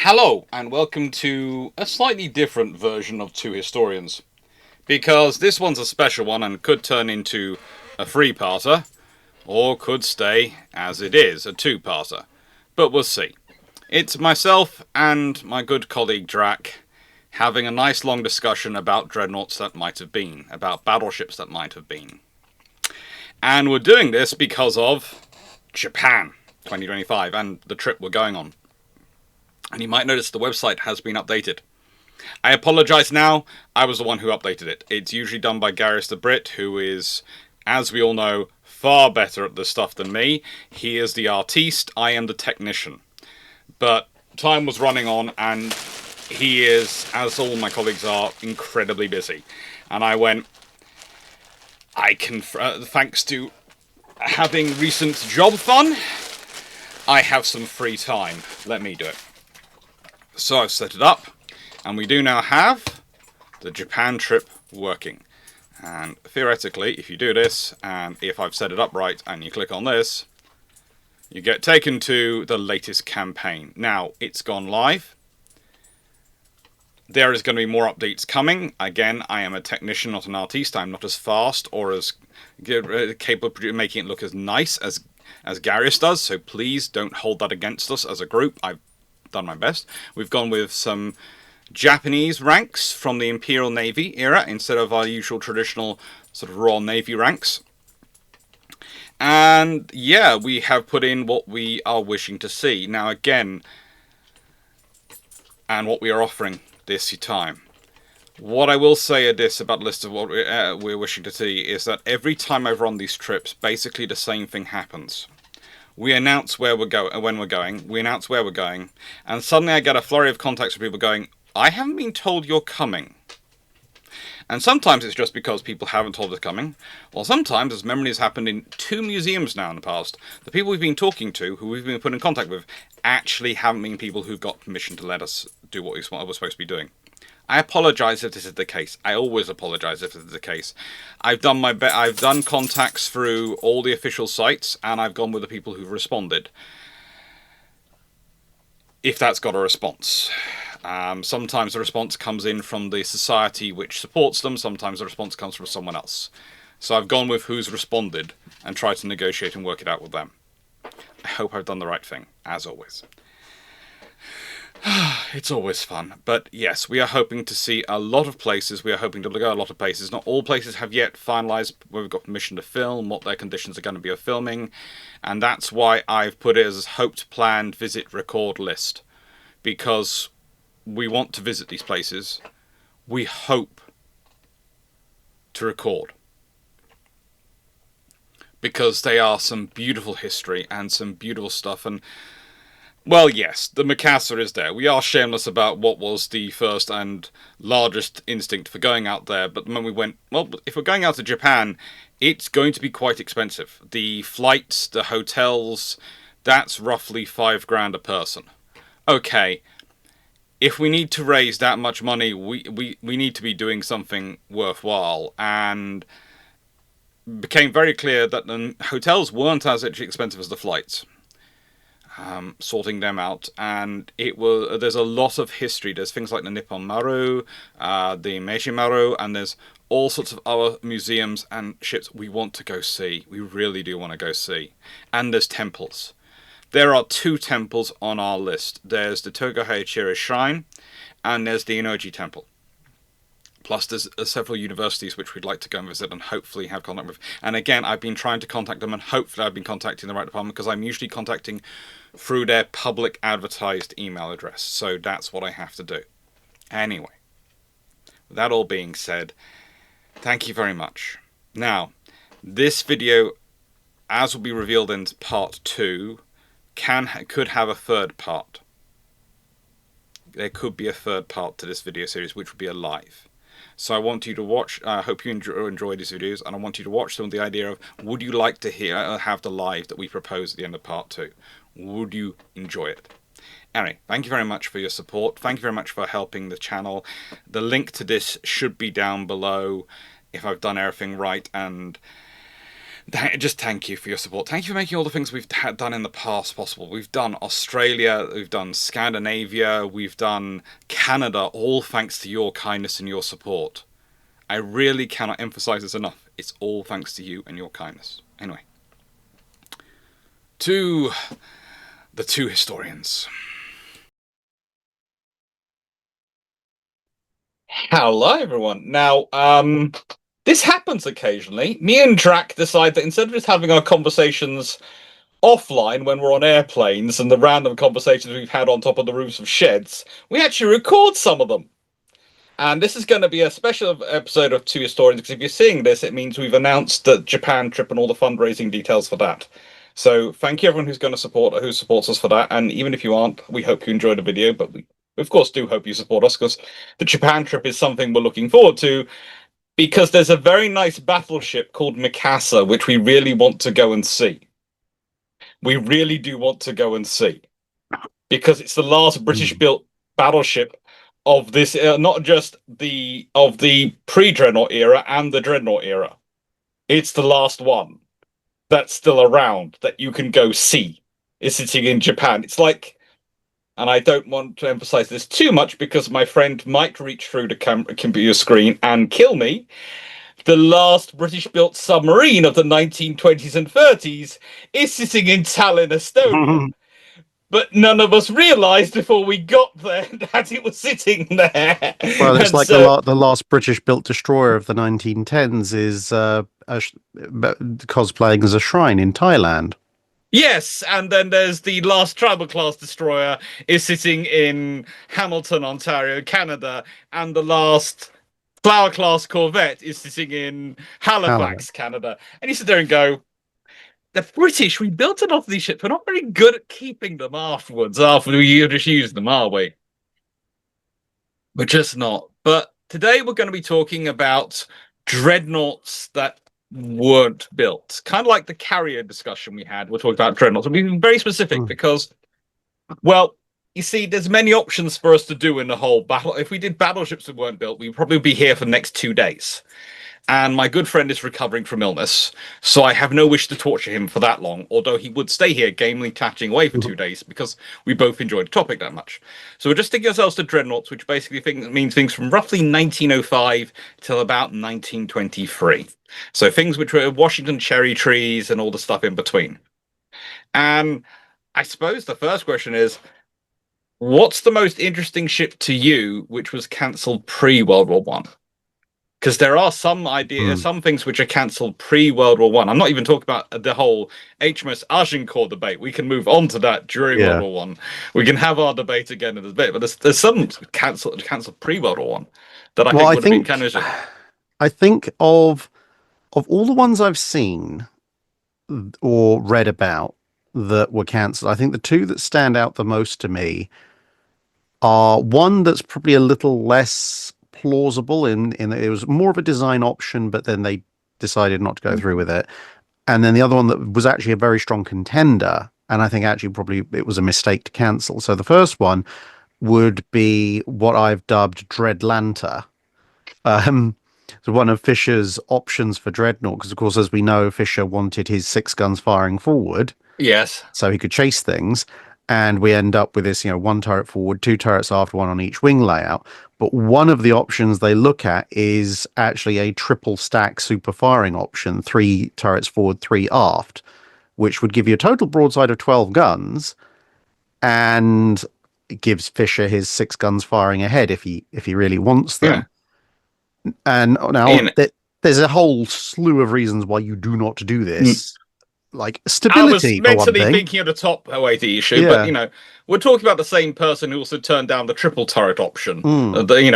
Hello, and welcome to a slightly different version of Two Historians. Because this one's a special one and could turn into a three-parter, or could stay as it is, a two-parter. But we'll see. It's myself and my good colleague Drac having a nice long discussion about dreadnoughts that might have been, about battleships that might have been. And we're doing this because of Japan 2025 and the trip we're going on. And you might notice the website has been updated. I apologise now, I was the one who updated it. It's usually done by Gareth the Brit, who is, as we all know, far better at this stuff than me. He is the artiste, I am the technician. But time was running on, and he is, as all my colleagues are, incredibly busy. And I went, thanks to having recent job fun, I have some free time. Let me do it. So I've set it up, and we do now have the Japan trip working. And theoretically, if you do this, and if I've set it up right, and you click on this, you get taken to the latest campaign. Now, it's gone live. There is going to be more updates coming. Again, I am a technician, not an artiste. I'm not as fast or as capable of making it look as nice as Gareth does, so please don't hold that against us as a group. I've done my best. We've gone with some Japanese ranks from the Imperial Navy era instead of our usual traditional sort of Royal Navy ranks. And yeah, we have put in what we are wishing to see. Now again, and what we are offering this time. What I will say at this about the list of what we're wishing to see is that every time I've run these trips, basically the same thing happens. We announce where we're going, when we're going, we announce where we're going, and suddenly I get a flurry of contacts from people going, I haven't been told you're coming. And sometimes it's just because people haven't told us coming, or sometimes, as memory has happened in 2 museums now in the past, the people we've been talking to, who we've been put in contact with, actually haven't been people who got permission to let us do what we're supposed to be doing. I apologise if this is the case. I always apologise if this is the case. I've done my I've done contacts through all the official sites, and I've gone with the people who've responded. If that's got a response. Sometimes the response comes in from the society which supports them, sometimes the response comes from someone else. So I've gone with who's responded and tried to negotiate and work it out with them. I hope I've done the right thing, as always. It's always fun. But yes, we are hoping to see a lot of places. We are hoping to look at a lot of places. Not all places have yet finalised where we've got permission to film, what their conditions are going to be of filming. And that's why I've put it as hoped, planned, visit, record list. Because we want to visit these places. We hope to record. Because they are some beautiful history and some beautiful stuff. And well, yes, the Mikasa is there. We are shameless about what was the first and largest instinct for going out there, but the moment we went, well, if we're going out to Japan, it's going to be quite expensive. The flights, the hotels, that's roughly $5,000 a person. Okay, if we need to raise that much money, we need to be doing something worthwhile, and it became very clear that the hotels weren't as expensive as the flights. Sorting them out, and there's a lot of history. There's things like the Nippon Maru, the Meiji Maru, and there's all sorts of other museums and ships we want to go see. We really do want to go see. And there's temples. There are 2 temples on our list. There's the Tokuhachira Shrine, and there's the Inoji Temple. Plus, there's several universities which we'd like to go and visit and hopefully have contact with. And again, I've been trying to contact them, and hopefully I've been contacting the right department, because I'm usually contacting through their public advertised email address. So that's what I have to do. Anyway, with that all being said, thank you very much. Now, this video, as will be revealed in part 2, could have a third part. There could be a third part to this video series, which would be a live. So I want you to watch, I hope you enjoy these videos, and I want you to watch them with the idea of, would you like to have the live that we propose at the end of part 2? Would you enjoy it? Anyway, thank you very much for your support. Thank you very much for helping the channel. The link to this should be down below if I've done everything right, and Just thank you for your support. Thank you for making all the things we've done in the past possible. We've done Australia, we've done Scandinavia, we've done Canada, all thanks to your kindness and your support. I really cannot emphasize this enough. It's all thanks to you and your kindness. Anyway, to the two historians. Hello, everyone. Now, this happens occasionally. Me and Drac decide that instead of just having our conversations offline when we're on airplanes and the random conversations we've had on top of the roofs of sheds, we actually record some of them. And this is going to be a special episode of Two Historians, because if you're seeing this, it means we've announced the Japan trip and all the fundraising details for that. So thank you everyone who's going to who supports us for that. And even if you aren't, we hope you enjoyed the video, but we of course do hope you support us, because the Japan trip is something we're looking forward to, because there's a very nice battleship called Mikasa, which we really want to go and see. We really do want to go and see, because it's the last British-built battleship of this, not just the pre-Dreadnought era and the Dreadnought era. It's the last one that's still around that you can go see. It's sitting in Japan. It's like, and I don't want to emphasize this too much because my friend might reach through the computer screen and kill me. The last British-built submarine of the 1920s and 30s is sitting in Tallinn, Estonia. But none of us realised before we got there that it was sitting there. Well, it's like the last British-built destroyer of the 1910s is cosplaying as a shrine in Thailand. Yes, and then there's the last Travel-class destroyer is sitting in Hamilton, Ontario, Canada, and the last Flower-class corvette is sitting in Halifax, Canada. And you sit there and go, the British, we built enough of these ships. We're not very good at keeping them afterwards, after we just use them, are we? We're just not. But today we're going to be talking about dreadnoughts that weren't built. Kind of like the carrier discussion we had. We're talking about dreadnoughts. We're being very specific because, well, you see, there's many options for us to do in the whole battle. If we did battleships that weren't built, we'd probably be here for the next 2 days. And my good friend is recovering from illness, so I have no wish to torture him for that long, although he would stay here gamely chatting away for 2 days because we both enjoyed the topic that much. So we're just sticking ourselves to dreadnoughts, which basically means things from roughly 1905 till about 1923. So things which were Washington cherry trees and all the stuff in between. And I suppose the first question is, what's the most interesting ship to you which was cancelled pre-World War One? Because there are some some things which are cancelled pre-World War One. I'm not even talking about the whole HMS Agincourt debate. We can move on to that during World War One. We can have our debate again in a bit. But there's some cancelled pre-World War One that I think would have been kind of. I think of all the ones I've seen or read about that were cancelled, I think the two that stand out the most to me are one that's probably a little less plausible in it was more of a design option, but then they decided not to go through with it. And then the other one that was actually a very strong contender, and I think actually probably it was a mistake to cancel. So the first one would be what I've dubbed Dreadlanta. So one of Fisher's options for Dreadnought, because of course, as we know, Fisher wanted his 6 guns firing forward. Yes. So he could chase things. And we end up with this, 1 turret forward, 2 turrets aft, 1 on each wing layout. But one of the options they look at is actually a triple stack super firing option, 3 turrets forward, 3 aft, which would give you a total broadside of 12 guns, and it gives Fisher his 6 guns firing ahead if he really wants them. Yeah. And now there's a whole slew of reasons why you do not do this. Like stability. I was mentally thinking of the top weighty issue, but we're talking about the same person who also turned down the triple turret option,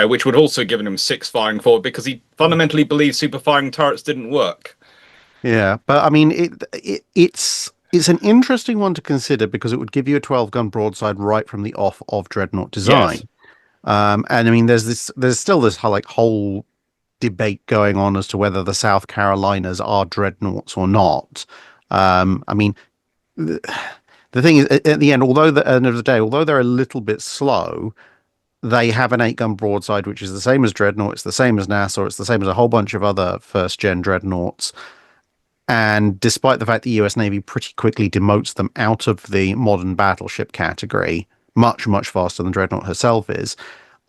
which would also have given him 6 firing forward because he fundamentally believed super firing turrets didn't work. Yeah, but I mean, it's an interesting one to consider because it would give you a 12-gun broadside right from the off of Dreadnought design. Yes. And I mean, there's still this whole debate going on as to whether the South Carolinas are Dreadnoughts or not. I mean, the thing is, at the end, at the end of the day, although they're a little bit slow, they have an 8-gun broadside, which is the same as Dreadnought. It's the same as Nassau. It's the same as a whole bunch of other first-gen Dreadnoughts. And despite the fact the US Navy pretty quickly demotes them out of the modern battleship category, much, much faster than Dreadnought herself is,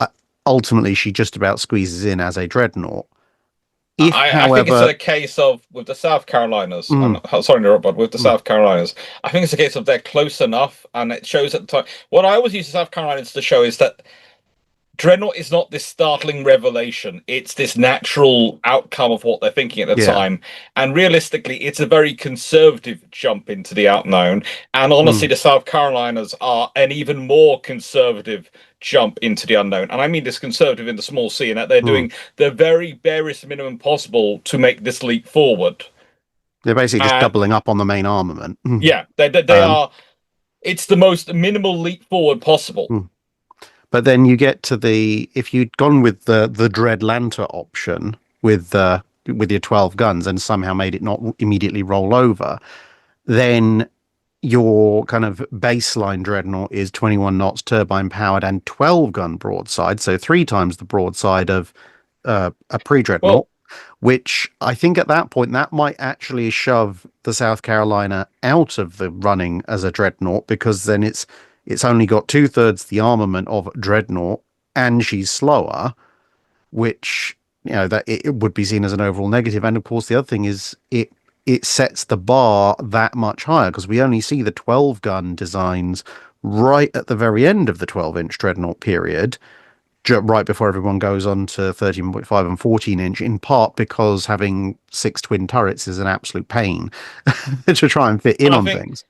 uh, ultimately she just about squeezes in as a Dreadnought. If, I think it's however, a case of with the South Carolinas. mm, Sorry to interrupt, but with the mm, South Carolinas, I think it's a case of they're close enough, and it shows at the time. What I always use the South Carolinas to show is that Dreadnought is not this startling revelation. It's this natural outcome of what they're thinking at the yeah, time. And realistically, it's a very conservative jump into the unknown. And honestly, mm, the South Carolinas are an even more conservative jump into the unknown. And I mean this conservative in the small c, and that they're mm. doing the very barest minimum possible to make this leap forward. They're basically just And doubling up on the main armament. Mm. yeah, they Um, are. It's the most minimal leap forward possible. mm. But then you get to if you'd gone with the Dreadlanta option with your 12 guns and somehow made it not immediately roll over, then your kind of baseline dreadnought is 21 knots turbine powered and 12 gun broadside, so three times the broadside of a pre-dreadnought, Well, which I think at that point that might actually shove the South Carolina out of the running as a dreadnought, because then it's only got two-thirds the armament of dreadnought and she's slower, which that it would be seen as an overall negative. And of course the other thing is it sets the bar that much higher, because we only see the 12 gun designs right at the very end of the 12-inch dreadnought period, right before everyone goes on to 13.5 and 14-inch, in part because having six twin turrets is an absolute pain to try and fit in and I on think things.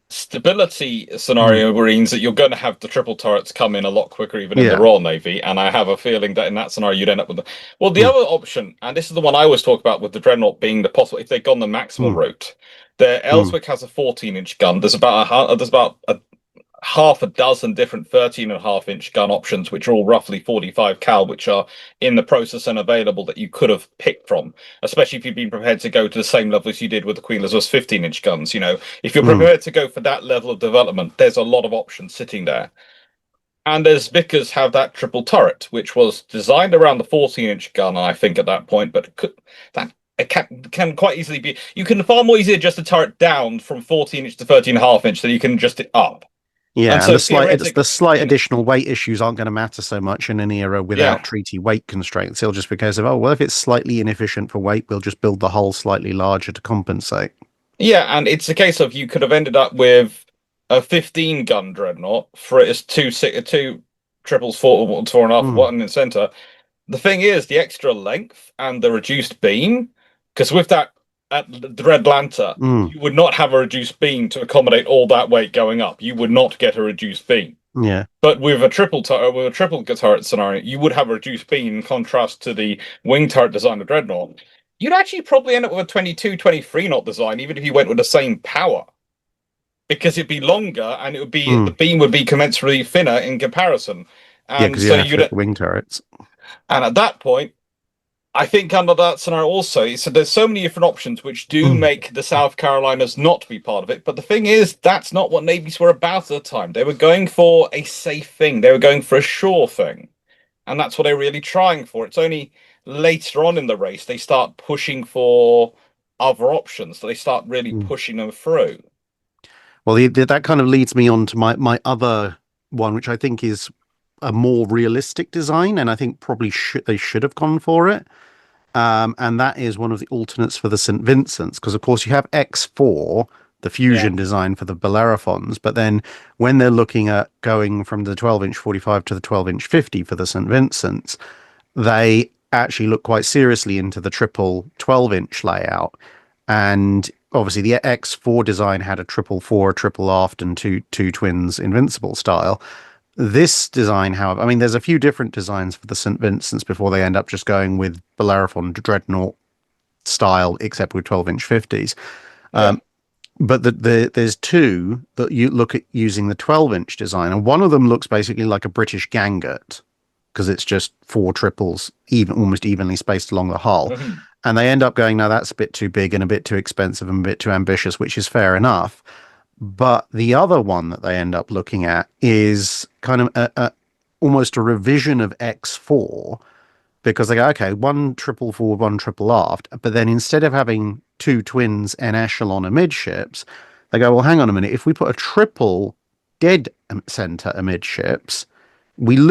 stability Mm, scenario means that you're going to have the triple turrets come in a lot quicker, even in the yeah. Royal Navy. And I have a feeling that in that scenario, you'd end up with the Mm, other option, and this is the one I always talk about with the Dreadnought being the possible if they'd gone the maximal mm, route. The mm, Ellswick has a 14-inch gun. There's about a half a dozen different 13.5-inch gun options, which are all roughly 45 cal, which are in the process and available that you could have picked from, especially if you've been prepared to go to the same level as you did with the Queen Elizabeth's 15-inch guns. If you're mm, prepared to go for that level of development, there's a lot of options sitting there. And there's Vickers have that triple turret, which was designed around the 14-inch gun, I think, at that point, but that it can quite easily be. You can far more easily adjust the turret down from 14-inch to 13.5-inch than you can adjust it up. And yeah, and so the theoretically, slight additional weight issues aren't going to matter so much in an era without yeah, treaty weight constraints. It'll just be a case of, oh well, if it's slightly inefficient for weight, we'll just build the hull slightly larger to compensate. yeah, and it's a case of you could have ended up with a 15 gun dreadnought for its two triples, four and a half, Mm, one in the center. The thing is, the extra length and the reduced beam, because with that at the Dreadlanta, mm, you would not have a reduced beam to accommodate all that weight going up. You would not get a reduced beam. yeah, But with a triple turret scenario, you would have a reduced beam in contrast to the wing turret design of Dreadnought. You'd actually probably end up with a 22, 23 knot design, even if you went with the same power, because it'd be longer and the mm, beam would be commensurately thinner in comparison. yeah, And because you so don't have to you'd fit the wing turrets. and at that point, I think under that scenario also, so there's so many different options which do Mm, make the South Carolinas not be part of it. But the thing is, that's not what navies were about at the time. They were going for a safe thing. They were going for a sure thing. And that's what they're really trying for. It's only later on in the race they start pushing for other options. So they start really mm. pushing them through. Well, that kind of leads me on to my other one, which I think is a more realistic design, and I think probably they should have gone for it. And that is one of the alternates for the St. Vincent's, because of course you have X4, the Yeah. fusion design for the Bellerophons, but then when they're looking at going from the 12-inch 45 to the 12-inch 50 for the St. Vincent's, they actually look quite seriously into the triple 12-inch layout. And obviously the X4 design had a triple fore, a triple aft, and two twins invincible style. This design, however, I mean, there's a few different designs for the St. Vincent's before they end up just going with Bellerophon Dreadnought style, except with 12-inch 50s. Yeah. But there's two that you look at using the 12-inch design, and one of them looks basically like a British Ganget, because it's just four triples, almost evenly spaced along the hull. Mhm. And they end up going, no, that's a bit too big and a bit too expensive and a bit too ambitious, which is fair enough. But the other one that they end up looking at is kind of almost a revision of X4, because they go, okay, one triple forward, one triple aft. But then instead of having two twins en echelon amidships, they go, well, hang on a minute. If we put a triple dead center amidships,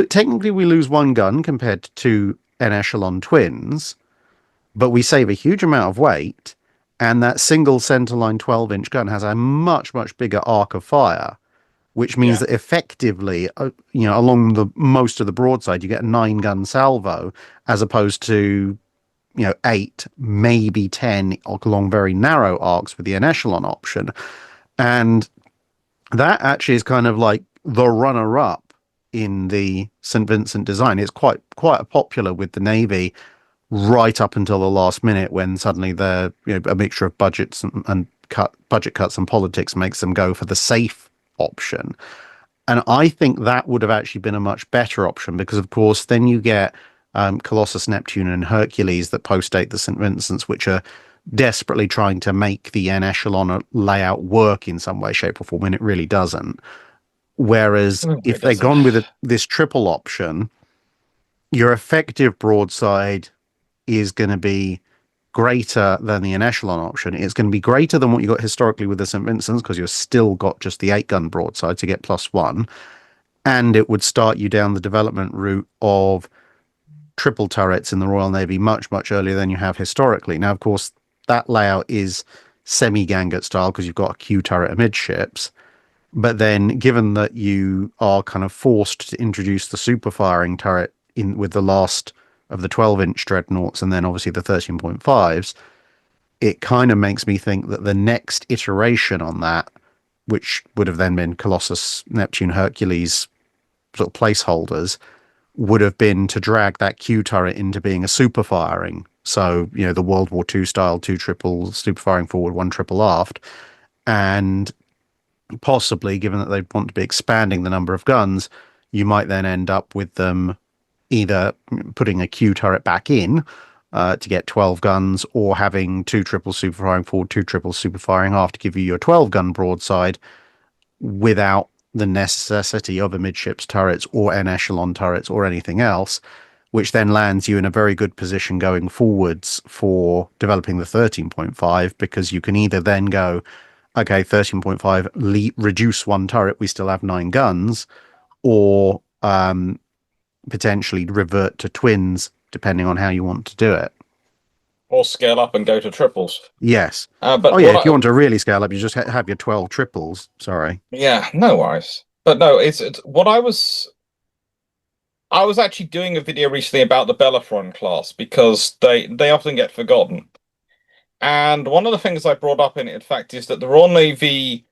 technically we lose one gun compared to two en echelon twins, but we save a huge amount of weight. And that single centerline 12-inch gun has a much, much bigger arc of fire, which means Yeah. that effectively, along the most of the broadside, you get a 9-gun salvo as opposed to, 8, maybe 10 along very narrow arcs with the en echelon option. And that actually is kind of like the runner-up in the St. Vincent design. It's quite popular with the Navy right up until the last minute when suddenly a mixture of budgets and budget cuts and politics makes them go for the safe option. And I think that would have actually been a much better option because, of course, then you get Colossus, Neptune, and Hercules that postdate the St. Vincent's, which are desperately trying to make the en echelon layout work in some way, shape, or form, and it really doesn't. Whereas No, it if they'd doesn't. gone with this triple option, your effective broadside is going to be greater than the en echelon option. It's going to be greater than what you got historically with the St. Vincent's because you've still got just the 8-gun broadside to get +1. And it would start you down the development route of triple turrets in the Royal Navy much, much earlier than you have historically. Now, of course, that layout is semi-Ganget style because you've got a Q turret amidships. But then, given that you are kind of forced to introduce the super firing turret in with the last of the 12-inch dreadnoughts and then obviously the 13.5s, it kind of makes me think that the next iteration on that, which would have then been Colossus, Neptune, Hercules sort of placeholders, would have been to drag that Q turret into being a super firing. So, the World War II style, two triple super firing forward, one triple aft. And possibly, given that they want to be expanding the number of guns, you might then end up with them either putting a Q turret back in to get 12 guns or having two triple super firing forward, two triple super firing aft to give you your 12-gun broadside without the necessity of amidships turrets or en echelon turrets or anything else, which then lands you in a very good position going forwards for developing the 13.5 because you can either then go, okay, 13.5, reduce one turret, we still have 9 guns, or potentially revert to twins, depending on how you want to do it. Or scale up and go to triples. Yes. Oh, But yeah, what if you I, want to really scale up, you just have your 12 triples. Sorry. yeah, no worries. But no, it's what I was actually doing a video recently about the Bellerophon class because they often get forgotten. And one of the things I brought up in it, in fact, is that the Royal Navy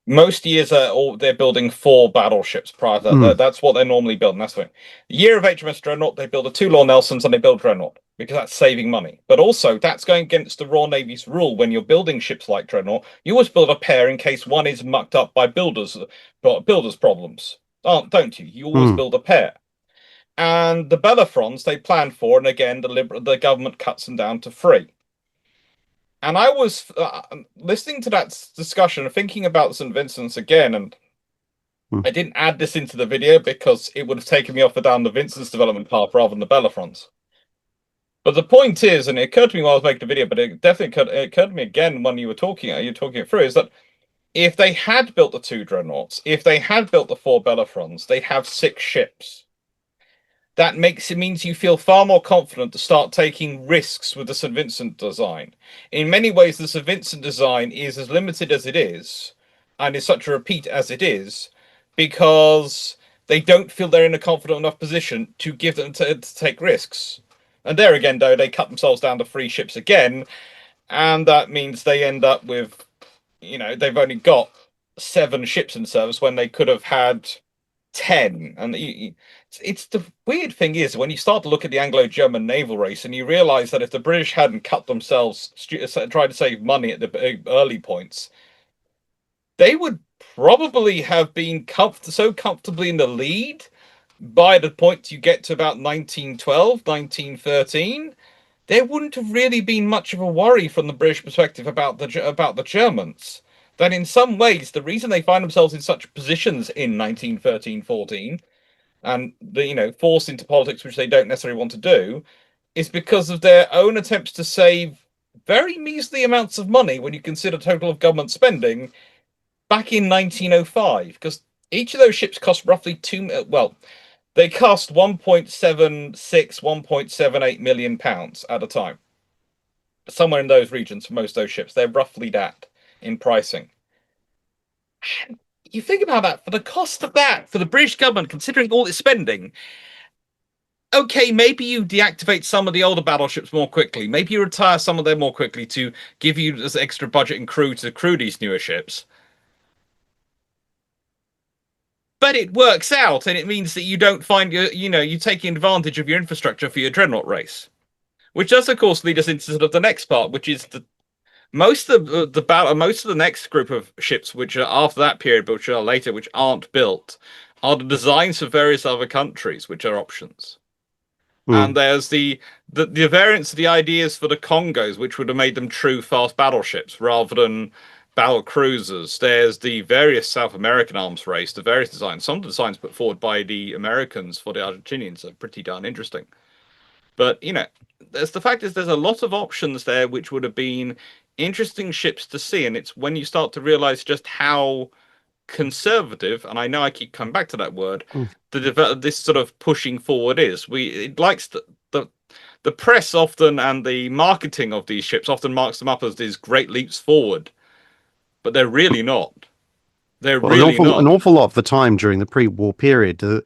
most years they're building 4 battleships prior to that. Mm, That's what they're normally building. That's the thing. The year of HMS Dreadnought, they build a 2 Lord Nelsons and they build Dreadnought because that's saving money. But also that's going against the Royal Navy's rule when you're building ships like Dreadnought. You always build a pair in case one is mucked up by builders problems. Don't you? You always mm, build a pair. And the Bellerophons they plan for, and again the government cuts them down to 3. And I was listening to that discussion, thinking about St. Vincent's again, and mm, I didn't add this into the video because it would have taken me off and down the Vincent's development path rather than the Bellerophons. But the point is, and it occurred to me while I was making the video, but it definitely occurred to me again when you're talking it through, is that if they had built the 2 dreadnoughts, if they had built the 4 Bellerophons, they have 6 ships. That means you feel far more confident to start taking risks with the St. Vincent design. In many ways, the St. Vincent design is as limited as it is, and is such a repeat as it is, because they don't feel they're in a confident enough position to give them to take risks. And there again, though, they cut themselves down to 3 ships again, and that means they end up with, they've only got 7 ships in service when they could have had 10. And it's the weird thing is when you start to look at the Anglo-German naval race and you realize that if the British hadn't cut themselves, tried to save money at the early points, they would probably have been so comfortably in the lead by the point you get to about 1912, 1913. There wouldn't have really been much of a worry from the British perspective about the Germans. That in some ways, the reason they find themselves in such positions in 1913-14 and forced into politics, which they don't necessarily want to do, is because of their own attempts to save very measly amounts of money when you consider total of government spending back in 1905. Because each of those ships cost roughly well, they cost 1.76, 1.78 million pounds at a time. Somewhere in those regions for most of those ships. They're roughly that in pricing. You think about that, for the cost of that, for the British government, considering all its spending, okay, maybe you deactivate some of the older battleships more quickly. Maybe you retire some of them more quickly to give you this extra budget and crew to crew these newer ships. But it works out, and it means that you don't find you're taking advantage of your infrastructure for your dreadnought race. Which does, of course, lead us into sort of the next part, which is most of the next group of ships, which are after that period, but which are later, which aren't built, are the designs for various other countries, which are options. And there's the variants of the ideas for the Congos, which would have made them true fast battleships rather than battlecruisers. There's the various South American arms race, the various designs. Some of the designs put forward by the Americans for the Argentinians are pretty darn interesting. But there's the fact is there's a lot of options there which would have been interesting ships to see, and it's when you start to realize just how conservative, and I know I keep coming back to that word, this sort of pushing forward is. It likes the press often and the marketing of these ships often marks them up as these great leaps forward, but they're really not. They're Well, really an not. awful lot of the time during the pre-war period, the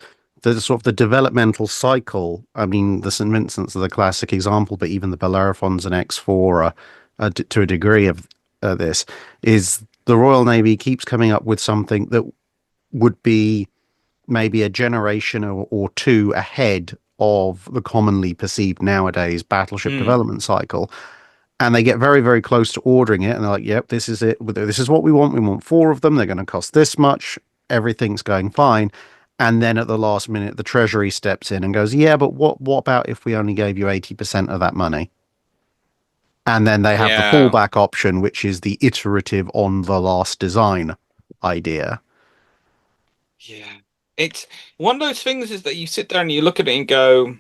sort of the developmental cycle. I mean, the St. Vincent's are the classic example, but even the Bellerophons and X4 are to a degree of this. Is the Royal Navy keeps coming up with something that would be maybe a generation or two ahead of the commonly perceived nowadays battleship development cycle. And they get very, very close to ordering it. And they're like, yep, this is it. This is what we want. We want four of them. They're going to cost this much. Everything's going fine. And then at the last minute, the Treasury steps in and goes, yeah, but what about if we only gave you 80% of that money? And then they have the Yeah. fallback option, which is the iterative on the last design idea. Yeah. It's one of those things is that you sit there and you look at it and go,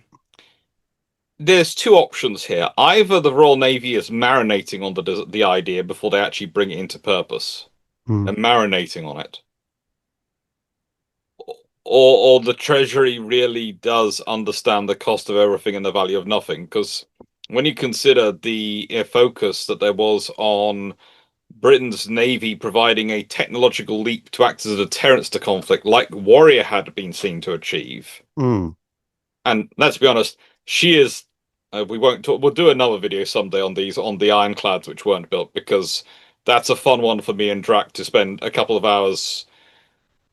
there's two options here. Either the Royal Navy is marinating on the idea before they actually bring it into purpose. Mm, They're marinating on it. Or the Treasury really does understand the cost of everything and the value of nothing. Because when you consider the focus that there was on Britain's navy providing a technological leap to act as a deterrence to conflict, like Warrior had been seen to achieve. mm. And let's be honest, she is. We won't talk. We'll do another video someday on the ironclads which weren't built, because that's a fun one for me and Drac to spend a couple of hours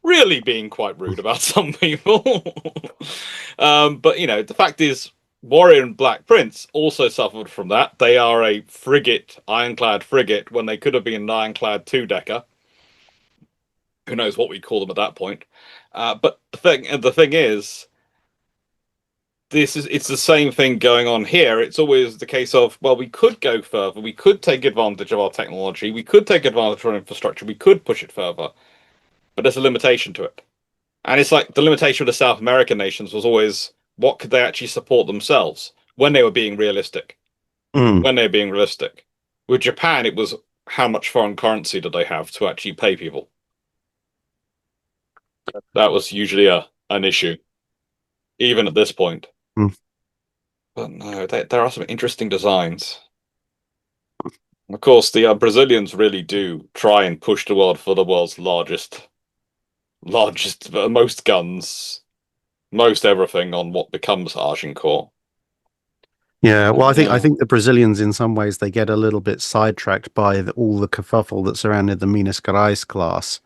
really being quite rude about some people. But the fact is, Warrior and Black Prince also suffered from that. They are a frigate, ironclad frigate, when they could have been an ironclad two-decker. Who knows what we call them at that point? But the thing is, it's the same thing going on here. It's always the case of, well, we could go further. We could take advantage of our technology. We could take advantage of our infrastructure. We could push it further. But there's a limitation to it. And it's like the limitation of the South American nations was always what could they actually support themselves when they were being realistic. Mm. When they were being realistic. With Japan, it was how much foreign currency did they have to actually pay people? That was usually an issue, even at this point. Mm. But no, there are some interesting designs. Of course, the Brazilians really do try and push the world for the world's largest, most guns, most everything on what becomes Agincourt. Yeah, well, I Yeah. think the Brazilians, in some ways, they get a little bit sidetracked by all the kerfuffle that surrounded the Minas Gerais class,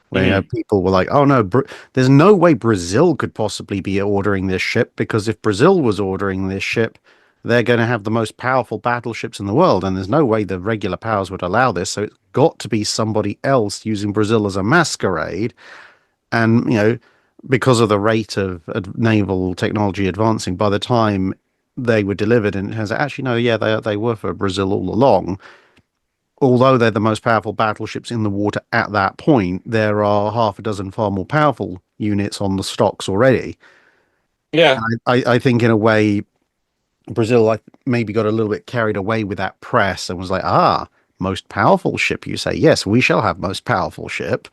where Mm. people were like, "Oh no, there's no way Brazil could possibly be ordering this ship, because if Brazil was ordering this ship, they're going to have the most powerful battleships in the world, and there's no way the regular powers would allow this. So it's got to be somebody else using Brazil as a masquerade." And because of the rate of naval technology advancing, by the time they were delivered, and it has actually no, yeah, they were for Brazil all along. Although they're the most powerful battleships in the water at that point, there are half a dozen far more powerful units on the stocks already. Yeah. I think in a way, Brazil like maybe got a little bit carried away with that press and was like, ah, most powerful ship, you say? Yes, we shall have most powerful ship.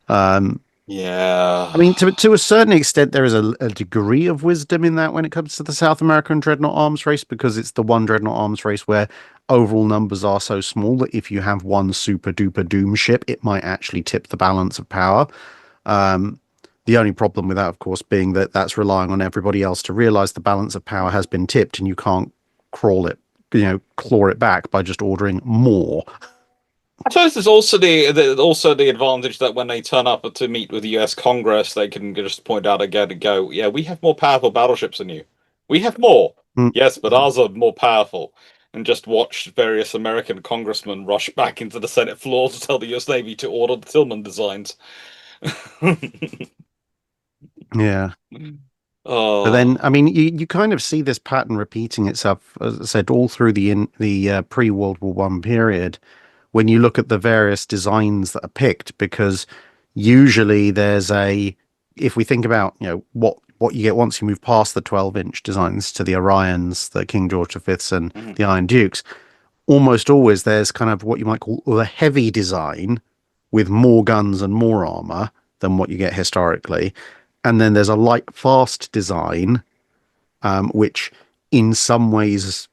I Yeah. mean, to a certain extent, there is a degree of wisdom in that when it comes to the South American dreadnought arms race, because it's the one dreadnought arms race where overall numbers are so small that if you have one super duper doom ship, it might actually tip the balance of power. Um, the only problem with that, of course, being that that's relying on everybody else to realize the balance of power has been tipped, and you can't crawl it, claw it back by just ordering more. I suppose there's also the advantage that when they turn up to meet with the U.S. Congress, they can just point out again and go, "Yeah, we have more powerful battleships than you. We have more, Mm, yes, but ours are more powerful." And just watch various American congressmen rush back into the Senate floor to tell the U.S. Navy to order the Tillman designs. yeah. But then, Oh. I mean, you kind of see this pattern repeating itself, as I said, all through the pre-World War One period, when you look at the various designs that are picked, because usually if we think about, what you get once you move past the 12-inch designs to the Orions, the King George V's, and Mhm. the Iron Dukes, almost always there's kind of what you might call the heavy design with more guns and more armor than what you get historically. And then there's a light, fast design, which in some ways,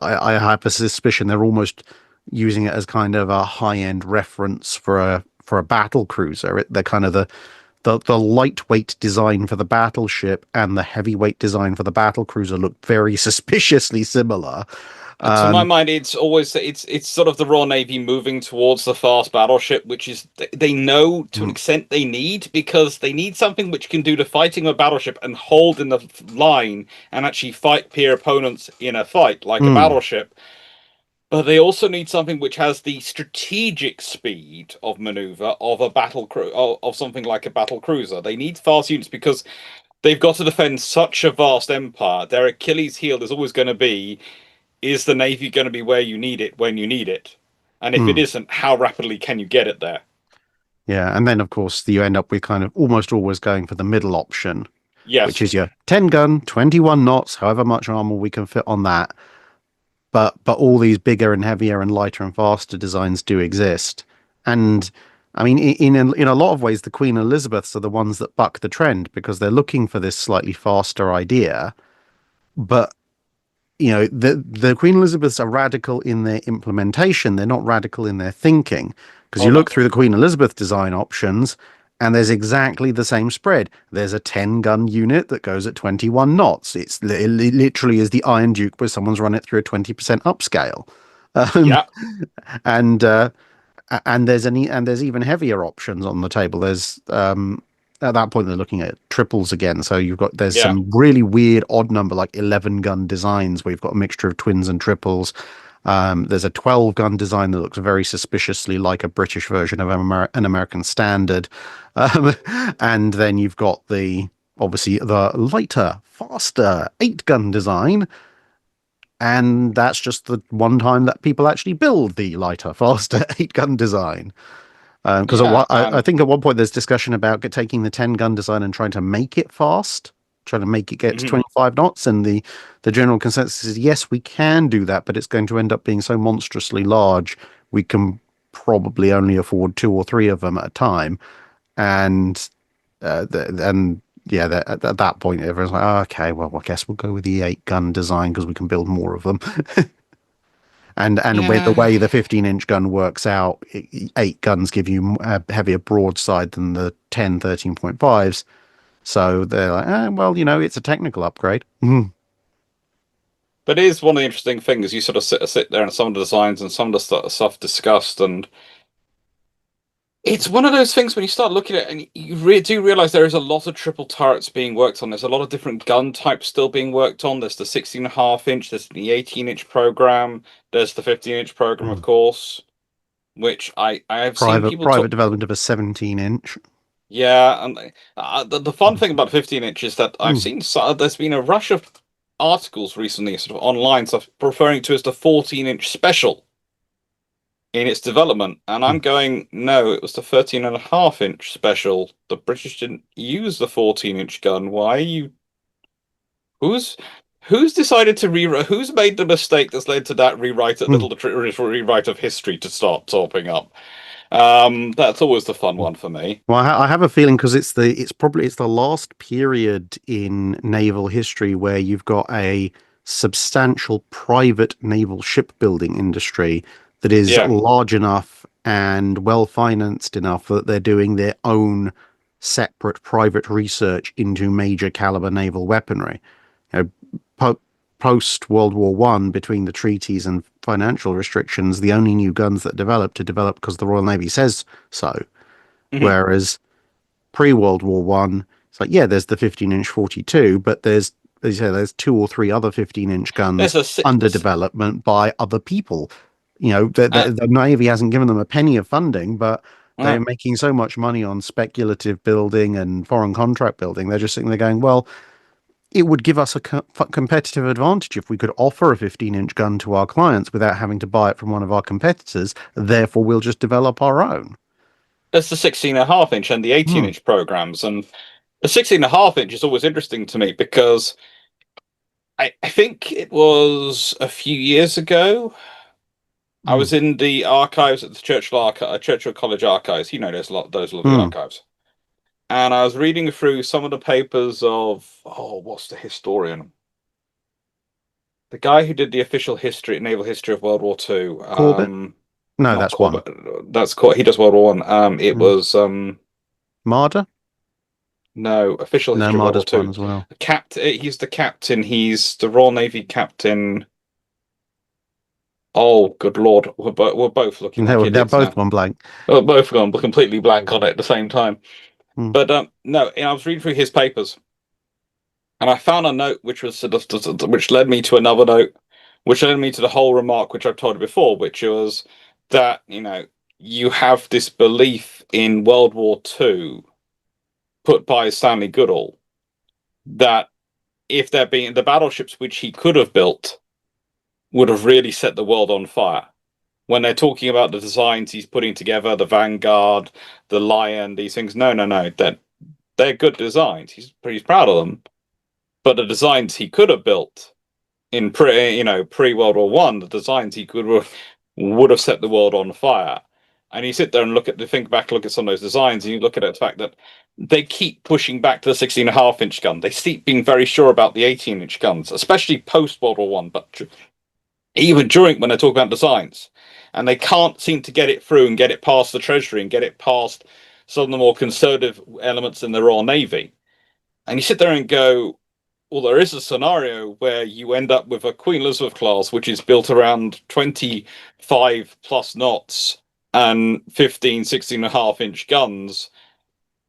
I have a suspicion they're almost using it as kind of a high-end reference for a battle cruiser. They're kind of the lightweight design for the battleship and the heavyweight design for the battle cruiser look very suspiciously similar. To my Um, mind, it's sort of the Royal Navy moving towards the fast battleship, which is they know to an mm, extent they need because they need something which can do the fighting of a battleship and hold in the line and actually fight peer opponents in a fight like a mm, battleship. But they also need something which has the strategic speed of maneuver of a of something like a battle cruiser. They need fast units because they've got to defend such a vast empire. Their Achilles heel is always going to be is the Navy going to be where you need it when you need it? And if it mm. isn't, how rapidly can you get it there? Yeah, and then of course you end up with kind of almost always going for the middle option, which Yes. is your 10 gun, 21 knots, however much armor we can fit on that. But all these bigger and heavier and lighter and faster designs do exist. And I mean, in a lot of ways, the Queen Elizabeths are the ones that buck the trend because they're looking for this slightly faster idea. But the Queen Elizabeths are radical in their implementation. They're not radical in their thinking. Because Oh you look no. through the Queen Elizabeth design options, and there's exactly the same spread. There's a 10-gun unit that goes at 21 knots. It literally is the Iron Duke where someone's run it through a 20% upscale. Um, Yeah. and there's even heavier options on the table. There's at that point they're looking at triples again. So there's Yeah. some really weird odd number like 11 gun designs where you've got a mixture of twins and triples. There's a 12 gun design that looks very suspiciously like a British version of an American standard. Um, and then you've got obviously the lighter, faster 8 gun design, and that's just the one time that people actually build the lighter, faster 8 gun design. Because Yeah. I think at one point there's discussion about taking the 10-gun design and trying to make it fast, trying to make it get to Mhm. 25 knots. And the general consensus is yes, we can do that, but it's going to end up being so monstrously large, we can probably only afford 2 or 3 of them at a time. And and yeah, at that point, everyone's like, oh, okay, well, I guess we'll go with the 8-gun design because we can build more of them. And with the Yeah. way the 15-inch gun works out, 8 guns give you a heavier broadside than the 10 13.5s. So they're like, well, it's a technical upgrade. Mhm. But it is one of the interesting things. You sort of sit there and some of the designs and some of the stuff discussed, and it's one of those things when you start looking at it and you do realize there is a lot of triple turrets being worked on. There's a lot of different gun types still being worked on. There's the 16.5 inch, there's the 18-inch program, there's the 15-inch program, of Mm. course, which I have seen people Private talk. development of a 17-inch. Yeah, and the fun thing about 15-inch is that I've Mm. seen there's been a rush of articles recently, sort of online stuff, referring to as the 14-inch special. in its development. And I'm going, no, it was the 13.5 inch special. The British didn't use the 14-inch gun. Why are you who's who's decided to rewrite who's made the mistake that's led to that rewrite little rewrite of history to start topping up? That's always the fun one for me. Well, I have a feeling because it's the last period in naval history where you've got a substantial private naval shipbuilding industry that is Yeah. large enough and well financed enough that they're doing their own separate private research into major caliber naval weaponry. You know, po post World War One, between the treaties and financial restrictions, the only new guns that developed are developed because the Royal Navy says so. Hmm. Whereas pre-World War One, it's like, yeah, there's the 15-inch 42, but as you say, there's two or three other 15-inch guns There's a si- under s- development by other people. You know, uh, the Navy hasn't given them a penny of funding, but uh, they're making so much money on speculative building and foreign contract building. They're just sitting there going, well, it would give us a competitive advantage if we could offer a 15-inch gun to our clients without having to buy it from one of our competitors. Therefore, we'll just develop our own. there's the 16.5 inch and the 18 Hmm. inch programs. And the 16.5 inch is always interesting to me because I think it was a few years ago. I Hmm. was in the archives at the Churchill College archives. You know, there's a lot those lovely Hmm. archives. And I was reading through some of the papers of, what's the historian? The guy who did the official history, naval history of World War Two. Corbett? No, Not that's one. Corbett. That's Cor He does World War One. It Hmm. was Marder? no, official No, history of World War Marder's one Two. as well. He's the captain. He's the Royal Navy captain. Oh, good Lord, we're both looking like They're idiots both now. one blank. We're both gone completely blank on it at the same time. Hmm. But no, I was reading through his papers, and I found a note which was which led me to another note, which led me to the whole remark which I've told you before, which was that you have this belief in World War Two put by Stanley Goodall that if there being the battleships which he could have built would have really set the world on fire. When they're talking about the designs he's putting together, the Vanguard, the Lion, these things, no, no, no, they're good designs. He's pretty proud of them. But the designs he could have built in pre World War One, the designs he could have would have set the world on fire. And you sit there and think back, look at some of those designs, and you look at the fact that they keep pushing back to the 16.5 inch gun. They keep being very sure about the 18-inch guns, especially post World War One, but even during when they talk about designs, and they can't seem to get it through and get it past the Treasury and get it past some of the more conservative elements in the Royal Navy. And you sit there and go, well, there is a scenario where you end up with a Queen Elizabeth class, which is built around 25 plus knots and 15, 16.5 inch guns.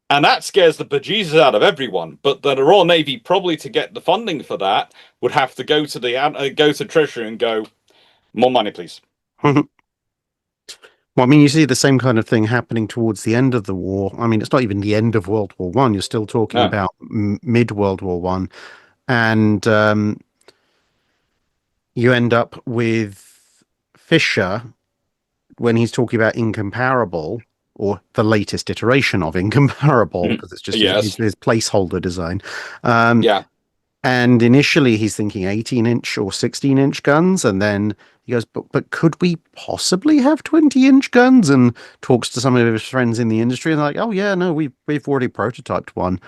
And that scares the bejesus out of everyone. But the Royal Navy, probably to get the funding for that, would have to go to Treasury and go, more money, please. Well, I mean, you see the same kind of thing happening towards the end of the war. I mean, it's not even the end of World War One. You're still talking No. about mid World War One, and you end up with Fisher when he's talking about Incomparable, or the latest iteration of Incomparable, because it's just Yes. his placeholder design. Um, Yeah. And initially he's thinking 18-inch or 16-inch guns, and then he goes, but could we possibly have 20-inch guns? And talks to some of his friends in the industry, and they're like, oh yeah, no, we've already prototyped one.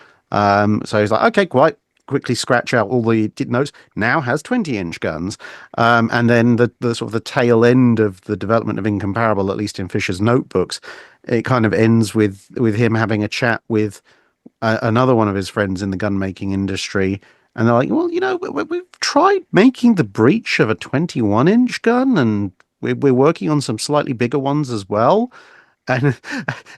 So he's like, okay, quite quickly scratch out all the notes. Now has 20-inch guns. And then the sort of the tail end of the development of Incomparable, at least in Fisher's notebooks, it kind of ends with him having a chat with another one of his friends in the gun making industry, and they're like, well, we've tried making the breech of a 21-inch gun, and we're working on some slightly bigger ones as well. And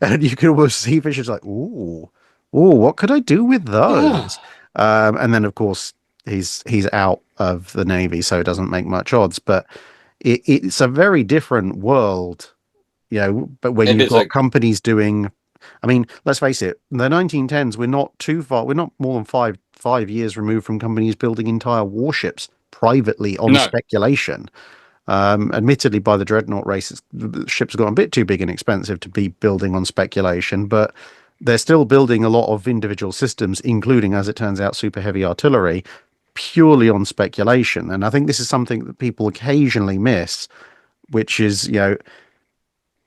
and you can almost see Fisher's like, ooh, what could I do with those? And then of course he's out of the Navy, so it doesn't make much odds. But it's a very different world, But when It you've is got a companies doing, I mean, let's face it, the 1910s, we're not too far. We're not more than five years removed from companies building entire warships privately on no. speculation. Admittedly, by the Dreadnought races, the ships have got a bit too big and expensive to be building on speculation, but they're still building a lot of individual systems, including, as it turns out, super heavy artillery, purely on speculation. And I think this is something that people occasionally miss, which is,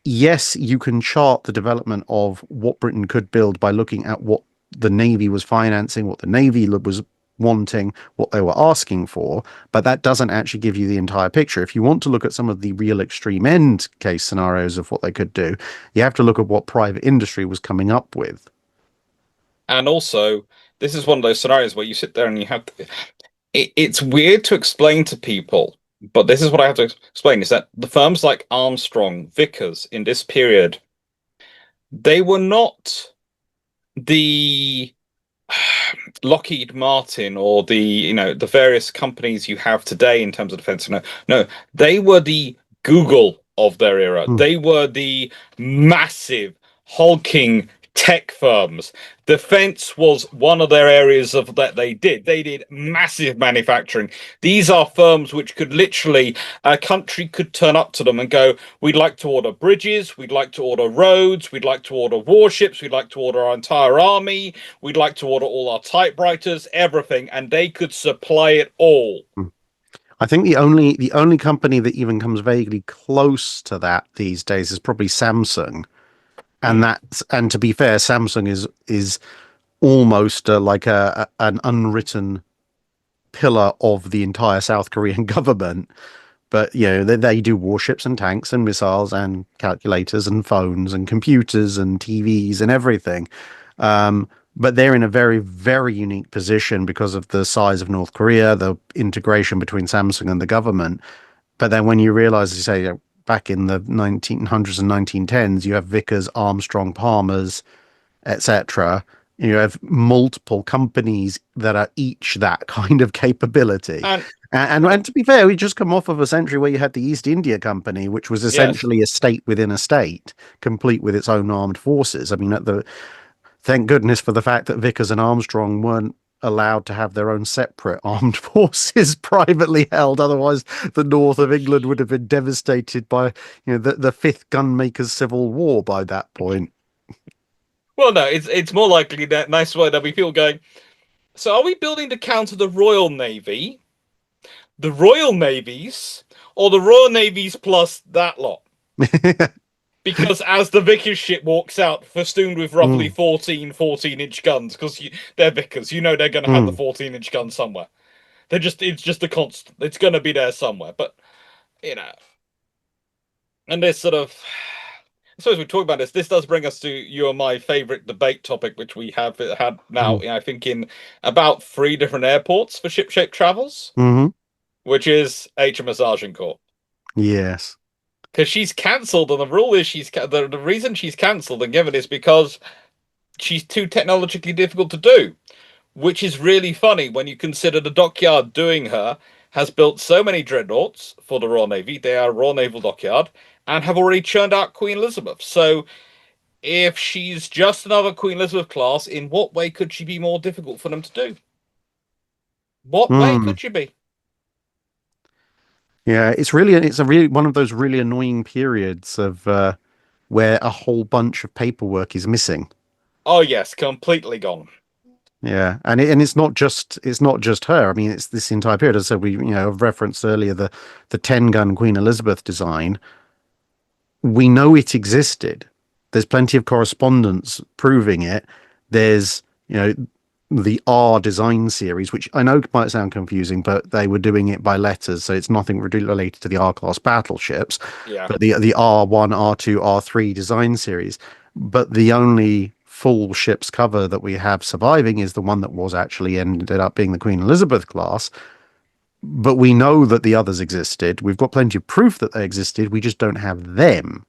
yes, you can chart the development of what Britain could build by looking at what the Navy was financing, what the Navy was wanting, what they were asking for, but that doesn't actually give you the entire picture. If you want to look at some of the real extreme end case scenarios of what they could do, you have to look at what private industry was coming up with. And also, this is one of those scenarios where you sit there and you have it's weird to explain to people, but this is what I have to explain is that the firms like Armstrong, Vickers in this period, they were not the Lockheed Martin or the various companies you have today in terms of defense. No, they were the Google of their era. Mm. They were the massive hulking tech firms. Defense was one of their areas of that they did. They did massive manufacturing. These are firms which could literally, a country could turn up to them and go, we'd like to order bridges, we'd like to order roads, we'd like to order warships, we'd like to order our entire army, we'd like to order all our typewriters, everything, and they could supply it all. I think the only company that even comes vaguely close to that these days is probably Samsung. And to be fair, Samsung is almost like an unwritten pillar of the entire South Korean government. But they do warships and tanks and missiles and calculators and phones and computers and TVs and everything. But they're in a very, very unique position because of the size of North Korea, the integration between Samsung and the government. But then when you realize, you say, back in the 1900s and 1910s, you have Vickers, Armstrong, Palmers, etc. You have multiple companies that are each that kind of capability. And to be fair, we just come off of a century where you had the East India Company, which was essentially a state within a state, complete with its own armed forces. I mean, thank goodness for the fact that Vickers and Armstrong weren't allowed to have their own separate armed forces privately held. Otherwise, the north of England would have been devastated by the fifth gunmakers' civil war by that point. Well, no, it's more likely that nice way there'll be people going, so are we building to counter the Royal Navy, the Royal Navies, or the Royal Navies plus that lot? Because as the Vickers ship walks out, festooned with roughly 14-inch guns, because they're Vickers, they're going to have the 14-inch gun somewhere. It's just a constant. It's going to be there somewhere. But, and this sort of, I suppose we talk about this. This does bring us to you and my favorite debate topic, which we have had now, I think, in about 3 different airports for ship-shaped travels, which is HMS Agincourt. Yes. Because she's cancelled, and the rule is the reason she's cancelled and given is because she's too technologically difficult to do, which is really funny when you consider the dockyard doing her has built so many dreadnoughts for the Royal Navy. They are a Royal Naval dockyard and have already churned out Queen Elizabeth. So if she's just another Queen Elizabeth class, in what way could she be more difficult for them to do? What way could she be? Yeah, it's a really one of those really annoying periods of where a whole bunch of paperwork is missing. Oh yes, completely gone. Yeah, and it's not just her. I mean, it's this entire period. As I said, we referenced earlier the 10-gun Queen Elizabeth design. We know it existed. There's plenty of correspondence proving it. There's the R design series, which I know might sound confusing, but they were doing it by letters, so it's nothing related to the R class battleships. Yeah. But the R1, R2, R3 design series. But the only full ship's cover that we have surviving is the one that was actually ended up being the Queen Elizabeth class. But we know that the others existed. We've got plenty of proof that they existed. We just don't have them.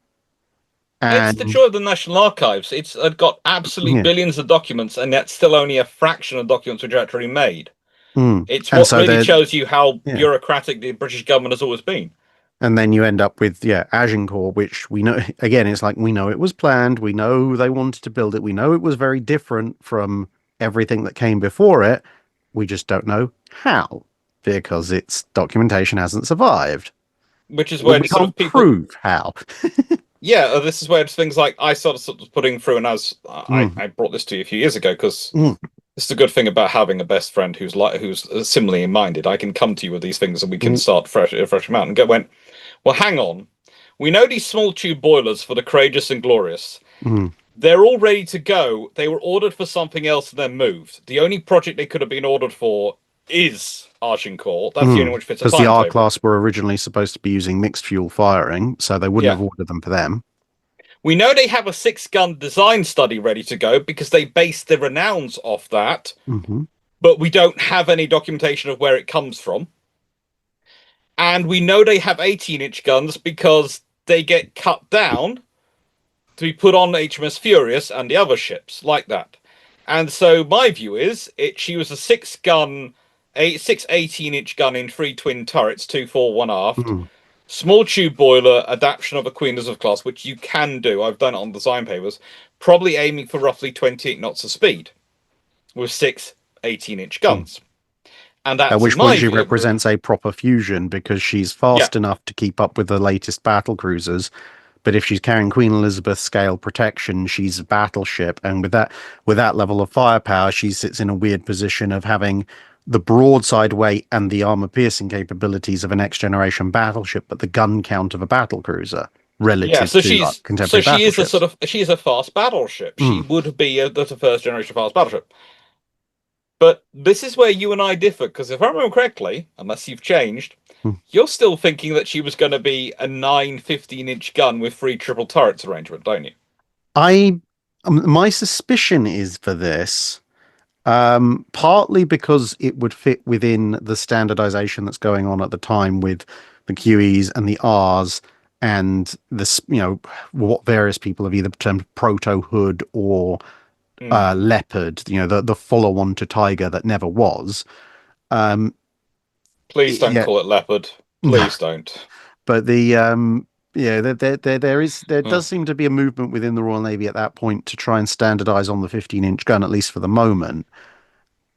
It's the joy of the National Archives. It's got absolutely billions of documents, and yet still only a fraction of documents which are actually made. It's what really shows you how bureaucratic the British government has always been. And then you end up with, Agincourt, which we know, again, it's like, we know it was planned. We know they wanted to build it. We know it was very different from everything that came before it. We just don't know how, because its documentation hasn't survived. which is where We sort can't of people. prove how. Yeah, this is where it's things like I sort of putting through, and as Mm, I brought this to you a few years ago because mm, this is a good thing about having a best friend who's similarly minded. I can come to you with these things, and we can mm, start fresh them out and go. Well, hang on. We know these small tube boilers for the courageous and glorious. mm, They're all ready to go. They were ordered for something else and then moved. The only project they could have been ordered for is Agincourt. That's the only one which fits a because the R timetable. class were originally supposed to be using mixed fuel firing, so they wouldn't Yeah. have ordered them for them. We know they have a six-gun design study ready to go because they based the renowns off that, Hmm. but we don't have any documentation of where it comes from. And we know they have 18-inch guns because they get cut down to be put on HMS Furious and the other ships like that. And so my view is she was a six 18-inch gun in three twin turrets, two fore, one aft. Mm. Small tube boiler adaptation of a Queen Elizabeth class, which you can do. I've done it on design papers. Probably aiming for roughly 28 knots of speed with six 18-inch Mm. guns. And At that's, in which point my she view, represents a proper fusion because she's yeah, fast enough to keep up with the latest battle cruisers. But if she's carrying Queen Elizabeth scale protection, she's a battleship, and with that level of firepower, she sits in a weird position of having the broadside weight and the armor piercing capabilities of a next generation battleship, but the gun count of a battle cruiser yeah. relative So to she's contemporary she is a battleships. she's a fast battleship. She Mm, would be the first generation fast battleship. But this is where you and I differ, because if I remember correctly, unless you've changed, mm. you're still thinking that she was going to be a 15-inch gun with three triple turrets arrangement, don't you? I My suspicion is for this. Partly because it would fit within the standardization that's going on at the time with the QEs and the Rs and this, what various people have either termed proto hood or Mm. leopard, the follow-on to tiger that never was. Um, Please don't yeah, call it leopard. no, Please don't. but yeah, there Mm. does seem to be a movement within the Royal Navy at that point to try and standardize on the 15-inch gun, at least for the moment.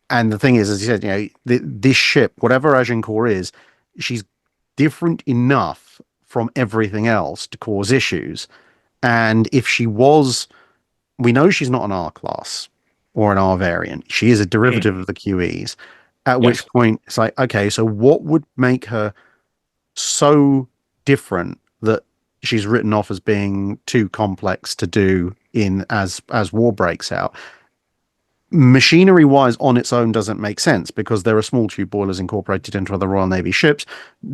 And the thing is, as you said, this ship, whatever Agincourt is, she's different enough from everything else to cause issues. And if she was, we know she's not an R class or an R variant. She is a Mm. derivative of the QEs. At which Yes. point it's like, okay, so what would make her so different that she's written off as being too complex to do in as war breaks out? Machinery wise on its own doesn't make sense because there are small tube boilers incorporated into other Royal Navy ships.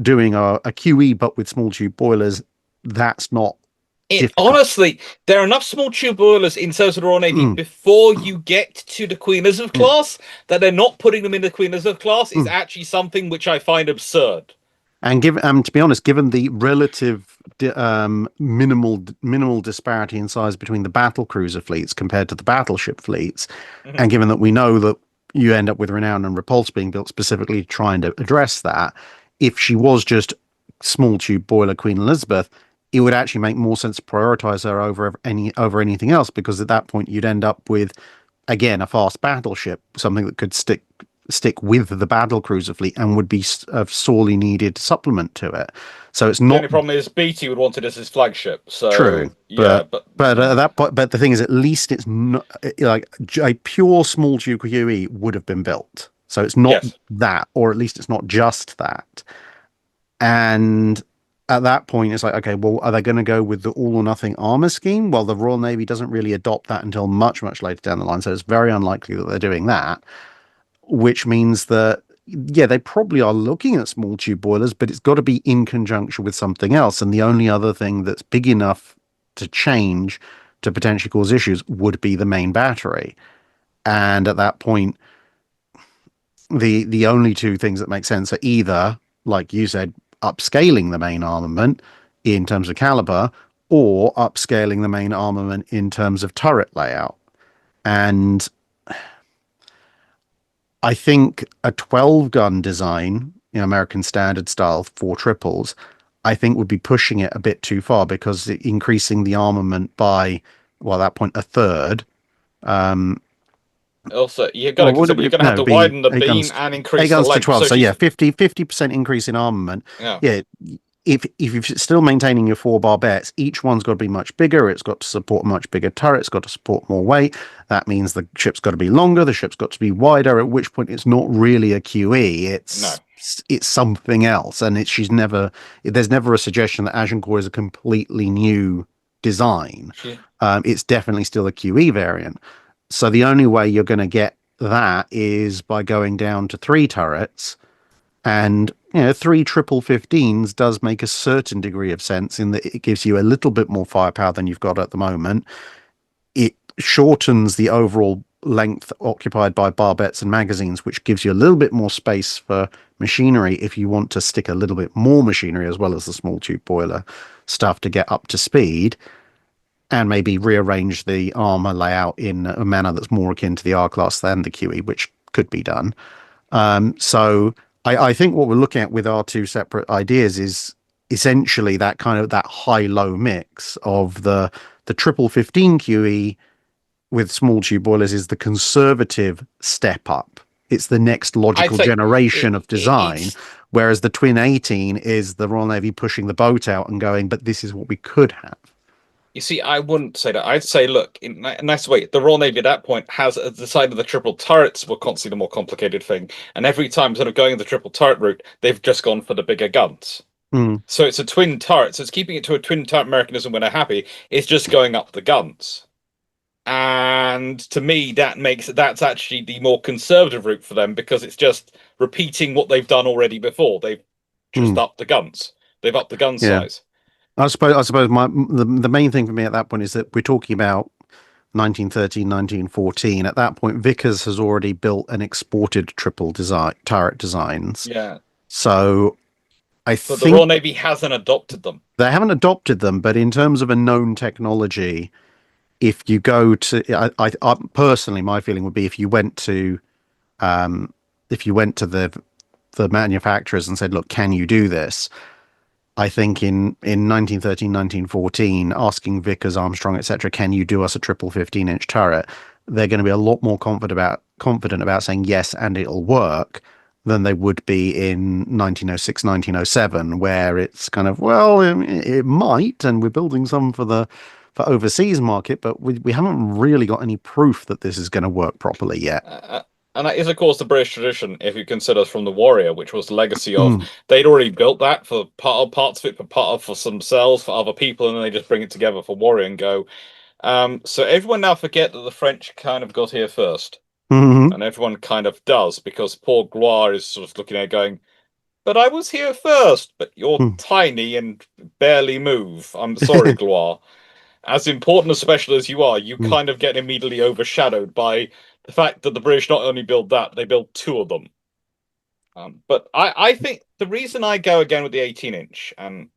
Doing a QE but with small tube boilers, that's not It difficult. honestly, there are enough small tube boilers in Service of the Royal Navy Mm, before you get to the Queen Elizabeth yeah, class that they're not putting them in the Queen Elizabeth class is mm. actually something which I find absurd. And to be honest, given the relative minimal disparity in size between the battle cruiser fleets compared to the battleship fleets, Mhm. and given that we know that you end up with Renown and Repulse being built specifically to try and address that, if she was just small tube boiler Queen Elizabeth, it would actually make more sense to prioritize her over anything else because at that point you'd end up with again a fast battleship, something that could stick with the battle cruiser fleet and would be a sorely needed supplement to it. So it's The not only problem is BT would want it as his flagship. true, So yeah, but but at yeah, that point, but the thing is, at least it's not like a pure small Duke UE would have been built. So it's not yes, that, or at least it's not just that. And at that point, it's like, okay, well, are they going to go with the all or nothing armor scheme? Well, the Royal Navy doesn't really adopt that until much, much later down the line. So it's very unlikely that they're doing that, which means that, yeah, they probably are looking at small tube boilers, but it's got to be in conjunction with something else. And the only other thing that's big enough to change to potentially cause issues would be the main battery. And at that point, the only two things that make sense are either, like you said, upscaling the main armament in terms of caliber, or upscaling the main armament in terms of turret layout. And I think a 12 gun design, American standard style, four triples, I think would be pushing it a bit too far because increasing the armament by, well, at that point, a third. Um, also you've got to well, would consider it you're be? going to No, have it'd to be widen the beam and eight increase the guns to length. 12. So So yeah, she's 50% increase in armament. yeah. Yeah, if you're still maintaining your four barbettes, each one's got to be much bigger. It's got to support a much bigger turret. It's got to support more weight. That means the ship's got to be longer. The ship's got to be wider. At which point, it's not really a QE. No. It's something else. And there's never a suggestion that Agincourt is a completely new design. She, It's definitely still a QE variant. So the only way you're going to get that is by going down to three turrets. And three triple 15s does make a certain degree of sense in that it gives you a little bit more firepower than you've got at the moment. It shortens the overall length occupied by barbettes and magazines, which gives you a little bit more space for machinery if you want to stick a little bit more machinery as well as the small tube boiler stuff to get up to speed, and maybe rearrange the armor layout in a manner that's more akin to the R class than the QE, which could be done. So I think what we're looking at with our two separate ideas is essentially that kind of that high-low mix of the triple 15 QE with small tube boilers is the conservative step up. It's the next I'd logical say generation of design, it's. whereas the twin 18 is the Royal Navy pushing the boat out and going, but this is what we could have. You see, I wouldn't say that. I'd say, look, in a nice way, the Royal Navy at that point has decided the triple turrets were constantly the more complicated thing. And every time, instead of going the triple turret route, they've just gone for the bigger guns. Mm. So it's a twin turret. So it's keeping it to a twin turret mechanism when they're happy. It's just going up the guns. And to me, that's actually the more conservative route for them because it's just repeating what they've done already before. They've just upped the guns. They've upped the gun Yeah. size. I suppose the main thing for me at that point is that we're talking about 1913, 1914. At that point, Vickers has already built and exported triple turret designs. Yeah. So I But the Royal think Navy hasn't adopted them. they haven't adopted them, but in terms of a known technology, if you go to, I personally, my feeling would be if you went to the manufacturers and said, look, can you do this? I think in 1913, 1914, asking Vickers, Armstrong, etc., can you do us a triple 15-inch turret? They're going to be a lot more confident about saying yes, and it'll work than they would be in 1906, 1907, where it's kind of, well, it might, and we're building some for overseas market, but we haven't really got any proof that this is going to work properly yet. And that is, of course, the British tradition, if you consider from the Warrior, which was the legacy of Mm. they'd already built that for parts of it, for part of for themselves, for other people, and then they just bring it together for Warrior and go. So everyone now forget that the French kind of got here first, Hmm. and everyone kind of does because poor Gloire is sort of looking at it going, "But I was here first, but you're tiny and barely move. I'm sorry, Gloire." As important a special as you are, you kind of get immediately overshadowed by the fact that the British not only build that, they build two of them. But I think the reason I go again with the 18-inch, and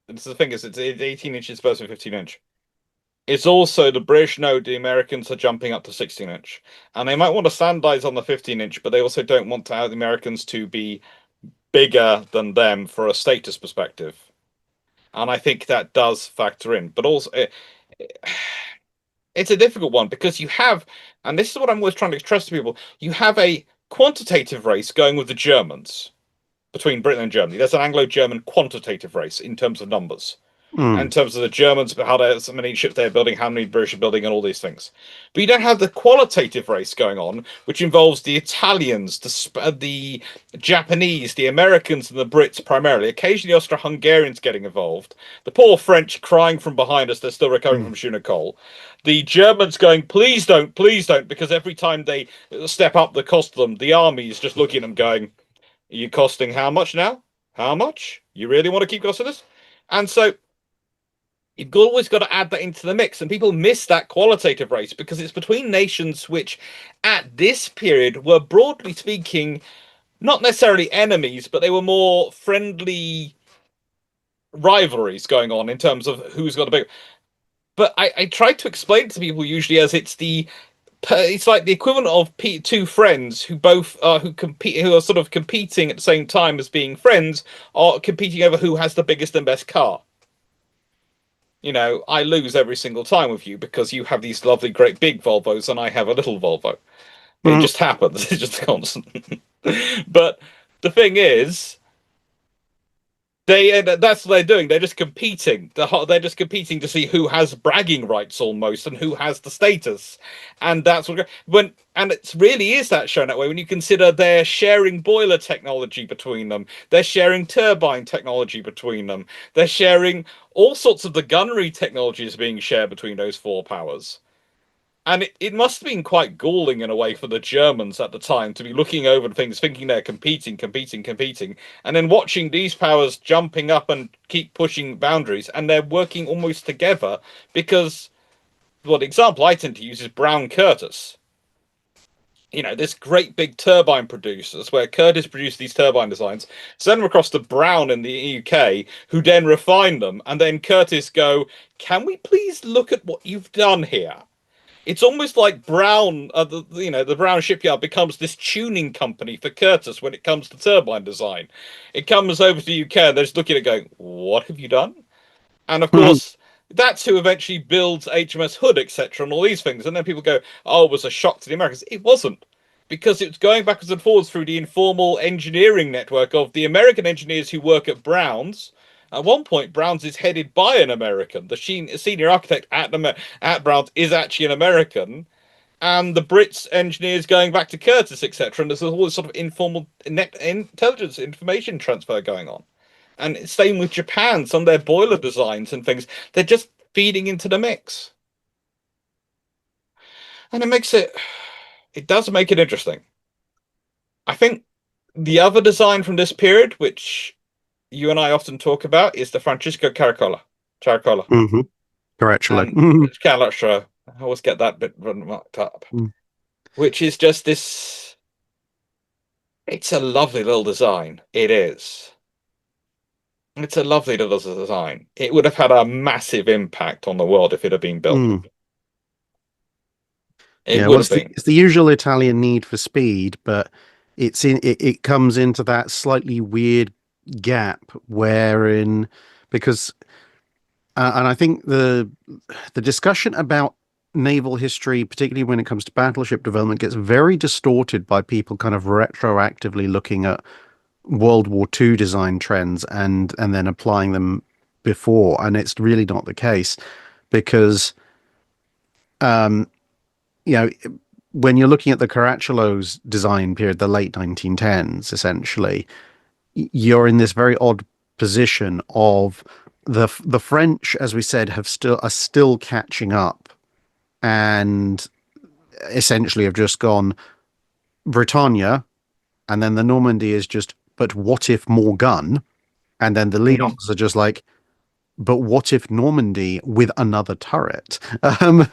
this is the thing is, it's 18 inches supposed to be 15-inch. It's also the British know the Americans are jumping up to 16-inch, and they might want to standardize on the 15-inch, but they also don't want to have the Americans to be bigger than them for a status perspective. And I think that does factor in, but also it's a difficult one because you have, and this is what I'm always trying to stress to people, you have a quantitative race going with the Germans between Britain and Germany. There's an Anglo-German quantitative race in terms of numbers. And in terms of the Germans, how many ships they're building, how many British are building, and all these things. But you don't have the qualitative race going on, which involves the Italians, the Japanese, the Americans, and the Brits primarily. Occasionally, Austro-Hungarians getting involved. The poor French crying from behind us; they're still recovering from Junacol. The Germans going, please don't, because every time they step up the cost of them, the army is just looking at them going, "Are you costing how much now? How much? You really want to keep costing this?" And so you've always got to add that into the mix, and people miss that qualitative race because it's between nations which, at this period, were broadly speaking, not necessarily enemies, but they were more friendly rivalries going on in terms of who's got a big. But I try to explain to people usually as it's like the equivalent of two friends who both who are sort of competing at the same time as being friends, are competing over who has the biggest and best car. I lose every single time with you because you have these lovely, great big Volvos and I have a little Volvo. It just happens. It's just constant. But the thing is, That's what they're doing. They're just competing. They're just competing to see who has bragging rights almost and who has the status, and that's what and it really is that shown that way when you consider they're sharing boiler technology between them. They're sharing turbine technology between them. They're sharing all sorts of the gunnery technologies being shared between those four powers. And it must have been quite galling in a way for the Germans at the time to be looking over things, thinking they're competing, and then watching these powers jumping up and keep pushing boundaries, and they're working almost together because, well, the example I tend to use is Brown Curtis. You know, this great big turbine producers where Curtis produced these turbine designs, send them across to Brown in the UK, who then refine them, and then Curtis go, can we please look at what you've done here? It's almost like Brown, the Brown shipyard becomes this tuning company for Curtis when it comes to turbine design. It comes over to the UK and they're just looking at it going, what have you done? And of course, that's who eventually builds HMS Hood, etc., and all these things. And then people go, oh, it was a shock to the Americans. It wasn't. Because it's going backwards and forwards through the informal engineering network of the American engineers who work at Brown's. At one point, Brown's is headed by an American. The senior architect at Brown's is actually an American. And the Brits engineers going back to Curtis, etc. And there's all this sort of informal net intelligence information transfer going on. And same with Japan, some of their boiler designs and things, they're just feeding into the mix. And it does make it interesting. I think the other design from this period, which you and I often talk about, is the Francisco Caracola. Caracola. Mm-hmm. Correctly. Caracola, I always get that bit marked up. Which is just this. It's a lovely little design. It is. It's a lovely little design. It would have had a massive impact on the world if it had been built. It would have been. It's the usual Italian need for speed, but it comes into that slightly weird gap wherein because and I think the discussion about naval history, particularly when it comes to battleship development, gets very distorted by people kind of retroactively looking at World War II design trends and then applying them before, and it's really not the case because you know, when you're looking at the Caracciolo's design period, the late 1910s, essentially, you're in this very odd position of the French, as we said, are still catching up, and essentially have just gone Britannia, and then the Normandy is just, but what if more gun? And then the lead officers are just like, but what if Normandy with another turret? And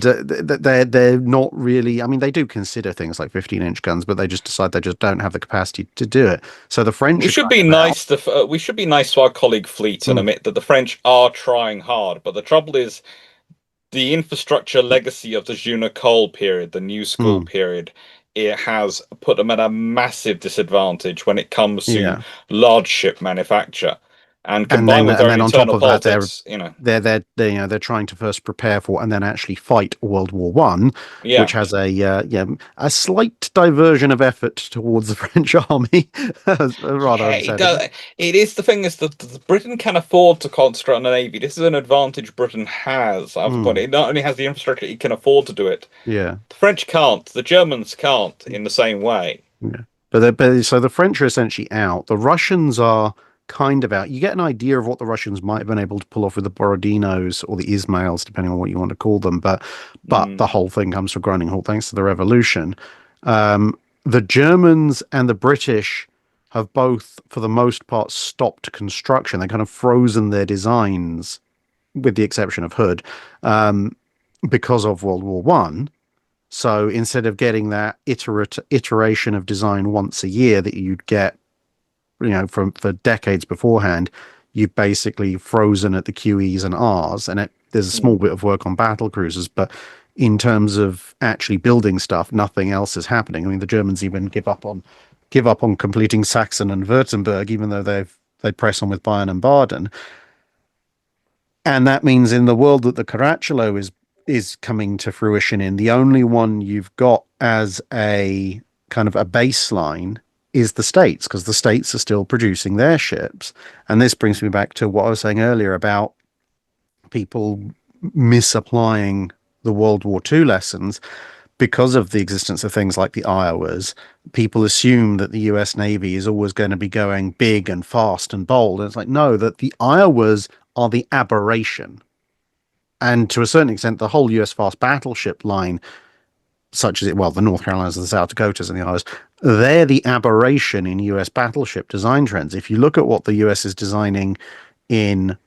they're not really. I mean, they do consider things like 15-inch guns, but they just decide they just don't have the capacity to do it. So the French. We should be nice to our colleague fleet and admit that the French are trying hard, but the trouble is the infrastructure legacy of the Junot period, the New School period. It has put them at a massive disadvantage when it comes to large ship manufacture. And combined with their internal politics, they're trying to first prepare for and then actually fight World War One, which has a slight diversion of effort towards the French army. It is the thing is that Britain can afford to concentrate on the navy. This is an advantage Britain has. It not only has the infrastructure, it can afford to do it. Yeah, the French can't. The Germans can't in the same way. Yeah, so the French are essentially out. The Russians are kind of out. You get an idea of what the Russians might have been able to pull off with the Borodinos or the Ismails, depending on what you want to call them. But the whole thing comes to a grinding halt thanks to the revolution. The Germans and the British have both, for the most part, stopped construction. They kind of frozen their designs, with the exception of Hood, because of World War One. So instead of getting that iteration of design once a year that you'd get, for decades beforehand, you've basically frozen at the QEs and Rs, and there's a small bit of work on battlecruisers, but in terms of actually building stuff, nothing else is happening. I mean, the Germans even give up on completing Saxon and Württemberg, even though they press on with Bayern and Baden. And that means in the world that the Caracciolo is coming to fruition in, the only one you've got as a kind of a baseline is the States, because the States are still producing their ships. And this brings me back to what I was saying earlier about people misapplying the World War II lessons. Because of the existence of things like the Iowas, people assume that the US Navy is always going to be going big and fast and bold. And it's like, no, that the Iowas are the aberration. And to a certain extent, the whole US fast battleship line, such as the North Carolinas and the South Dakotas and the Iowas, they're the aberration in US battleship design trends. If you look at what the US is designing in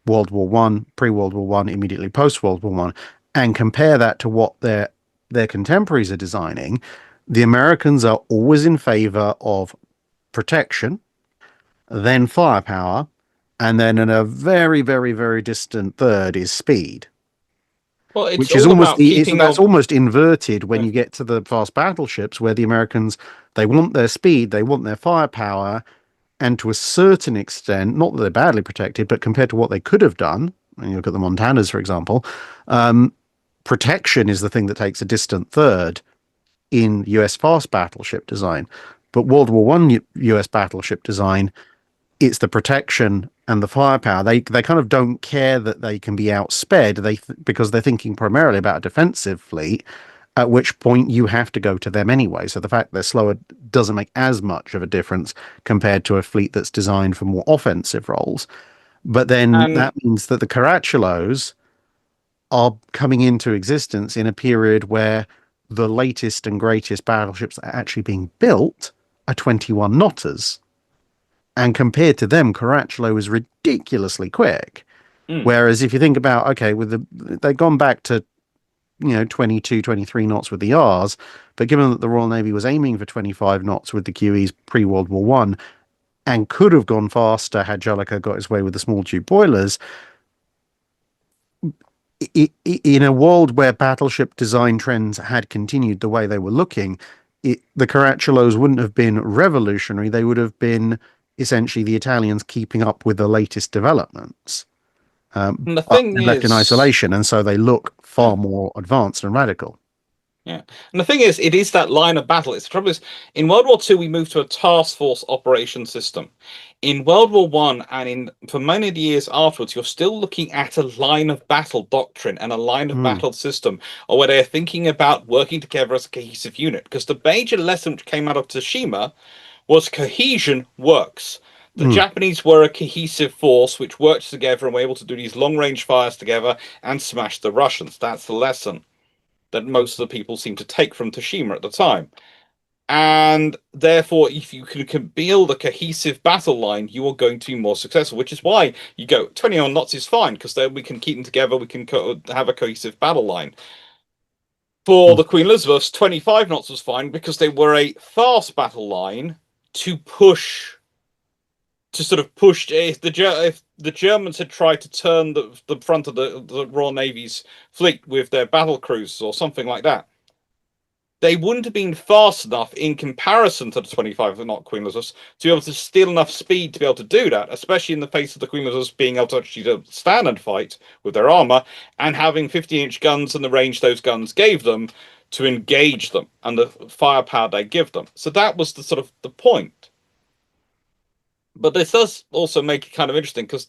World War One, pre-World War One, immediately post-World War One, and compare that to what their contemporaries are designing, the Americans are always in favor of protection, then firepower, and then in a very, very, very distant third is speed. Well, it's Which is all almost about keeping that's your. almost inverted when Yeah. you get to the fast battleships, where the Americans, they want their speed, they want their firepower, and to a certain extent, not that they're badly protected, but compared to what they could have done, and you look at the Montanas, for example, protection is the thing that takes a distant third in US fast battleship design. But World War One US battleship design, it's the protection and the firepower. They kind of don't care that they can be outsped. Because they're thinking primarily about a defensive fleet, at which point you have to go to them anyway. So the fact they're slower doesn't make as much of a difference compared to a fleet that's designed for more offensive roles. But then And that means that the Caraculos are coming into existence in a period where the latest and greatest battleships that are actually being built are 21 knotters. And compared to them, Caraculo is ridiculously quick. mm, Whereas if you think about, okay, they've gone back to 22, 23 knots with the R's, but given that the Royal Navy was aiming for 25 knots with the QEs pre-World War One and could have gone faster had Jellicoe got his way with the small tube boilers, in a world where battleship design trends had continued the way they were looking, the Caraculos wouldn't have been revolutionary. They would have been essentially the Italians keeping up with the latest developments, and the but thing they're left in is, isolation, and so they look yeah, far more advanced and radical. yeah, and the thing is, it is that line of battle. It's the trouble is, in World War II, we moved to a task force operation system. In World War One, and in for many of the years afterwards, you're still looking at a line of battle doctrine and a line of Mm, battle system, or where they're thinking about working together as a cohesive unit. Because the major lesson which came out of Tsushima was cohesion works. The mm, Japanese were a cohesive force which worked together and were able to do these long range fires together and smash the Russians. That's the lesson that most of the people seem to take from Tsushima at the time. And therefore, if you can build a cohesive battle line, you are going to be more successful, which is why you go 21 knots is fine, because then we can keep them together, we can have a cohesive battle line. For mm. the Queen Elizabeth, 25 knots was fine because they were a fast battle line to push to sort of push if the Germans had tried to turn the front of the Royal Navy's fleet with their battle cruisers or something like that, they wouldn't have been fast enough in comparison to the 25 knot Queen Elizabeth to be able to steal enough speed to be able to do that, especially in the face of the Queen Elizabeth being able to actually stand and fight with their armor and having 50-inch guns and the range those guns gave them to engage them and the firepower they give them. So that was the sort of the point. But this does also make it kind of interesting because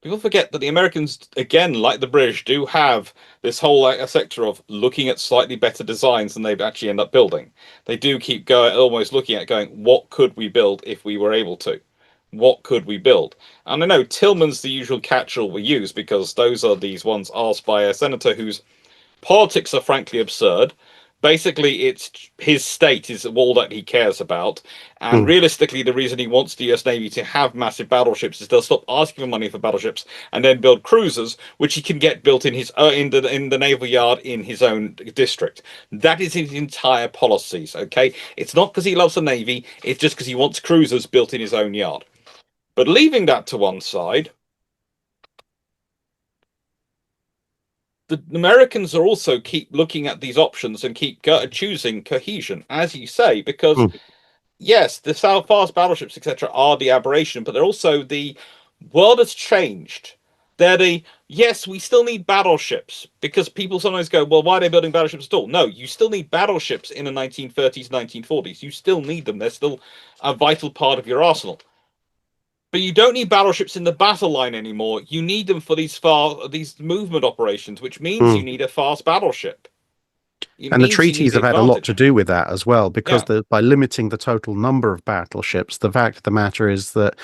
people forget that the Americans, again, like the British, do have this whole sector of looking at slightly better designs than they actually end up building. They do keep going, almost looking at going, what could we build if we were able to? What could we build? And I know Tillman's the usual catch-all we use because those are these ones asked by a senator whose politics are frankly absurd. Basically, it's his state is all that he cares about, and Mm. realistically, the reason he wants the U.S. Navy to have massive battleships is they'll stop asking for money for battleships and then build cruisers, which he can get built in his in the naval yard in his own district. That is his entire policies. Okay, it's not because he loves the Navy; it's just because he wants cruisers built in his own yard. But leaving that to one side, the Americans are also keep looking at these options and keep choosing cohesion, as you say, because Mm. yes, the South fast battleships, etc., are the aberration, but they're also the world has changed. They're the Yes, we still need battleships because people sometimes go, well, why are they building battleships at all? No, you still need battleships in the 1930s, 1940s. You still need them. They're still a vital part of your arsenal. But you don't need battleships in the battle line anymore. You need them for these movement operations, which means you Mm. need a fast battleship. It And the means you need treaties the have had a lot to advantage. do with that as well, because Yeah, by limiting the total number of battleships, the fact of the matter is that,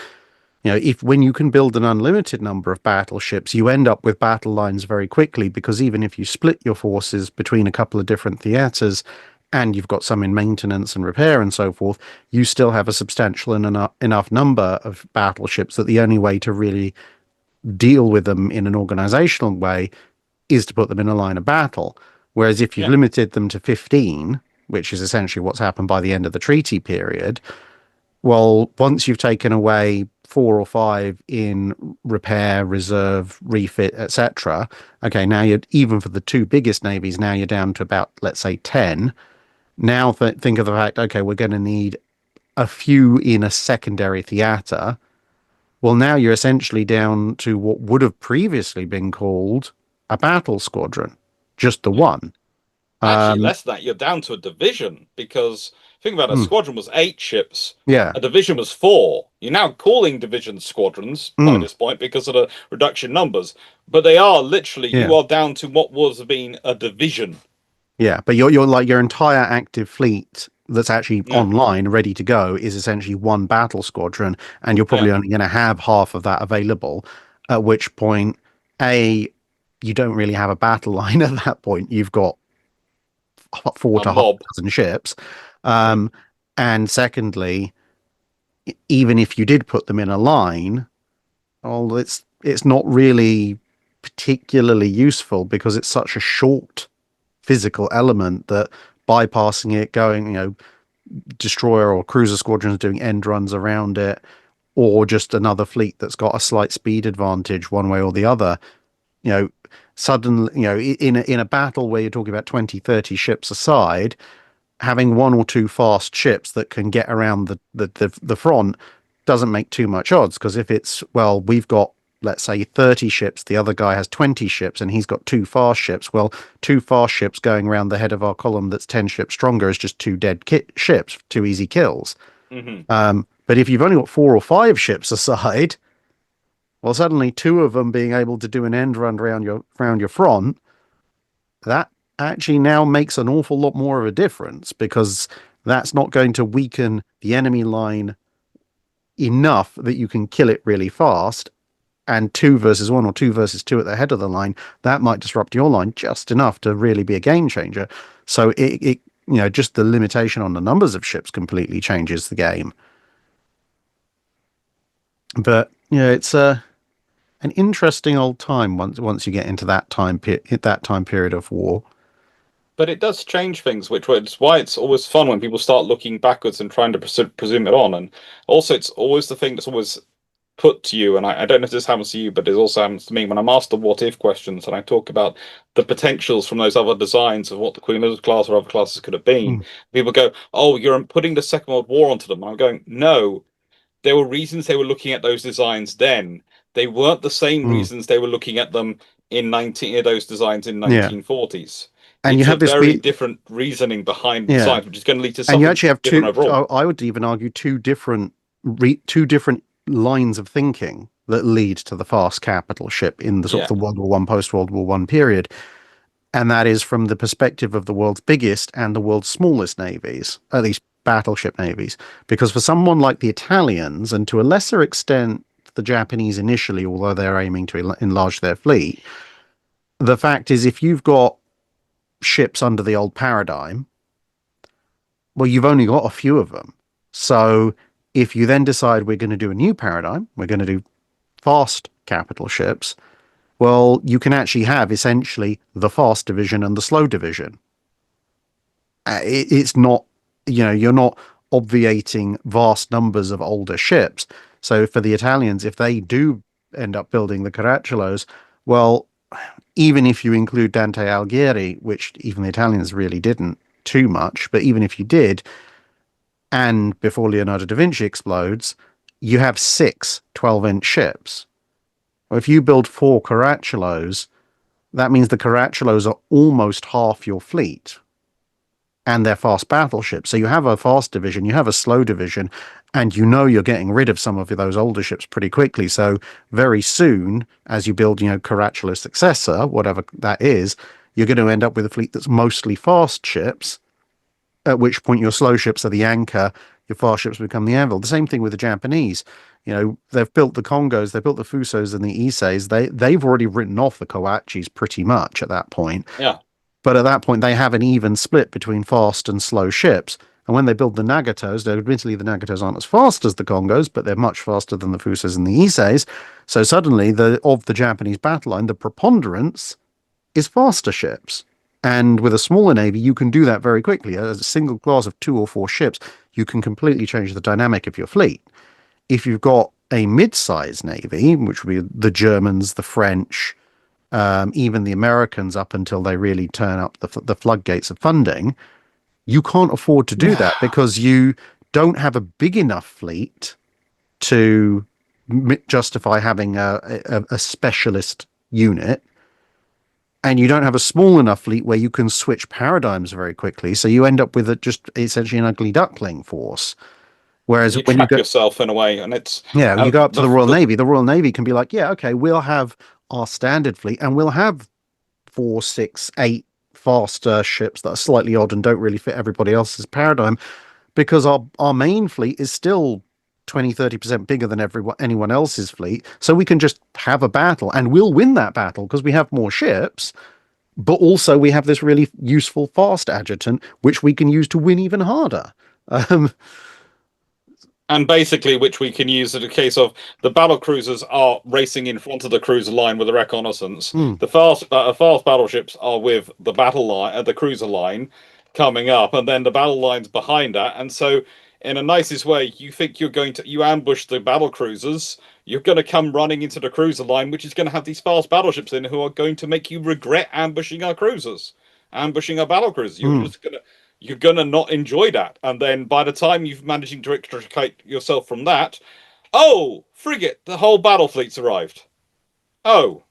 if when you can build an unlimited number of battleships, you end up with battle lines very quickly, because even if you split your forces between a couple of different theaters and you've got some in maintenance and repair and so forth, you still have a substantial and enough number of battleships that the only way to really deal with them in an organizational way is to put them in a line of battle. Whereas if you've yeah. limited them to 15, which is essentially what's happened by the end of the treaty period, well, once you've taken away 4 or 5 in repair, reserve, refit, etc., okay, now you're even for the two biggest navies, now you're down to about, let's say, 10. Now think of the fact, okay, we're going to need a few in a secondary theater. Well, now you're essentially down to what would have previously been called a battle squadron, just the Yeah. one. Actually, Um, less than that, you're down to a division because think about it, a mm, squadron was 8 ships, yeah. a division was 4. You're now calling divisions squadrons by Mm, this point because of the reduction numbers, but they are literally you yeah. are down to what was being a division. Yeah. But you're like your entire active fleet that's actually Yeah, online, ready to go, is essentially one battle squadron, and you're yeah, probably only going to have half of that available. At which point, a you don't really have a battle line at that point. You've got four a to half mob. a dozen ships. Yeah, Um, and secondly, even if you did put them in a line, well, it's not really particularly useful because it's such a short physical element that bypassing it, going, destroyer or cruiser squadrons doing end runs around it, or just another fleet that's got a slight speed advantage one way or the other, you know, suddenly, in a battle where you're talking about 20, 30 ships aside, having 1 or 2 fast ships that can get around the front doesn't make too much odds, because if it's, well, we've got, let's say, 30 ships, the other guy has 20 ships and he's got 2 fast ships, well, 2 fast ships going around the head of our column that's 10 ships stronger is just 2 dead ships, 2 easy kills. hmm But if you've only got 4 or 5 ships aside, well, suddenly 2 of them being able to do an end run around your front, that actually now makes an awful lot more of a difference, because that's not going to weaken the enemy line enough that you can kill it really fast. And 2 versus 1 or 2 versus 2 at the head of the line, that might disrupt your line just enough to really be a game changer. So just the limitation on the numbers of ships completely changes the game. But it's an interesting old time once you get into that time period of war. but it does change things, which is why it's always fun when people start looking backwards and trying to presume it on. And also, it's always the thing that's always put to you, and I don't know if this happens to you, but it also happens to me when I'm asked the what if questions and I talk about the potentials from those other designs of what the Queen Elizabeth class or other classes could have been. Mm, People go, "Oh, you're putting the Second World War onto them." I'm going, "No, there were reasons they were looking at those designs then. They weren't the same mm, reasons they were looking at them in 19 those designs in yeah. 1940s. And you It's a have this very weird, different reasoning behind the yeah. designs, which is going to lead to And you something actually have different two, overall." I would even argue, two different lines of thinking that lead to the fast capital ship in the sort of Yeah. the World War One, post World War One period. And that is from the perspective of the world's biggest and the world's smallest navies, at least battleship navies. Because for someone like the Italians, and to a lesser extent the Japanese initially, although they're aiming to enlarge their fleet, the fact is, if you've got ships under the old paradigm, well, you've only got a few of them. So if you then decide we're going to do a new paradigm, we're going to do fast capital ships, well, you can actually have essentially the fast division and the slow division. It's not, you're not obviating vast numbers of older ships. So for the Italians, if they do end up building the Caracciolos, well, even if you include Dante Alighieri, which even the Italians really didn't too much, but even if you did, and before Leonardo da Vinci explodes, you have 6 12-inch ships. If you build 4 Caraculos, that means the Caraculos are almost half your fleet, and they're fast battleships. So you have a fast division, you have a slow division, and you know you're getting rid of some of those older ships pretty quickly. So very soon, as you build, Caracula successor, whatever that is, you're going to end up with a fleet that's mostly fast ships, at which point your slow ships are the anchor, your fast ships become the anvil. The same thing with the Japanese. They've built the Congos, they've built the Fusos and the Isseis. They've already written off the Kawachis pretty much at that point. Yeah. But at that point, they have an even split between fast and slow ships. And when they build the Nagatos, admittedly the Nagatos aren't as fast as the Congos, but they're much faster than the Fusos and the Isseis. So suddenly, of the Japanese battle line, the preponderance is faster ships. And with a smaller navy, you can do that very quickly. As a single class of 2 or 4 ships, you can completely change the dynamic of your fleet. If you've got a mid-sized navy, which would be the Germans, the French, even the Americans, up until they really turn up the floodgates of funding, you can't afford to do that because you don't have a big enough fleet to justify having a specialist unit. And you don't have a small enough fleet where you can switch paradigms very quickly. So you end up with just essentially an ugly duckling force. Whereas You when you trap go, yourself in a way, and you go up to the Royal the Navy, the Royal Navy can be like, yeah, okay, we'll have our standard fleet and we'll have 4, 6, 8 faster ships that are slightly odd and don't really fit everybody else's paradigm because our main fleet is still 20-30% bigger than anyone else's fleet. So we can just have a battle and we'll win that battle because we have more ships. But also we have this really useful fast adjutant, which we can use to win even harder. Um, and basically which we can use in a case of the battle cruisers are racing in front of the cruiser line with a reconnaissance. mm, The fast battleships are with the battle line, the cruiser line coming up, and then the battle lines behind that. And so, in a nicest way, you think you ambush the battle cruisers. You're going to come running into the cruiser line, which is going to have these fast battleships in, who are going to make you regret ambushing our cruisers, ambushing our battle cruisers. mm. You're gonna not enjoy that. And then by the time you've managing to extricate yourself from that, oh, frigate, the whole battle fleet's arrived. Oh,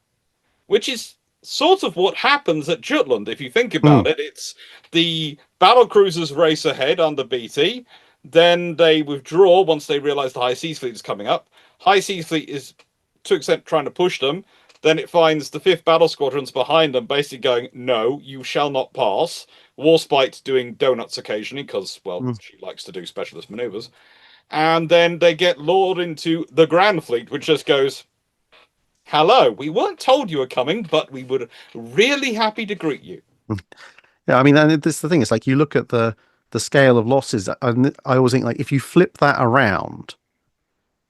which is sort of what happens at Jutland, if you think Mm. about it. It's the battle cruisers race ahead under BT, then they withdraw once they realise the High Seas Fleet is coming up. High Seas Fleet is to an extent trying to push them. Then it finds the 5th Battle Squadrons behind them, basically going, no, you shall not pass. Warspite doing donuts occasionally, because, well, Mm. she likes to do specialist maneuvers. And then they get lured into the Grand Fleet, which just goes, hello, we weren't told you were coming, but we were really happy to greet you. Yeah, I mean, and this is the thing. It's like you look at the scale of losses. I always think like if you flip that around,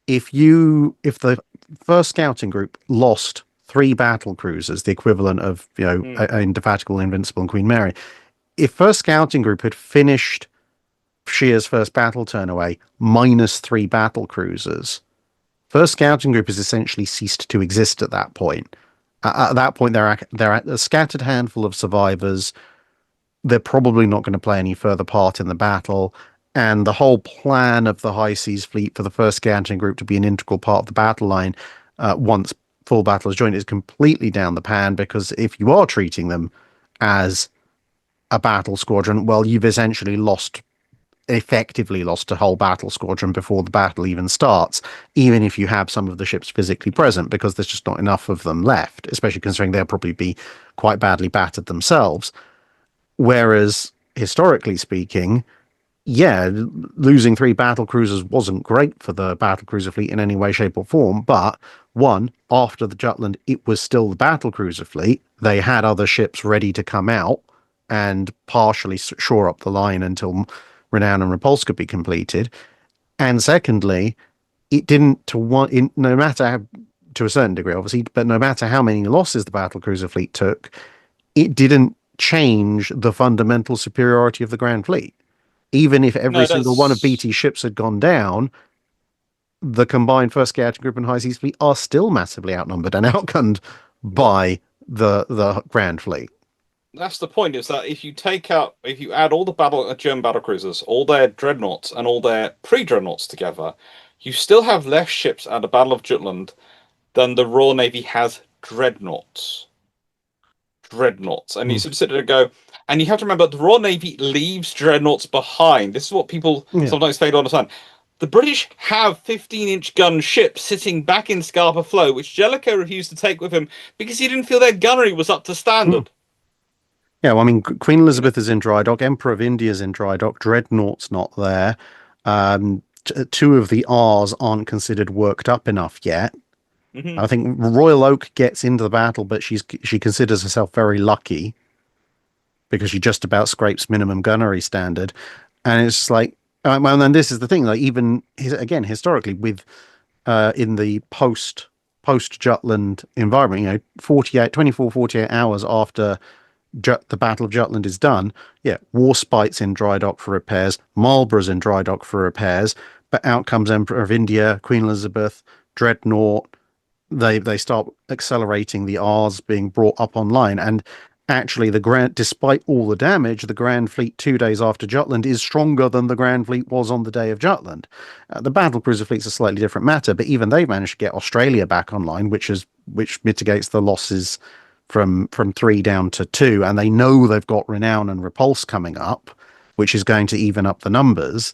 if the first scouting group lost 3 battle cruisers, the equivalent of Indefatigable, Invincible, and Queen Mary, if first scouting group had finished Shear's first battle turn away minus 3 battle cruisers, first scouting group has essentially ceased to exist at that point. At that point, they're a scattered handful of survivors. They're probably not going to play any further part in the battle. And the whole plan of the High Seas Fleet for the first scouting group to be an integral part of the battle line once full battle is joined is completely down the pan, because if you are treating them as a battle squadron, well, you've essentially effectively lost a whole battle squadron before the battle even starts, even if you have some of the ships physically present, because there's just not enough of them left, especially considering they'll probably be quite badly battered themselves. Whereas, historically speaking, yeah, losing 3 battle cruisers wasn't great for the battle cruiser fleet in any way, shape, or form. But one, after the Jutland, it was still the battle cruiser fleet. They had other ships ready to come out and partially shore up the line until Renown and Repulse could be completed. And secondly, it didn't no matter how, to a certain degree, obviously, but no matter how many losses the battle cruiser fleet took, it didn't change the fundamental superiority of the Grand Fleet. Even if every No, single one of that's BT's ships had gone down, the combined first scouting group and high seas fleet are still massively outnumbered and outgunned well, by the Grand Fleet. that's the point. Is that if you add all the German battle cruisers, all their dreadnoughts, and all their pre-dreadnoughts together, you still have less ships at the Battle of Jutland then the Royal Navy has dreadnoughts. Dreadnoughts. And you Mm. sort of sit there and go, and you have to remember the Royal Navy leaves dreadnoughts behind. This is what people Yeah. sometimes fail to understand. The British have 15-inch gun ships sitting back in Scapa Flow, which Jellicoe refused to take with him because he didn't feel their gunnery was up to Mm. standard. Yeah, well, I mean, Queen You know, Elizabeth is in dry dock, Emperor of India is in dry dock, Dreadnought's not there. Two of the R's aren't considered worked up enough yet. mm-hmm. I think Royal Oak gets into the battle, but she considers herself very lucky because she just about scrapes minimum gunnery standard. And it's like, well, and this is the thing, like even again historically with in the post Jutland environment, 24, 48 hours after the Battle of Jutland is done, yeah, Warspite's in dry dock for repairs, Marlborough's in dry dock for repairs, but out comes Emperor of India, Queen Elizabeth, Dreadnought. They start accelerating the R's being brought up online, and actually despite all the damage, the Grand Fleet 2 days after Jutland is stronger than the Grand Fleet was on the day of Jutland. The battle cruiser fleet's a slightly different matter, but even they've managed to get Australia back online, which mitigates the losses from three down to two, and they know they've got Renown and Repulse coming up, which is going to even up the numbers.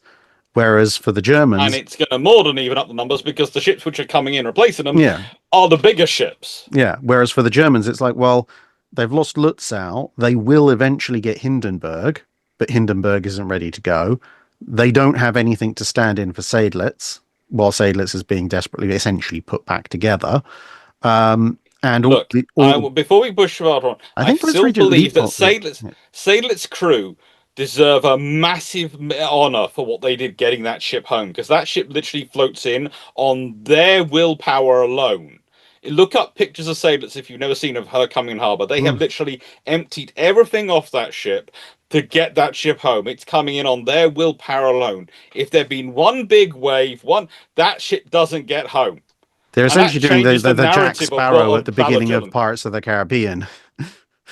Whereas for the And Germans, it's going to more than even up the numbers because the ships which are coming in replacing them yeah, are the bigger ships. yeah. Whereas for the Germans, it's like, well, they've lost Lutzow. They will eventually get Hindenburg, but Hindenburg isn't ready to go. They don't have anything to stand in for Seydlitz, while Seydlitz is being desperately essentially put back together. And Look, before we push further on, I I think Prince still Regent believe that Leopold. Seydlitz crew deserve a massive honor for what they did getting that ship home, because that ship literally floats in on their willpower alone. Look up pictures of Seydlitz if you've never seen of her coming in harbour. They have Mm. literally emptied everything off that ship to get that ship home. It's coming in on their willpower alone. If there'd been one big wave, that ship doesn't get home. They're And that essentially doing changes the the Jack narrative Sparrow at the Battle of beginning of Jutland. Pirates of the Caribbean.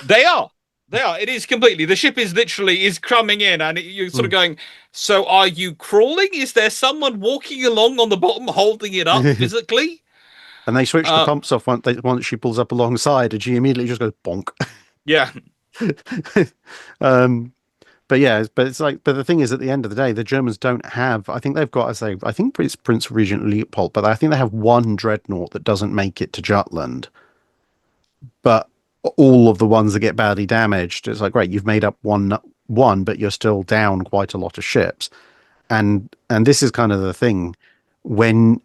They are. They are. It is completely. The ship is literally is coming in, and you're sort of going. So, are you crawling? Is there someone walking along on the bottom, holding it up And physically? they switch the Uh, pumps off once she pulls up alongside, and she immediately just goes bonk. yeah. um, but yeah, but the thing is, at the end of the day, the Germans don't have. I think they've got, I think it's Prince Regent Leopold, but I think they have one dreadnought that doesn't make it to Jutland. But all of the ones that get badly damaged, it's like, great, you've made up one, but you're still down quite a lot of ships. And this is kind of the thing when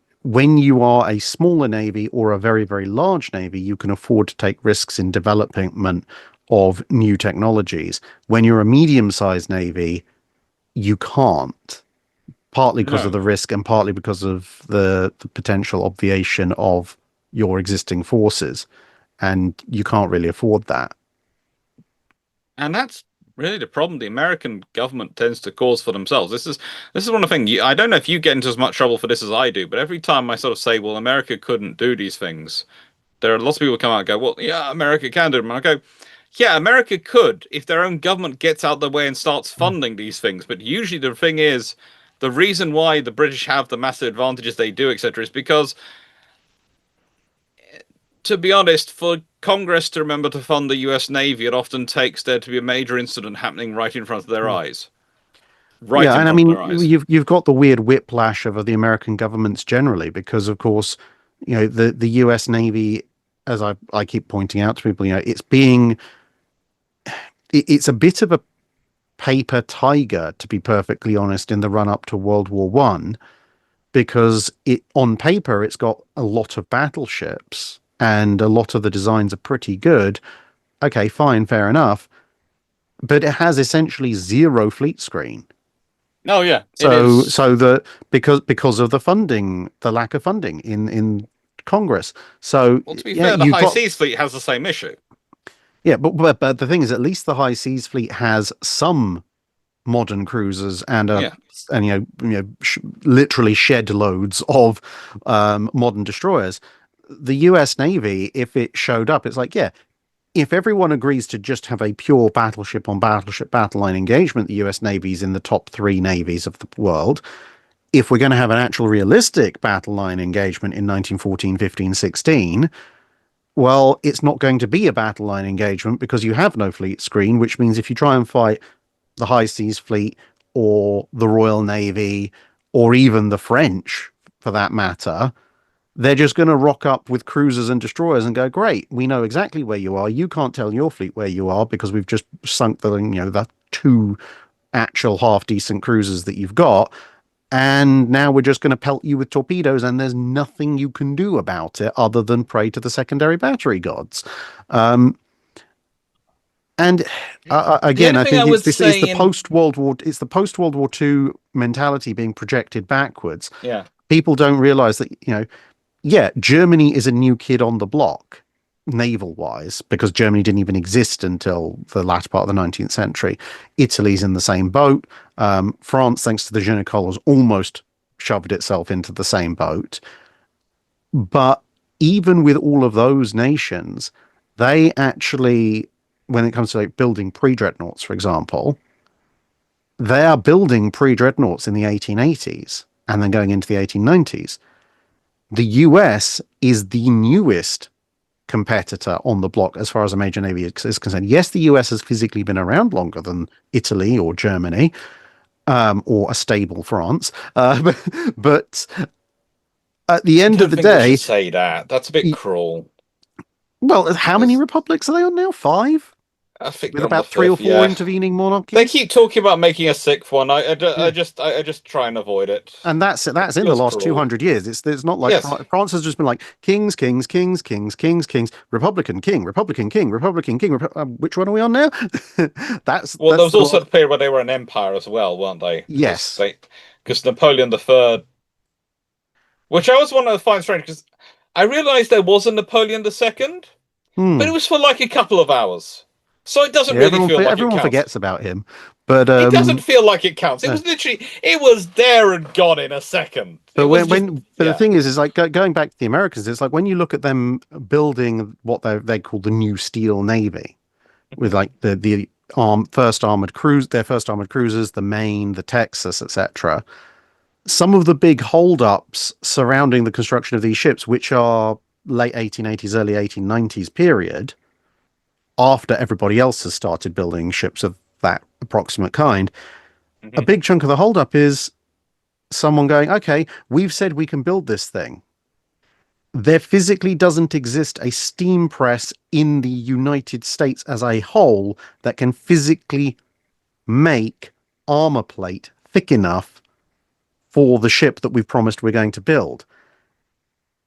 you are a smaller navy or a very, very large navy, you can afford to take risks in development of new technologies. When you're a medium-sized navy, you can't, partly because of No. the risk and partly because of the potential obviation of your existing forces, and you can't really afford that. And that's really the problem the American government tends to cause for themselves. This is one of the things. I don't know if you get into as much trouble for this as I do, but every time I sort of say, "Well, America couldn't do these things," there are lots of people who come out and go, "Well, yeah, America can do them." And I go, "Yeah, America could if their own government gets out of the way and starts funding these things." But usually the thing is, the reason why the British have the massive advantages they do, etc., is because, to be honest, for Congress to remember to fund the US Navy, it often takes there to be a major incident happening right in front of their eyes. Right Yeah, in and I front of mean, their eyes. you've got the weird whiplash of the American governments generally, because of course, the U.S. Navy, as I keep pointing out to people, it's a bit of a paper tiger, to be perfectly honest, in the run up to World War One, because on paper it's got a lot of battleships and a lot of the designs are pretty good. Okay, fine, fair enough, but it has essentially zero fleet screen. Oh yeah, it So is. so the because of the funding, the lack of funding in Congress. So Well, to be yeah, fair, the you've High got Seas Fleet has the same issue. yeah, but the thing is, at least the High Seas Fleet has some modern cruisers Yeah. and literally shed loads of modern destroyers. The U.S. Navy, if it showed up, it's like, yeah, if everyone agrees to just have a pure battleship on battleship battle line engagement, the U.S. Navy's in the top three navies of the world. if we're going to have an actual realistic battle line engagement in 1914, 15, 16, well, it's not going to be a battle line engagement because you have no fleet screen, which means if you try and fight the High Seas Fleet or the Royal Navy or even the French, for that matter, they're just going to rock up with cruisers and destroyers and go, great, we know exactly where you are. You can't tell your fleet where you are because we've just sunk the two actual half decent cruisers that you've got. And now we're just going to pelt you with torpedoes, and there's nothing you can do about it other than pray to the secondary battery gods. Um, and The again, only I thing I think would it's say the post World War II mentality being projected backwards. yeah. People don't realize that yeah, Germany is a new kid on the block, naval wise, because Germany didn't even exist until the latter part of the 19th century. Italy's in the same boat. France, thanks to the Genicolas, almost shoved itself into the same boat. But even with all of those nations, they actually, when it comes to like building pre-dreadnoughts, for example, they are building pre-dreadnoughts in the 1880s and then going into the 1890s. The US is the newest competitor on the block as far as a major navy is concerned. Yes, the US has physically been around longer than Italy or Germany, or a stable France, but at the I end of don't the think we should day, say that. That's a bit cruel. well, how many Because republics are they on now? Five, I think with they're on the about three or fifth. four Yeah, intervening they monarchies. keep talking about making a sixth one. Yeah. I just try and avoid it. And that's It in the feels last cruel. 200 years. It's not like Yes. France has just been like kings, kings, kings, kings, kings, kings, Republican king, Republican king, Republican king. Which one are we on now? Well, there that's was the also last. the period where they were an empire as well, weren't they? Yes. Because Napoleon the Third, which I always wanted to find strange, because I realized there was a Napoleon the Second, but it Hmm. was for like a couple of hours, so it doesn't Yeah. really feel like it Everyone counts. forgets about him, but It doesn't feel like it counts. It no. was literally, it was there and gone in a second. It But was just, but the yeah. thing is like going back to the Americans, it's like when you look at them building what they call the New Steel Navy, with like the first armored cruise, their first armored cruisers, the Maine, the Texas, etc. Some of the big holdups surrounding the construction of these ships, which are late 1880s, early 1890s period, after everybody else has started building ships of that approximate kind, a Mhm. big chunk of the holdup is someone going, okay, we've said we can build this thing. There physically doesn't exist a steam press in the United States as a whole that can physically make armor plate thick enough for the ship that we've promised we're going to build.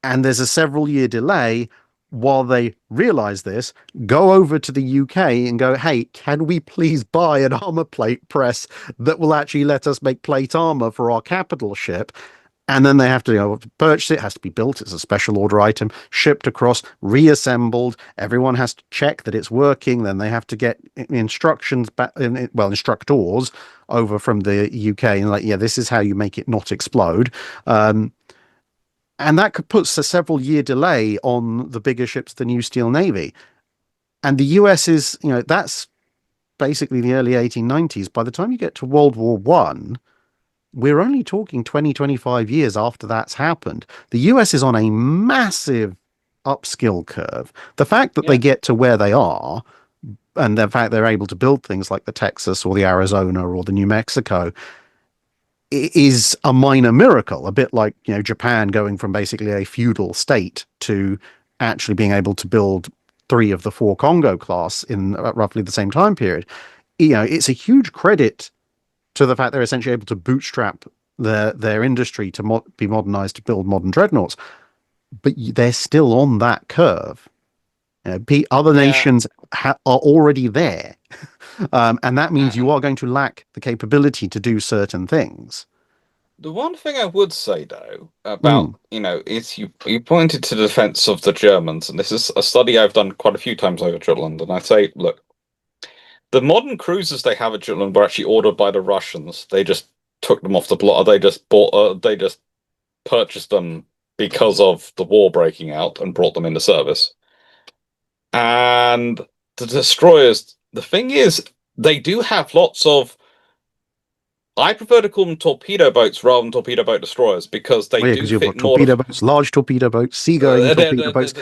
And there's a several year delay while they realize this, go over to the UK and go, hey, can we please buy an armor plate press that will actually let us make plate armor for our capital ship? And then they have to purchase it, has to be built. It's a special order item, shipped across, reassembled. Everyone has to check that it's working. Then they have to get instructions back, instructors over from the UK and like, yeah, this is how you make it not explode. And that could put a several year delay on the bigger ships, the New Steel Navy. And the US is, that's basically the early 1890s. By the time you get to World War One, we're only talking 20, 25 years after that's happened. The US is on a massive upskill curve. The fact that they Yeah. get to where they are, and the fact they're able to build things like the Texas or the Arizona or the New Mexico, is a minor miracle, a bit like Japan going from basically a feudal state to actually being able to build three of the four Congo class in roughly the same time period. It's a huge credit to the fact they're essentially able to bootstrap their industry to be modernized to build modern dreadnoughts, but they're still on that curve. Other Yeah. nations are already there, and that means you are going to lack the capability to do certain things. The one thing I would say though about, Mm. is you pointed to the defense of the Germans, and this is a study I've done quite a few times over Jutland, and I say, look, the modern cruisers they have at Jutland were actually ordered by the Russians. They just took them off the block. They just purchased them because of the war breaking out and brought them into service. And the destroyers, the thing is, they do have lots of I prefer to call them torpedo boats rather than torpedo boat destroyers because they Oh, yeah, do because you've fit got more. torpedo boats, large torpedo boats, seagoing torpedo boats.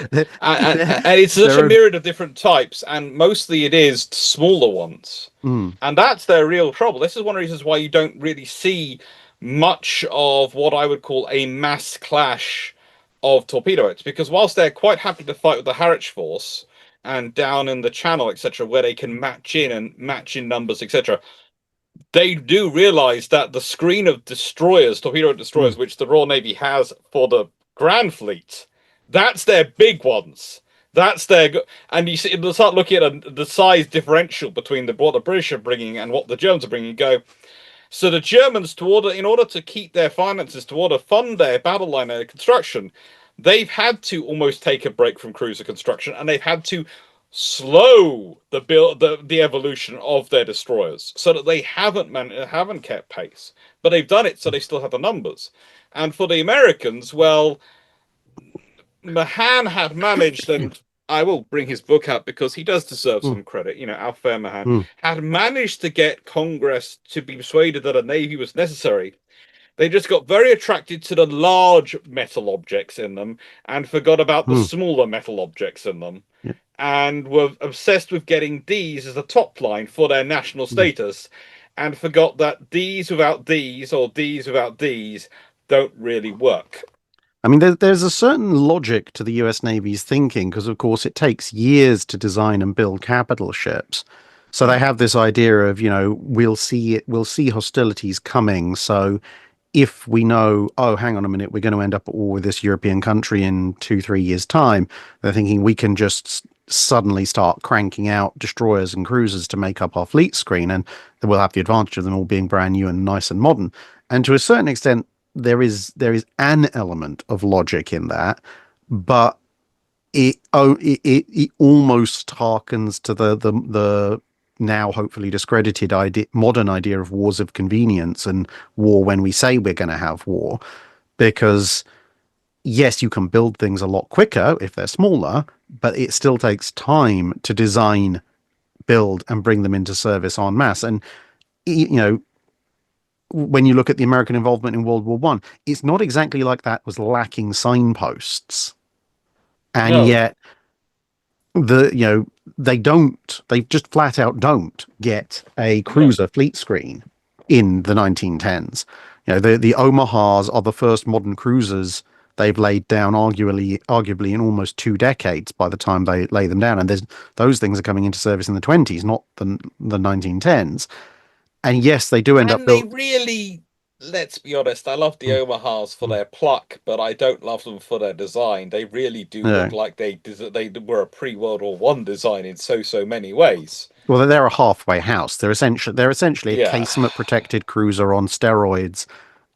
And it's such a myriad of different types, and mostly it is smaller ones. Mm, And that's their real trouble. This is one of the reasons why you don't really see much of what I would call a mass clash of torpedo boats, because whilst they're quite happy to fight with the Harwich force and down in the channel, etc., where they can match in and match in numbers, etc., they do realize that the screen of destroyers, torpedo destroyers, mm, which the Royal Navy has for the Grand Fleet, that's their big ones. That's their, and you see, they'll start looking at the size differential between what the British are bringing and what the Germans are bringing. And go, so the Germans, in order to keep their finances, to fund their battle liner construction, they've had to almost take a break from cruiser construction, and they've had to slow the evolution of their destroyers so that they haven't kept pace, but they've done it so they still have the numbers. And for the Americans, well, Mahan had managed, and I will bring his book up because he does deserve mm, some credit. Alpha Mahan mm, had managed to get Congress to be persuaded that a navy was necessary. They just got very attracted to the large metal objects in them and forgot about the mm. smaller metal objects in them, Yeah. and were obsessed with getting these as a top line for their national status, and forgot that these without these or these without these don't really work. I mean, there's a certain logic to the US Navy's thinking because, of course, it takes years to design and build capital ships. So they have this idea of, we'll see hostilities coming. So if we know, oh, hang on a minute, we're going to end up at war with this European country in 2-3 years' time, they're thinking we can just suddenly start cranking out destroyers and cruisers to make up our fleet screen, and we'll have the advantage of them all being brand new and nice and modern. And to a certain extent, there is an element of logic in that, but it almost harkens to the now hopefully discredited modern idea of wars of convenience and war when we say we're going to have war, because yes, you can build things a lot quicker if they're smaller, but it still takes time to design, build, and bring them into service en masse. And when you look at the American involvement in World War One, it's not exactly like that was lacking signposts, and No, yet they just flat out don't get a no. cruiser fleet screen in the 1910s. The Omahas are the first modern cruisers they've laid down, arguably in almost 2 decades by the time they lay them down, and those things are coming into service in the 20s, not the 1910s. And yes, they do end up And they built. really, let's be honest, I love the Mm, Omahas for mm, their pluck, but I don't love them for their design. They really do yeah. look like they were a pre-World War One design in so many ways. Well, they're a halfway house. They're essentially a Yeah. casement protected cruiser on steroids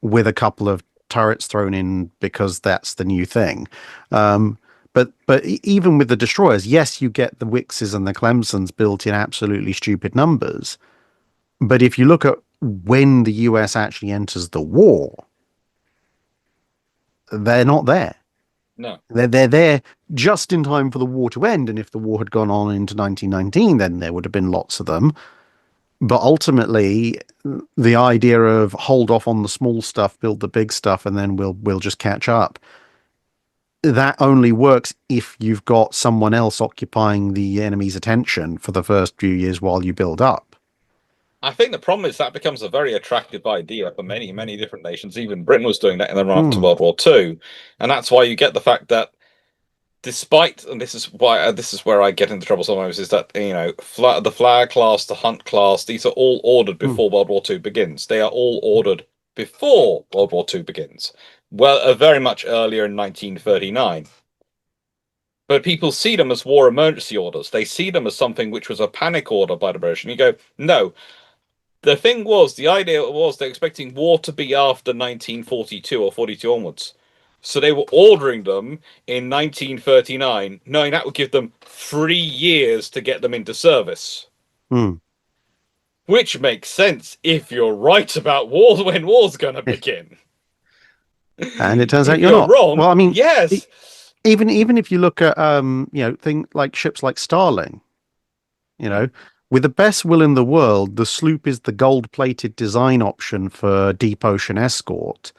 with a couple of turrets thrown in because that's the new thing. But even with the destroyers, yes, you get the Wixes and the Clemsons built in absolutely stupid numbers. But if you look at when the US actually enters the war, they're not there. No. They're there just in time for the war to end. And if the war had gone on into 1919, then there would have been lots of them. But ultimately, the idea of hold off on the small stuff, build the big stuff, and then we'll just catch up, that only works if you've got someone else occupying the enemy's attention for the first few years while you build up. I think the problem is that becomes a very attractive idea for many different nations. Even Britain was doing that in the run up to Hmm. World War Two, and that's why you get the fact that despite, and this is where I get into trouble sometimes, is that the Flag class, the Hunt class, these are all ordered Hmm. before World War Two begins. They are all ordered before World War Two begins. Well, very much earlier in 1939. But people see them as war emergency orders. They see them as something which was a panic order by the British. And you go, no, the idea was they're expecting war to be after 1942 or 42 onwards. So they were ordering them in 1939, knowing that would give them 3 years to get them into service. Hmm. Which makes sense if you're right about wars when war's going to begin. And it turns out If you're you're not. wrong, Well, I mean, yes. even if you look at things like ships like Starling, you Mm. know, with the best will in the world, the sloop is the gold-plated design option for deep ocean escort.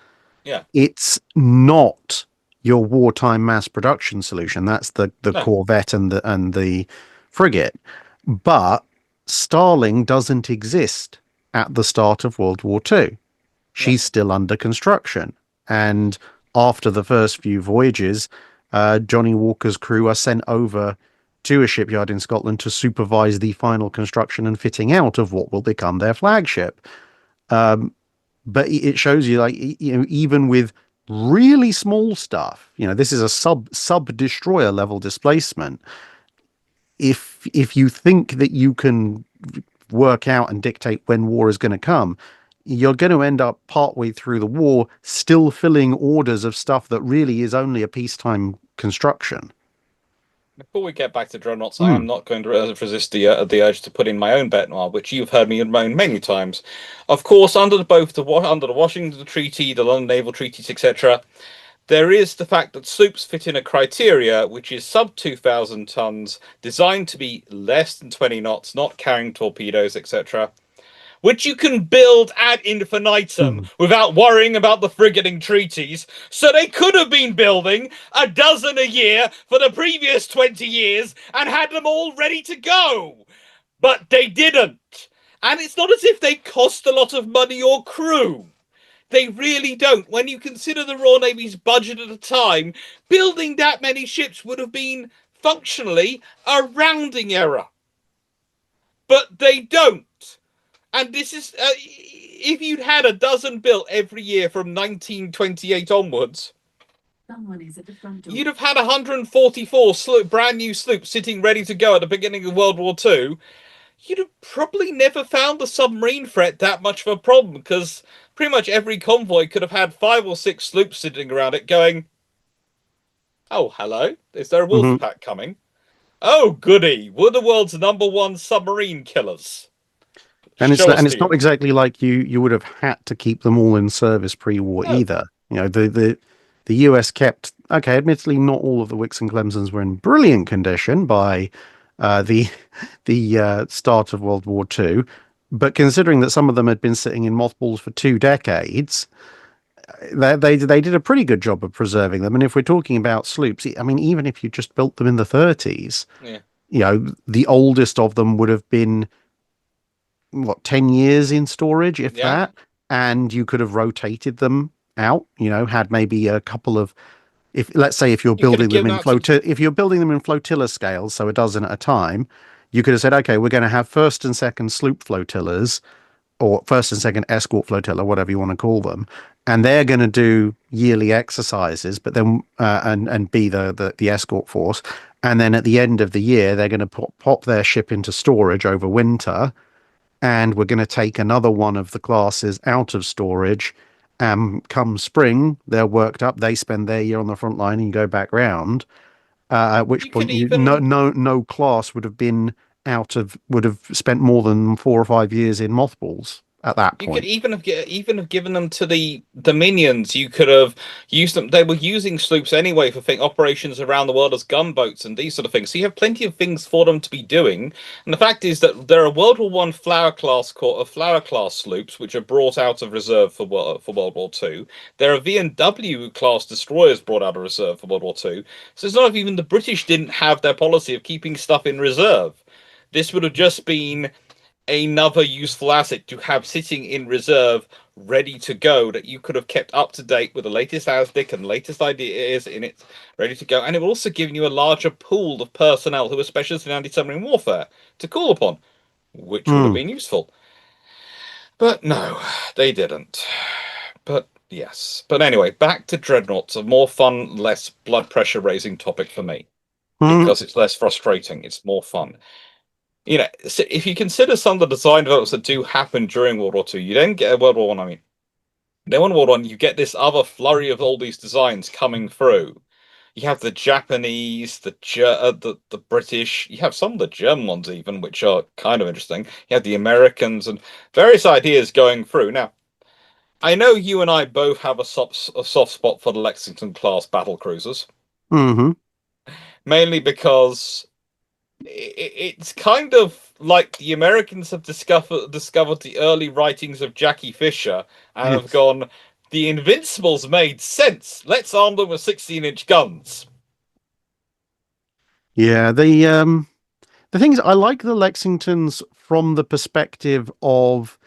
Yeah. It's not your wartime mass production solution. That's the No. corvette and the frigate. But Starling doesn't exist at the start of World War II. No. She's still under construction. And after the first few voyages, Johnny Walker's crew are sent over to a shipyard in Scotland to supervise the final construction and fitting out of what will become their flagship. But it shows you, like, even with really small stuff, this is a sub destroyer level displacement. If you think that you can work out and dictate when war is going to come, you're going to end up partway through the war still filling orders of stuff that really is only a peacetime construction. Before we get back to Dreadnoughts, I am Mm. not going to resist the urge to put in my own bet noir, which you've heard me moan many times. Of course, under the Washington Treaty, the London Naval Treaties, etc., there is the fact that sloops fit in a criteria which is sub 2,000 tons, designed to be less than 20 knots, not carrying torpedoes, etc., which you can build ad infinitum Mm. without worrying about the frigating treaties. So they could have been building a dozen a year for the previous 20 years and had them all ready to go. But they didn't. And it's not as if they cost a lot of money or crew. They really don't. When you consider the Royal Navy's budget at the time, building that many ships would have been functionally a rounding error. But they don't. And this is, if you'd had a dozen built every year from 1928 onwards, you'd have had 144 brand new sloops sitting ready to go at the beginning of World War II. You'd have probably never found the submarine threat that much of a problem, because pretty much every convoy could have had 5 or 6 sloops sitting around it going, oh, hello, is there a wolf Mhm. pack coming? Oh, goody, we're the world's #1 submarine killers. And Show us it's to not you. exactly like you would have had to keep them all in service pre-war No. either. The US kept, okay, admittedly not all of the Wicks and Clemsons were in brilliant condition by the the start of World War II, but considering that some of them had been sitting in mothballs for 2 decades, they did a pretty good job of preserving them. And if we're talking about sloops, I mean, even if you just built them in the 30s, Yeah. the oldest of them would have been, what, 10 years in storage, if Yeah. that, and you could have rotated them out, had maybe a couple of, if let's say if you're You could have building them given in that to. if you're building them in flotilla scales, so a dozen at a time, you could have said, okay, we're going to have first and second sloop flotillas, or first and second escort flotilla, whatever you want to call them, and they're going to do yearly exercises, but then and be the escort force, and then at the end of the year they're going to pop their ship into storage over winter, and we're going to take another one of the classes out of storage. Come spring, they're worked up. They spend their year on the front line and go back round. At which You could point, no even class would have spent more than 4 or 5 years in mothballs at that You could point. even have given them to the Dominions. You could have used them. They were using sloops anyway for operations around the world as gunboats and these sort of things. So you have plenty of things for them to be doing. And the fact is that there are World War One Flower class sloops which are brought out of reserve for World War Two. There are V&W class destroyers brought out of reserve for World War Two. So it's not even the British didn't have their policy of keeping stuff in reserve. This would have just been another useful asset to have sitting in reserve ready to go, that you could have kept up to date with the latest ASDIC and latest ideas in it, ready to go. And it will also give you a larger pool of personnel who are specialists in anti-submarine warfare to call upon, which would have Hmm. been useful. But no, they didn't. But yes. But anyway, back to Dreadnoughts, a more fun, less blood pressure raising topic for me, Hmm. because it's less frustrating, it's more fun. So if you consider some of the design developments that do happen during World War II, you then get World War One. I mean, then World War One, you get this other flurry of all these designs coming through. You have the Japanese, the British. You have some of the German ones even, which are kind of interesting. You have the Americans and various ideas going through. Now, I know you and I both have a soft spot for the Lexington-class battlecruisers, Hmm. mainly because it's kind of like the Americans have discovered the early writings of Jackie Fisher and have Yes. gone, the Invincibles made sense. Let's arm them with 16-inch guns. Yeah, the thing is, I like the Lexingtons from the perspective of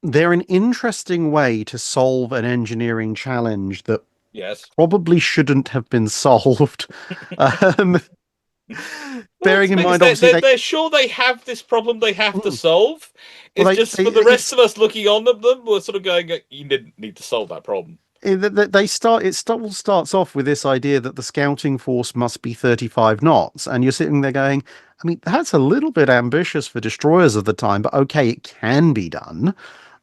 they're an interesting way to solve an engineering challenge that Yes. probably shouldn't have been solved. Um, Well, the bearing in thing is, mind, obviously, they're sure they have this problem they have to mm, solve. well, It's just for the rest it's of us looking on at them, we're sort of going, you didn't need to solve that problem. all starts off with this idea that the scouting force must be 35 knots, and you're sitting there going, I mean, that's a little bit ambitious for destroyers of the time, but okay, it can be done.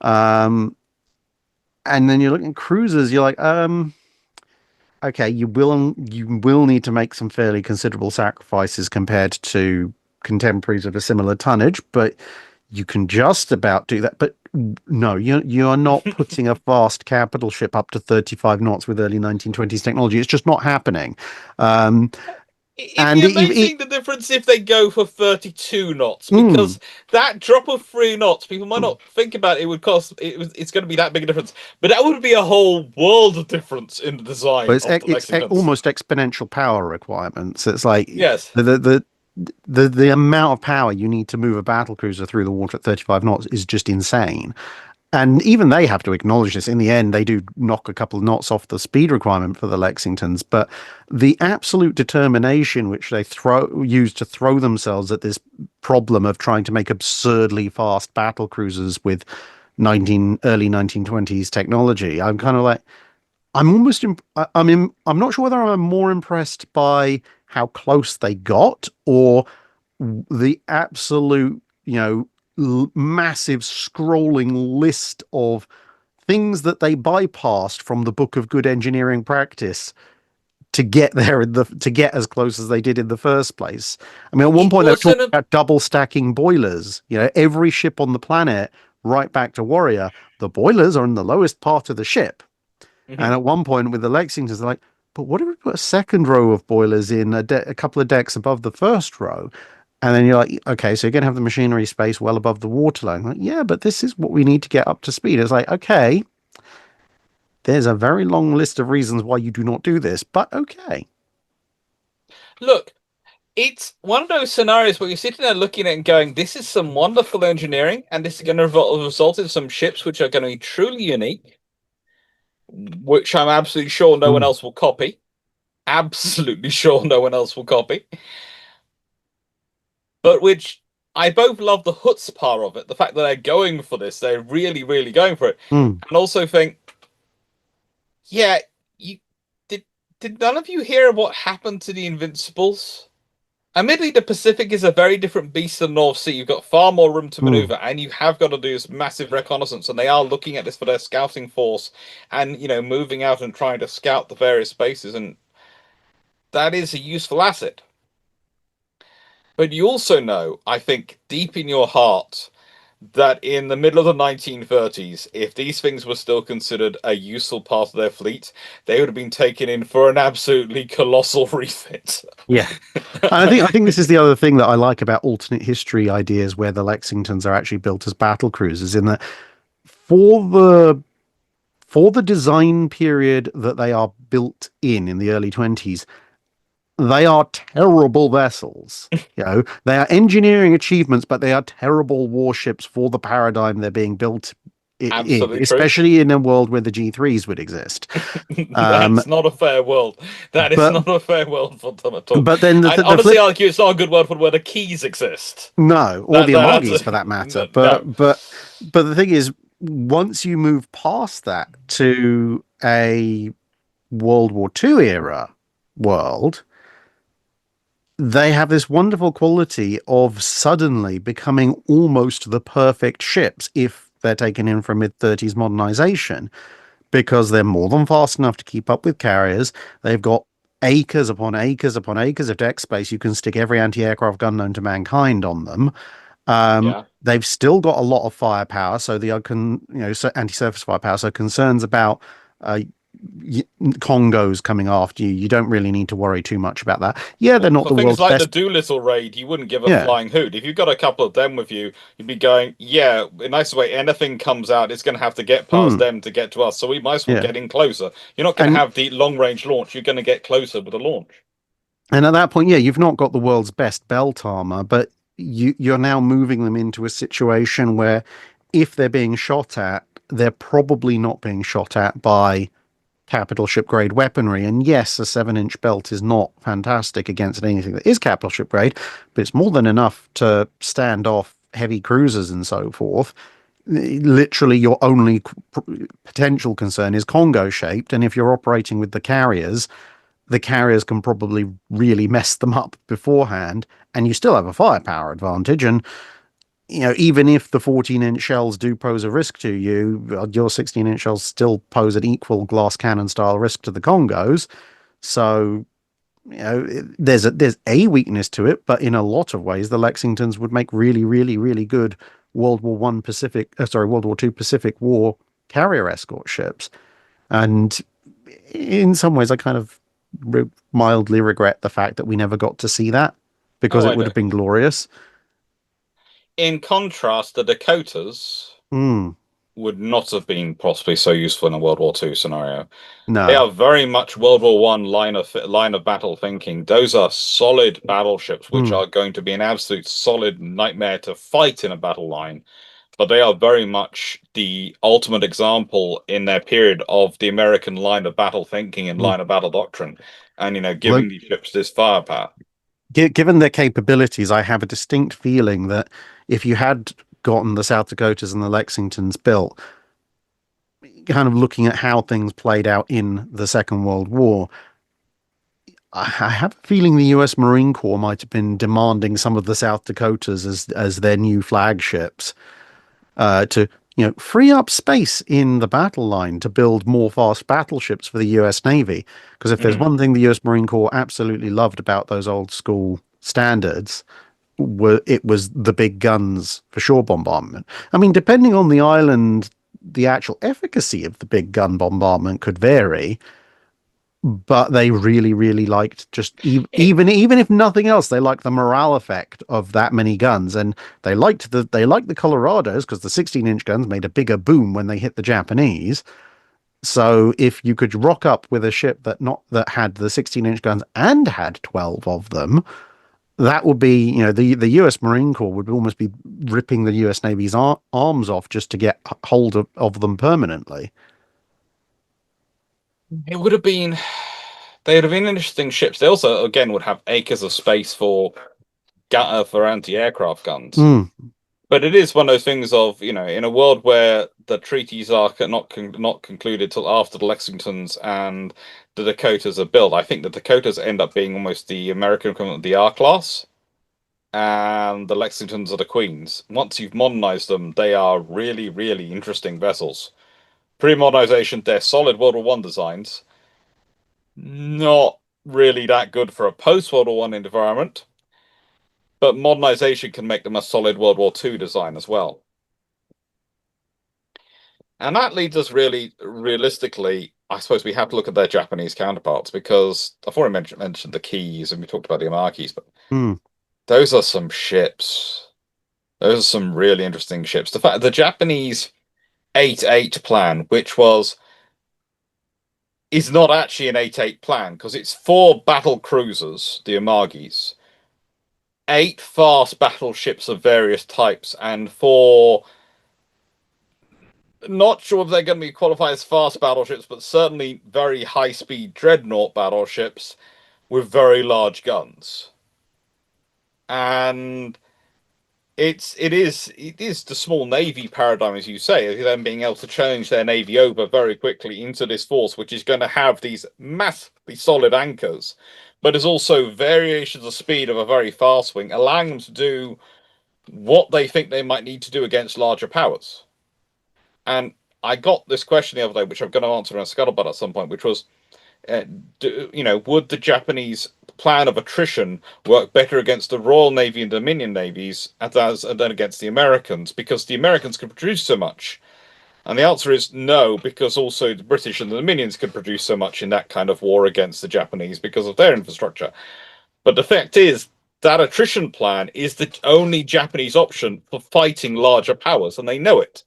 Um, and then you're looking at cruisers, you're like, okay, you will need to make some fairly considerable sacrifices compared to contemporaries of a similar tonnage, but you can just about do that. But no, you're not putting a fast capital ship up to 35 knots with early 1920s technology. It's just not happening. Um, It'd be and amazing the difference if they go for 32 knots, mm, because that drop of 3 knots, people might mm. not think about it, would cost it's going to be that big a difference, but that would be a whole world of difference in the But design of the Lexingtons. almost exponential power requirements. It's like Yes. the amount of power you need to move a battle cruiser through the water at 35 knots is just insane. And even they have to acknowledge this. In the end, they do knock a couple of knots off the speed requirement for the Lexingtons, but the absolute determination which they use to throw themselves at this problem of trying to make absurdly fast battle cruisers with early 1920s technology, I'm kind of like, I'm almost I'm not sure whether I'm more impressed by how close they got or the absolute, massive scrolling list of things that they bypassed from the book of good engineering practice to get there to get as close as they did in the first place. I mean, at one It point they were talking wasn't a about double stacking boilers. Every ship on the planet, right back to Warrior, the boilers are in the lowest part of the ship. And Mhm. at one point with the Lexingtons, they're like, but what if we put a second row of boilers in a couple of decks above the first row? And then you're like, okay, so you're going to have the machinery space well above the waterline. Like, yeah, but this is what we need to get up to speed. It's like, okay, there's a very long list of reasons why you do not do this, but okay. Look, it's one of those scenarios where you're sitting there looking at it and going, this is some wonderful engineering, and this is going to result in some ships which are going to be truly unique, which I'm absolutely sure no one Mm, else will copy. Absolutely sure no one else will copy. But which I both love the chutzpah of it, the fact that they're going for this, they're really, really going for it, mm, and also think, yeah, you did. Did none of you hear what happened to the Invincibles? Admittedly, the Pacific is a very different beast than the North Sea. You've got far more room to mm. maneuver, and you have got to do this massive reconnaissance. And they are looking at this for their scouting force, and moving out and trying to scout the various spaces, and that is a useful asset. But you also know, I think, deep in your heart, that in the middle of the 1930s, if these things were still considered a useful part of their fleet, they would have been taken in for an absolutely colossal refit. Yeah. And I think this is the other thing that I like about alternate history ideas where the Lexingtons are actually built as battle cruisers in that for the for the design period that they are built in the early 20s, they are terrible vessels. They are engineering achievements, but they are terrible warships for the paradigm they're being built in, Absolutely true. especially in a world where the G3s would exist. Um, That's not a fair world. That is but not a fair world for them at all. but then I'd the honestly flip, argue it's not a good world for where the keys exist. no, or That, the that that's Amagis for a, that matter. no. But the thing is, once you move past that to a World War II era world, they have this wonderful quality of suddenly becoming almost the perfect ships if they're taken in from mid-30s modernization because they're more than fast enough to keep up with carriers. They've got acres upon acres upon acres of deck space. You can stick every anti-aircraft gun known to mankind on them. Yeah. They've still got a lot of firepower, so so anti-surface firepower. So concerns about Congos coming after you. You don't really need to worry too much about that. Yeah, they're not For the things world's like best. the Doolittle raid, you wouldn't give a Yeah, flying hoot. If you've got a couple of them with you, you'd be going, yeah, in a nice way, anything comes out, it's going to have to get past mm, them to get to us. So we might as well yeah, get in closer. You're not going to and have the long range launch. You're going to get closer with the launch. and at that point, yeah, you've not got the world's best belt armor, but you're now moving them into a situation where if they're being shot at, they're probably not being shot at by capital ship grade weaponry. And yes, a 7-inch belt is not fantastic against anything that is capital ship grade, but it's more than enough to stand off heavy cruisers and so forth. Literally, your only potential concern is Congo shaped, and if you're operating with the carriers can probably really mess them up beforehand, and you still have a firepower advantage. And even if the 14-inch shells do pose a risk to you, your 16-inch shells still pose an equal glass cannon style risk to the Congos. So, there's a weakness to it, but in a lot of ways, the Lexingtons would make really, really, really good World War Two Pacific War carrier escort ships. And in some ways, I kind of mildly regret the fact that we never got to see that because Oh, it I would do. have been glorious. In contrast, the Dakotas Mm, would not have been possibly so useful in a World War II scenario. They no. are very much World War One line of battle thinking. Those are solid battleships, which Mm, are going to be an absolute solid nightmare to fight in a battle line. But they are very much the ultimate example in their period of the American line of battle thinking and mm. line of battle doctrine, and Look, giving these ships this firepower. given their capabilities, I have a distinct feeling that if you had gotten the South Dakotas and the Lexingtons built, kind of looking at how things played out in the Second World War, I have a feeling the US Marine Corps might have been demanding some of the South Dakotas as their new flagships to free up space in the battle line to build more fast battleships for the US Navy. Because if there's Mm. one thing the US Marine Corps absolutely loved about those old school standards, it was the big guns for shore bombardment. I mean, depending on the island, the actual efficacy of the big gun bombardment could vary, but they really, really liked just even if nothing else, they liked the morale effect of that many guns, and they liked the Colorados because the 16-inch guns made a bigger boom when they hit the Japanese. So if you could rock up with a ship that had the 16-inch guns and had 12 of them, that would be, the US Marine Corps would almost be ripping the US Navy's arms off just to get hold of them permanently. It would have been. They would have been interesting ships. They also, again, would have acres of space for anti-aircraft guns. Mm, But it is one of those things of, in a world where the treaties are not concluded till after the Lexingtons and the Dakotas are built. I think the Dakotas end up being almost the American equivalent of the R-class, and the Lexingtons are the Queens. Once you've modernized them, they are really, really interesting vessels. Pre-modernization, they're solid World War One designs. Not really that good for a post-World War One environment, but modernization can make them a solid World War Two design as well. And that leads us really realistically, I suppose we have to look at their Japanese counterparts because I've already mentioned the keys and we talked about the Amakis, but mm, those are some ships. Those are some really interesting ships. The Japanese 8-8 plan, which is not actually an 8-8 plan because it's 4 battle cruisers, the Amagis, 8 fast battleships of various types, and 4 not sure if they're going to be qualified as fast battleships, but certainly very high-speed dreadnought battleships with very large guns. And it is the small navy paradigm, as you say, of them being able to change their navy over very quickly into this force, which is going to have these massively solid anchors, but is also variations of speed of a very fast wing, allowing them to do what they think they might need to do against larger powers. And I got this question the other day, which I'm going to answer in a scuttlebutt at some point, which was, would the Japanese plan of attrition work better against the Royal Navy and Dominion navies than against the Americans? Because the Americans can produce so much. And the answer is no, because also the British and the Dominions could produce so much in that kind of war against the Japanese because of their infrastructure. But the fact is, that attrition plan is the only Japanese option for fighting larger powers, and they know it.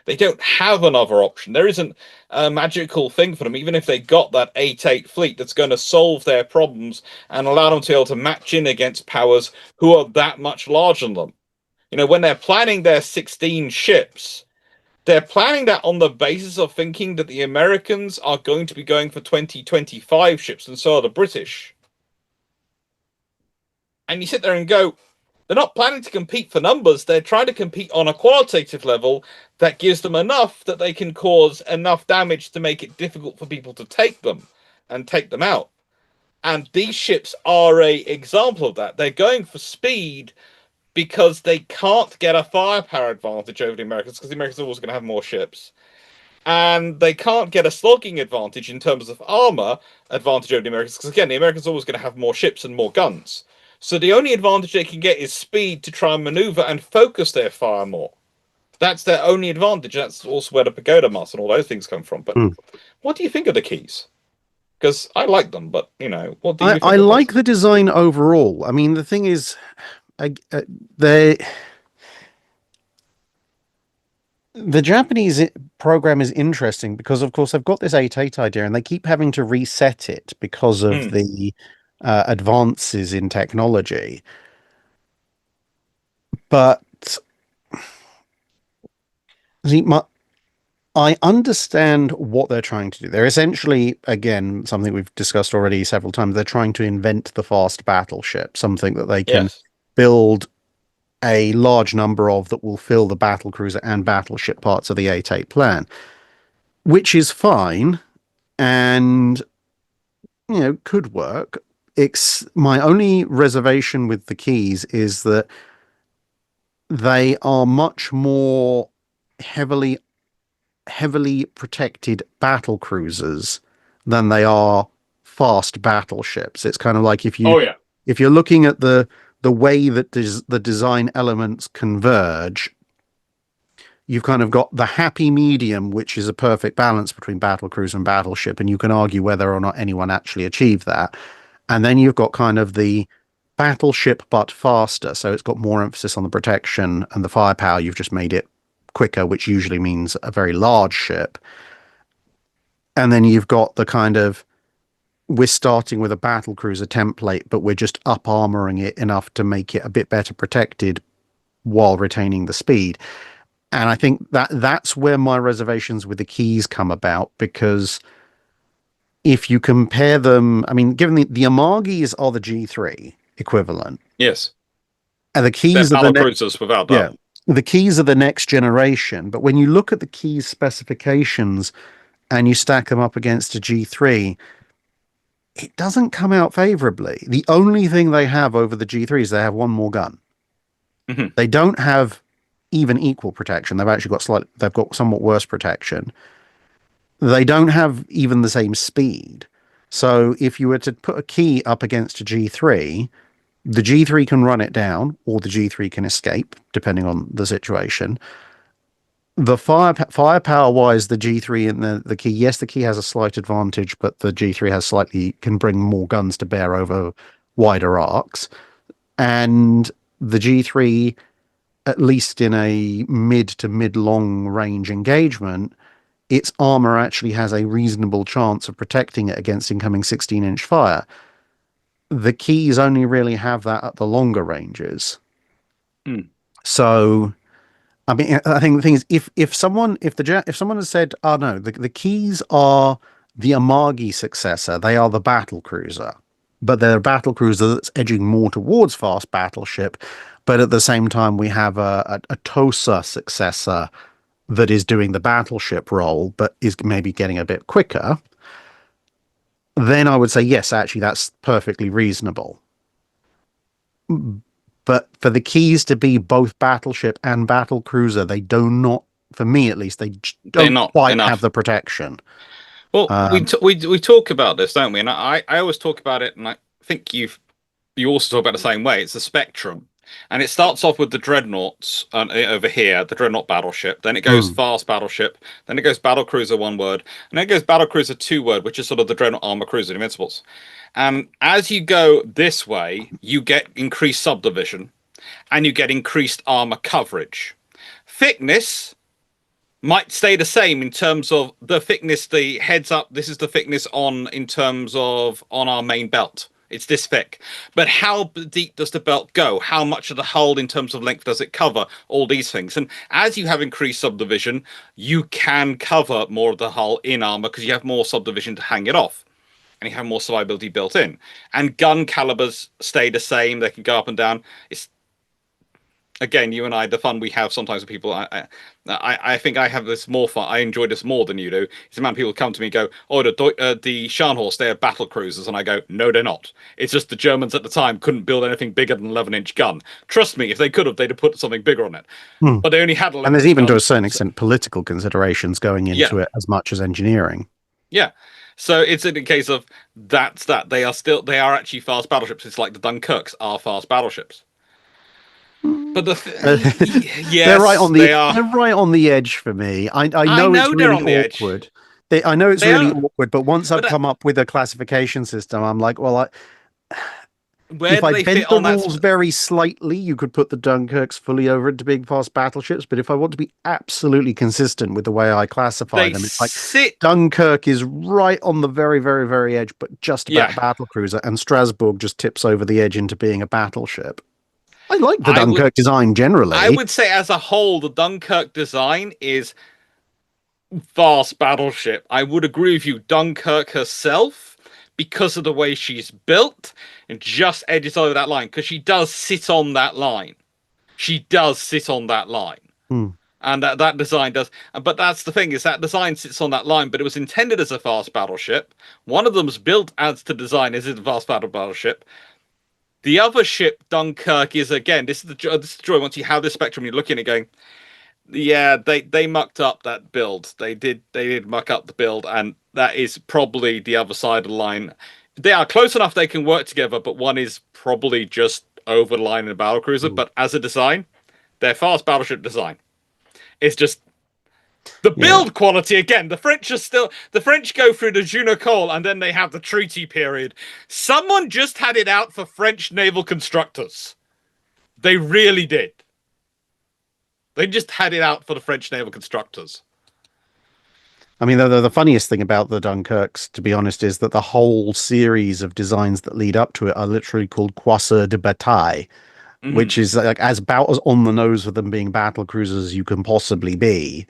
They don't have another option. There isn't a magical thing for them, even if they got that 8-8 fleet that's going to solve their problems and allow them to be able to match in against powers who are that much larger than them. You know, when they're planning their 16 ships, they're planning that on the basis of thinking that the Americans are going to be going for 2025 ships, and so are the British. And you sit there and go, they're not planning to compete for numbers. They're trying to compete on a qualitative level that gives them enough that they can cause enough damage to make it difficult for people to take them and take them out. And these ships are a example of that. They're going for speed because they can't get a firepower advantage over the Americans, because the Americans are always going to have more ships. And they can't get a slogging advantage in terms of armor advantage over the Americans, because again, the Americans are always going to have more ships and more guns. So the only advantage they can get is speed to try and maneuver and focus their fire more. That's their only advantage. That's also where the pagoda masts and all those things come from. But what do you think of the keys? Because I like them, but you know, what do you think? I like the design overall. I mean, the thing is, they the Japanese program is interesting because, of course, they've got this 8-8 idea, and they keep having to reset it because of the advances in technology. But I understand what they're trying to do. They're essentially, again, something we've discussed already several times, they're trying to invent the fast battleship, something that they can build a large number of that will fill the battlecruiser and battleship parts of the 8-8 plan, which is fine and, you know, could work. My only reservation with the keys is that they are much more heavily protected battle cruisers than they are fast battleships. It's kind of like if you're looking at the way that the design elements converge, you've kind of got the happy medium, which is a perfect balance between battlecruiser and battleship, and you can argue whether or not anyone actually achieved that. And then you've got kind of the battleship but faster, so it's got more emphasis on the protection and the firepower. You've just made it quicker, which usually means a very large ship. And then you've got the kind of, we're starting with a battlecruiser template, but we're just up armoring it enough to make it a bit better protected while retaining the speed. And I think that's where my reservations with the keys come about, because if you compare them, I mean, given the Amagis are the G3 equivalent. Yes. And the keys are the battlecruisers without doubt. Yeah. The keys are the next generation, but when you look at the keys specifications and you stack them up against a G3, it doesn't come out favorably. The only thing they have over the G3 is they have one more gun. Mm-hmm. They don't have even equal protection. They've actually got somewhat worse protection. They don't have even the same speed. So if you were to put a key up against a G3, the G3 can run it down, or the G3 can escape, depending on the situation. The firepower-wise, the G3 and the key, yes, the key has a slight advantage, but the G3 can bring more guns to bear over wider arcs. And the G3, at least in a mid to mid-long range engagement, its armor actually has a reasonable chance of protecting it against incoming 16-inch fire. The keys only really have that at the longer ranges. So, I mean, I think the thing is, if someone has said, "Oh no, the keys are the Amagi successor, they are the battle cruiser, but they're a battle cruiser that's edging more towards fast battleship, but at the same time we have a Tosa successor that is doing the battleship role, but is maybe getting a bit quicker," then I would say, yes, actually, that's perfectly reasonable. But for the keys to be both battleship and battle cruiser, they do not, for me at least, they don't quite have the protection. Well, we talk about this, don't we? And I always talk about it, and I think you also talk about it the same way. It's the spectrum. And it starts off with the Dreadnoughts over here, the Dreadnought battleship. Then it goes Mm. fast battleship. Then it goes battlecruiser, one word. And then it goes battlecruiser, two word, which is sort of the Dreadnought armor cruiser, Invincibles. And as you go this way, you get increased subdivision and you get increased armor coverage. Thickness might stay the same in terms of the thickness, the heads up. This is the thickness in terms of on our main belt. It's this thick. But how deep does the belt go? How much of the hull in terms of length does it cover? All these things. And as you have increased subdivision, you can cover more of the hull in armor because you have more subdivision to hang it off. And you have more survivability built in. And gun calibers stay the same. They can go up and down. It's again, you and I, the fun we have sometimes with people. I think I have this more fun. I enjoy this more than you do. It's the amount of people come to me and go, "Oh, the Scharnhorst, they're battle cruisers," and I go, "No, they're not. It's just the Germans at the time couldn't build anything bigger than an 11-inch gun. Trust me, if they could have, they'd have put something bigger on it. But they only had 11. And there's even to a certain extent political considerations going into it as much as engineering. Yeah. So it's in a case of that. They are actually fast battleships. It's like the Dunkirks are fast battleships. But yes, they're right on they're right on the edge for me. I know it's really awkward. I know it's really awkward, but once I've come up with a classification system, I'm like, well, if I bend the rules very slightly, you could put the Dunkirks fully over into being fast battleships. But if I want to be absolutely consistent with the way I classify them, it's like Dunkirk is right on the very, very, very edge, but just about battlecruiser, and Strasbourg just tips over the edge into being a battleship. I like the Dunkirk design generally. I would say as a whole, the Dunkirk design is fast battleship. I would agree with you. Dunkirk herself, because of the way she's built, and just edges over that line, because she does sit on that line. And that design does. But that's the thing, is that design sits on that line, but it was intended as a fast battleship. One of them's built as to design as a fast battleship. The other ship, Dunkirk, is again. This is the joy. Once you have this spectrum, you're looking at it going, yeah, they mucked up that build. They did muck up the build, and that is probably the other side of the line. They are close enough they can work together, but one is probably just over the line in a battlecruiser. But as a design, their fast battleship design, it's just. The build quality, again, the French go through the Junocole and then they have the treaty period. Someone just had it out for French naval constructors. They really did. They just had it out for the French naval constructors. I mean, the funniest thing about the Dunkirks, to be honest, is that the whole series of designs that lead up to it are literally called Croiseurs de Bataille, which is like as about as on the nose with them being battle cruisers as you can possibly be.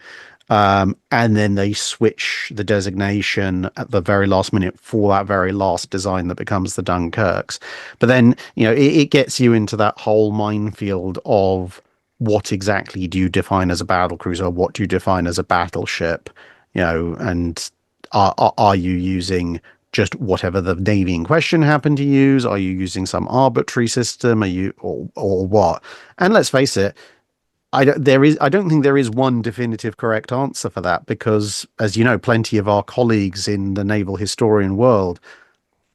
And then they switch the designation at the very last minute for that very last design that becomes the Dunkirks. But then, it gets you into that whole minefield of what exactly do you define as a battle cruiser? What do you define as a battleship? And are you using just whatever the Navy in question happened to use? Are you using some arbitrary system? Are you or what? And let's face it, I don't think there is one definitive correct answer for that, because, as you know, plenty of our colleagues in the naval historian world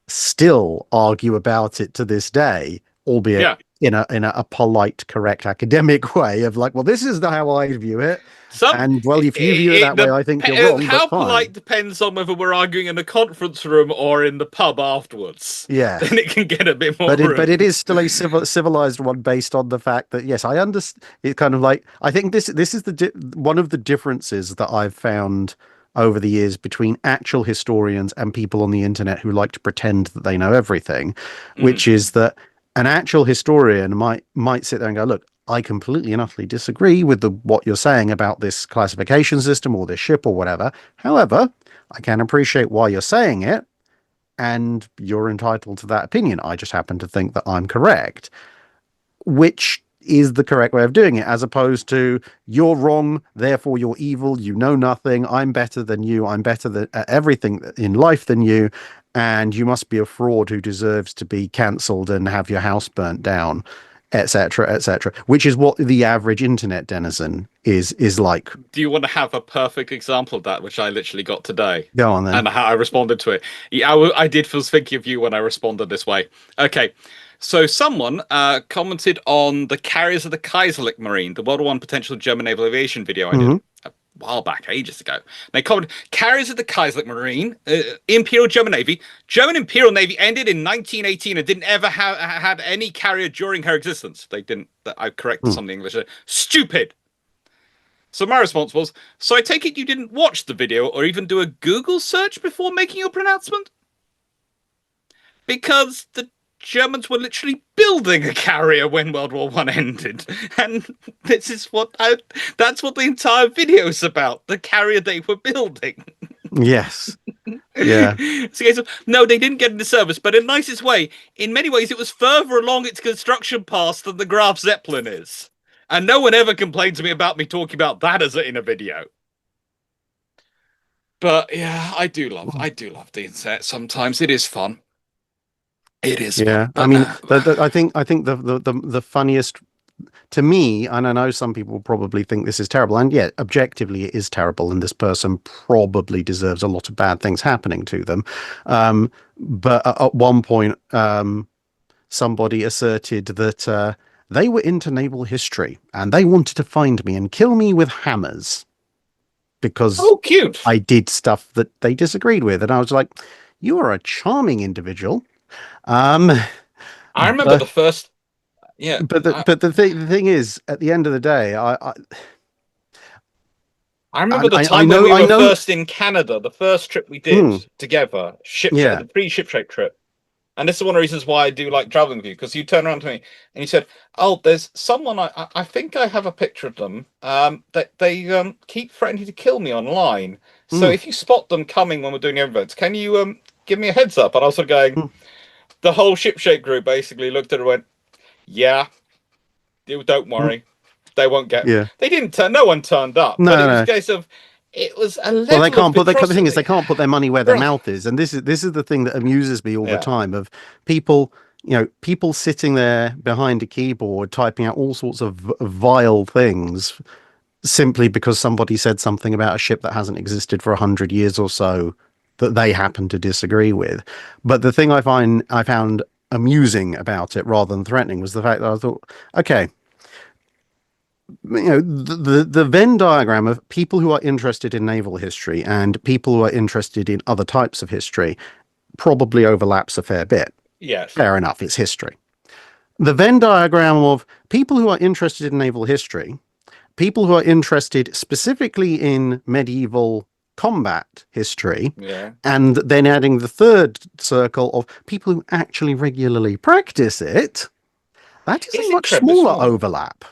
still argue about it to this day, albeit in a polite, correct academic way of like, well, this is how I view it. If you view it that way, I think you're wrong. How polite depends on whether we're arguing in the conference room or in the pub afterwards. Yeah, then it can get a bit more. But it is still a civilized one based on the fact that, yes, I understand. It's kind of like, I think this is one of the differences that I've found over the years between actual historians and people on the internet who like to pretend that they know everything, which is that an actual historian might sit there and go, look, I completely and utterly disagree with what you're saying about this classification system or this ship or whatever. However, I can appreciate why you're saying it, and you're entitled to that opinion. I just happen to think that I'm correct, which is the correct way of doing it, as opposed to you're wrong, therefore you're evil, you know nothing, I'm better than you, I'm better at everything in life than you, and you must be a fraud who deserves to be cancelled and have your house burnt down. etc., etc., which is what the average internet denizen is like. Do you want to have a perfect example of that, which I literally got today? Go on then. And how I responded to it. Yeah, I did was thinking of you when I responded this way. Okay, so someone commented on the carriers of the Kaiserlich Marine, the World War I potential German naval aviation video I did a while back, ages ago. They commented, carriers of the Kaiserlich Marine, Imperial German Navy. German Imperial Navy ended in 1918 and didn't ever had any carrier during her existence. They didn't. I corrected some of the English. Stupid. So my response was, so I take it you didn't watch the video or even do a Google search before making your pronouncement? Because the Germans were literally building a carrier when World War I ended. And this is that's what the entire video is about, the carrier they were building. Yes. Yeah. So, no, they didn't get into service, but in the nicest way, in many ways, it was further along its construction path than the Graf Zeppelin is. And no one ever complained to me about me talking about that in a video. But yeah, I do love the internet. Sometimes it is fun. It is. Yeah, fun, I mean, I think the funniest to me, and I know some people probably think this is terrible, and yet objectively it is terrible, and this person probably deserves a lot of bad things happening to them. But at one point, somebody asserted that they were into naval history and they wanted to find me and kill me with hammers because cute. I did stuff that they disagreed with. And I was like, you are a charming individual. I remember the first. Yeah. But the thing is, at the end of the day, I remember the time when we were first in Canada, the first trip we did together, the pre-ship shape trip. And this is one of the reasons why I do like traveling with you, because you turn around to me and you said, "Oh, there's someone I think I have a picture of them. That they keep threatening to kill me online. So if you spot them coming when we're doing the events, can you give me a heads up?" And I was sort of going, the whole ship shape group basically looked at it and went, "Yeah, don't worry, they won't get." Yeah. They didn't. No one turned up. No, but it was a case of. It was a level. Well, they can't of put. The thing is, they can't put their money where their mouth is, and this is the thing that amuses me all the time. Of people, people sitting there behind a keyboard typing out all sorts of vile things, simply because somebody said something about a ship that hasn't existed for 100 years or so that they happen to disagree with. But the thing I found amusing about it, rather than threatening, was the fact that I thought, okay. The Venn diagram of people who are interested in naval history and people who are interested in other types of history probably overlaps a fair bit. Yes. Fair enough, it's history. The Venn diagram of people who are interested in naval history, people who are interested specifically in medieval combat history, and then adding the third circle of people who actually regularly practice it, that is a much smaller overlap.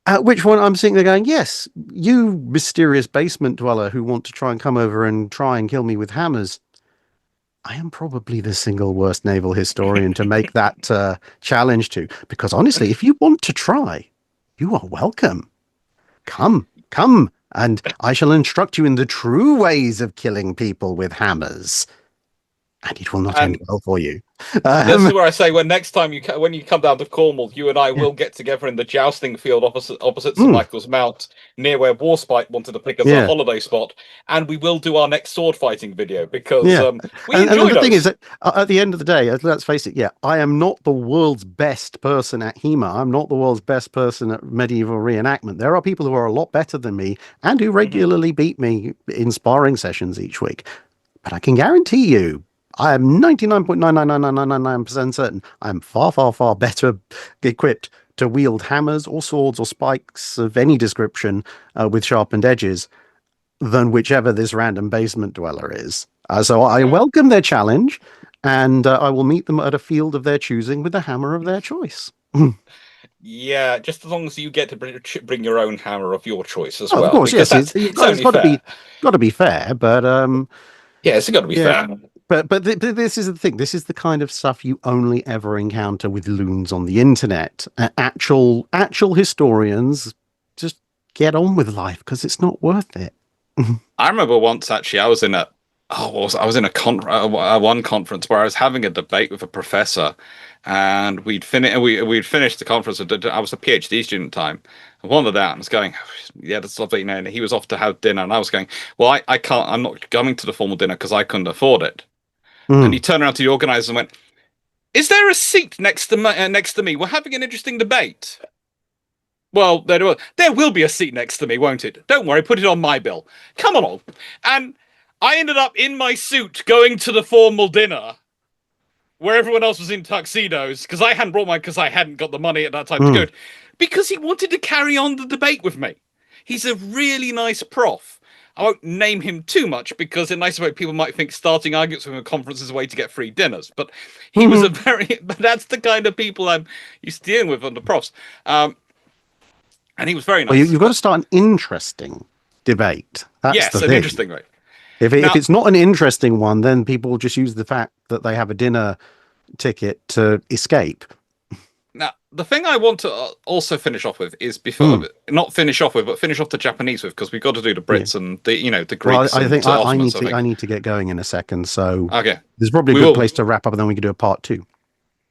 At which one I'm sitting there going, yes, you mysterious basement dweller who want to try and come over and try and kill me with hammers. I am probably the single worst naval historian to make that challenge to. Because honestly, if you want to try, you are welcome. Come, and I shall instruct you in the true ways of killing people with hammers. And it will not end well for you. This is where I say, when you come down to Cornwall, you and I will get together in the jousting field opposite St. Michael's Mount, near where Warspite wanted to pick us a holiday spot, and we will do our next sword fighting video because we enjoy and the thing is that at the end of the day, let's face it, I am not the world's best person at HEMA. I'm not the world's best person at medieval reenactment. There are people who are a lot better than me and who regularly beat me in sparring sessions each week. But I can guarantee you, I am 99.99999% certain I'm far, far, far better equipped to wield hammers or swords or spikes of any description with sharpened edges than whichever this random basement dweller is. So I welcome their challenge, and I will meet them at a field of their choosing with the hammer of their choice. Yeah, just as long as you get to bring your own hammer of your choice as well. Of course, yes. It's got to be fair, but it's got to be fair. But this is the thing. This is the kind of stuff you only ever encounter with loons on the internet. Actual historians just get on with life because it's not worth it. I remember once, actually, I was in a I was in one conference where I was having a debate with a professor, and we'd finished the conference. I was a PhD student at the time. I wandered out and was going, yeah, that's lovely, and he was off to have dinner, and I was going, well, I can't. I'm not going to the formal dinner because I couldn't afford it. And he turned around to the organizer and went, "Is there a seat next to me? We're having an interesting debate." Well, there will be a seat next to me, won't it? Don't worry, put it on my bill. Come along. And I ended up in my suit going to the formal dinner where everyone else was in tuxedos because I hadn't brought mine because I hadn't got the money at that time to go. Because he wanted to carry on the debate with me. He's a really nice prof. I won't name him too much because in nice way people might think starting arguments with a conference is a way to get free dinners. But he was but that's the kind of people I'm used to dealing with under profs. And he was very nice. Well, you've got to start an interesting debate. That's the thing. Interesting, right? If it's not an interesting one, then people will just use the fact that they have a dinner ticket to escape. Now, the thing I want to also finish off with is not finish off with, but finish off the Japanese with, because we've got to do the Brits and the Greeks. Well, I think I need to get going in a second. So okay, there's probably a good place to wrap up, and then we can do a part 2.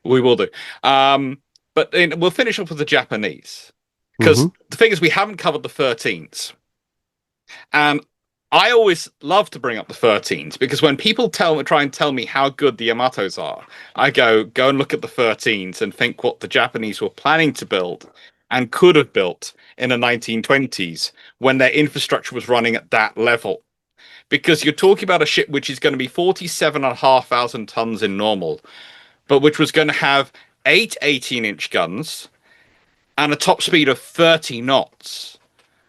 We will do. But we'll finish off with the Japanese. Because the thing is, we haven't covered the 13s. And I always love to bring up the 13s, because when people try and tell me how good the Yamatos are, I go and look at the 13s and think what the Japanese were planning to build and could have built in the 1920s when their infrastructure was running at that level. Because you're talking about a ship which is going to be 47,500 tons in normal, but which was going to have 8 18-inch guns and a top speed of 30 knots.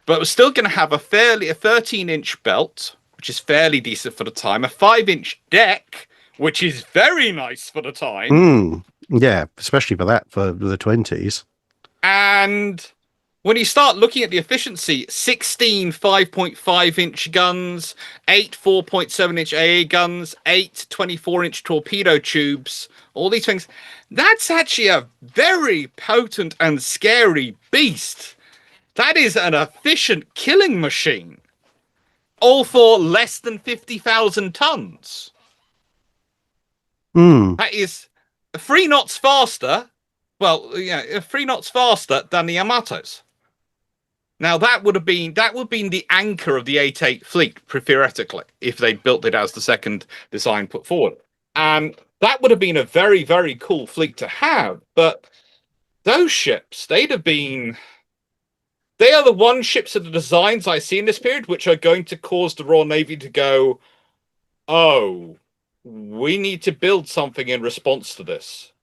But it was still going to have a 13-inch belt, which is fairly decent for the time, a 5-inch deck, which is very nice for the time. Yeah, especially for the 20s. And when you start looking at the efficiency, 16 5.5-inch guns, 8 4.7-inch AA guns, 8 24-inch torpedo tubes, all these things, that's actually a very potent and scary beast. That is an efficient killing machine. All for less than 50,000 tons. That is 3 knots faster. Well, yeah, 3 knots faster than the Yamatos. Now that would have been the anchor of the 8-8 fleet, theoretically, if they built it as the second design put forward. And that would have been a very, very cool fleet to have. But those ships, they are the one ships of the designs I see in this period which are going to cause the Royal Navy to go, oh, we need to build something in response to this.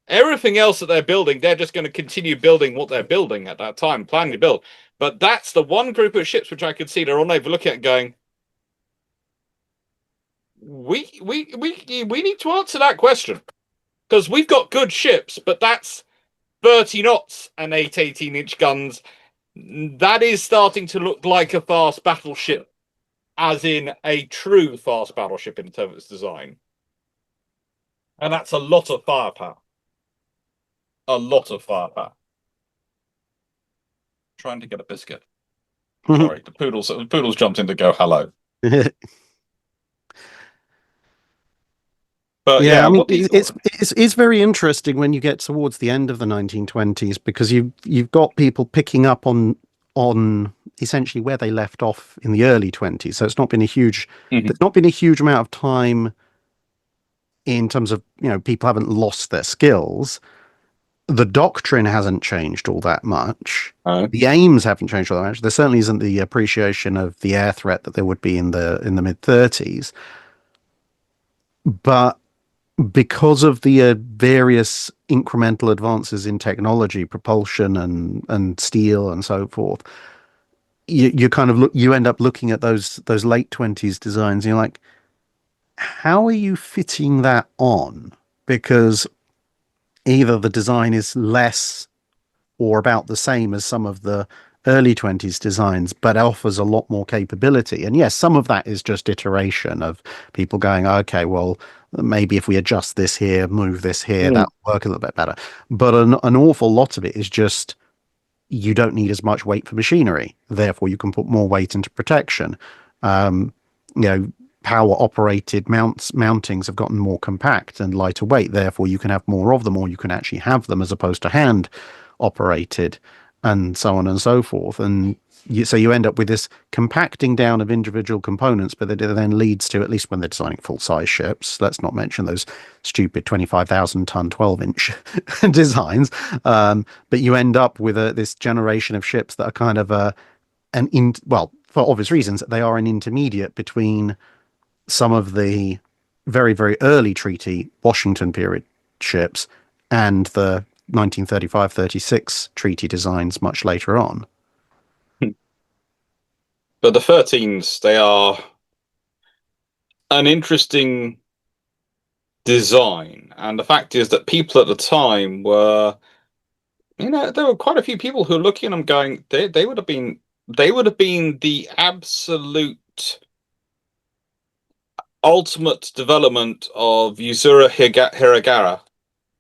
Everything else that they're building, they're just going to continue building what they're building at that time, planning to build. But that's the one group of ships which I could see the Royal Navy looking at going, we need to answer that question. Because we've got good ships, but that's 30 knots and 8 18-inch guns. That is starting to look like a fast battleship, as in a true fast battleship in terms of its design. And that's a lot of firepower. A lot of firepower. Trying to get a biscuit. Sorry, the poodles jumped in to go hello. But yeah, I mean, it's very interesting when you get towards the end of the 1920s, because you've got people picking up on essentially where they left off in the early 20s. So it's not been a huge there's not been a huge amount of time in terms of, people haven't lost their skills. The doctrine hasn't changed all that much. The aims haven't changed all that much. There certainly isn't the appreciation of the air threat that there would be in the mid 30s. But because of the various incremental advances in technology, propulsion and steel and so forth, you kind of you end up looking at those late 20s designs and you're like, how are you fitting that on? Because either the design is less or about the same as some of the early 20s designs, but offers a lot more capability. And yes, some of that is just iteration of people going, okay, well, maybe if we adjust this here, move this here, that'll work a little bit better. But an awful lot of it is just, you don't need as much weight for machinery. Therefore, you can put more weight into protection. power operated mountings have gotten more compact and lighter weight. Therefore, you can have more of them, or you can actually have them as opposed to hand operated, and so on and so forth. And so you end up with this compacting down of individual components, but it then leads to, at least when they're designing full size ships, let's not mention those stupid 25,000 ton 12-inch designs. But you end up with this generation of ships that are kind of well, for obvious reasons, they are an intermediate between some of the very, very early treaty Washington period ships and the 1935-36 treaty designs much later on. But the 13s, they are an interesting design. And the fact is that people at the time were, there were quite a few people who were looking at them going, they would have been the absolute ultimate development of Yuzuru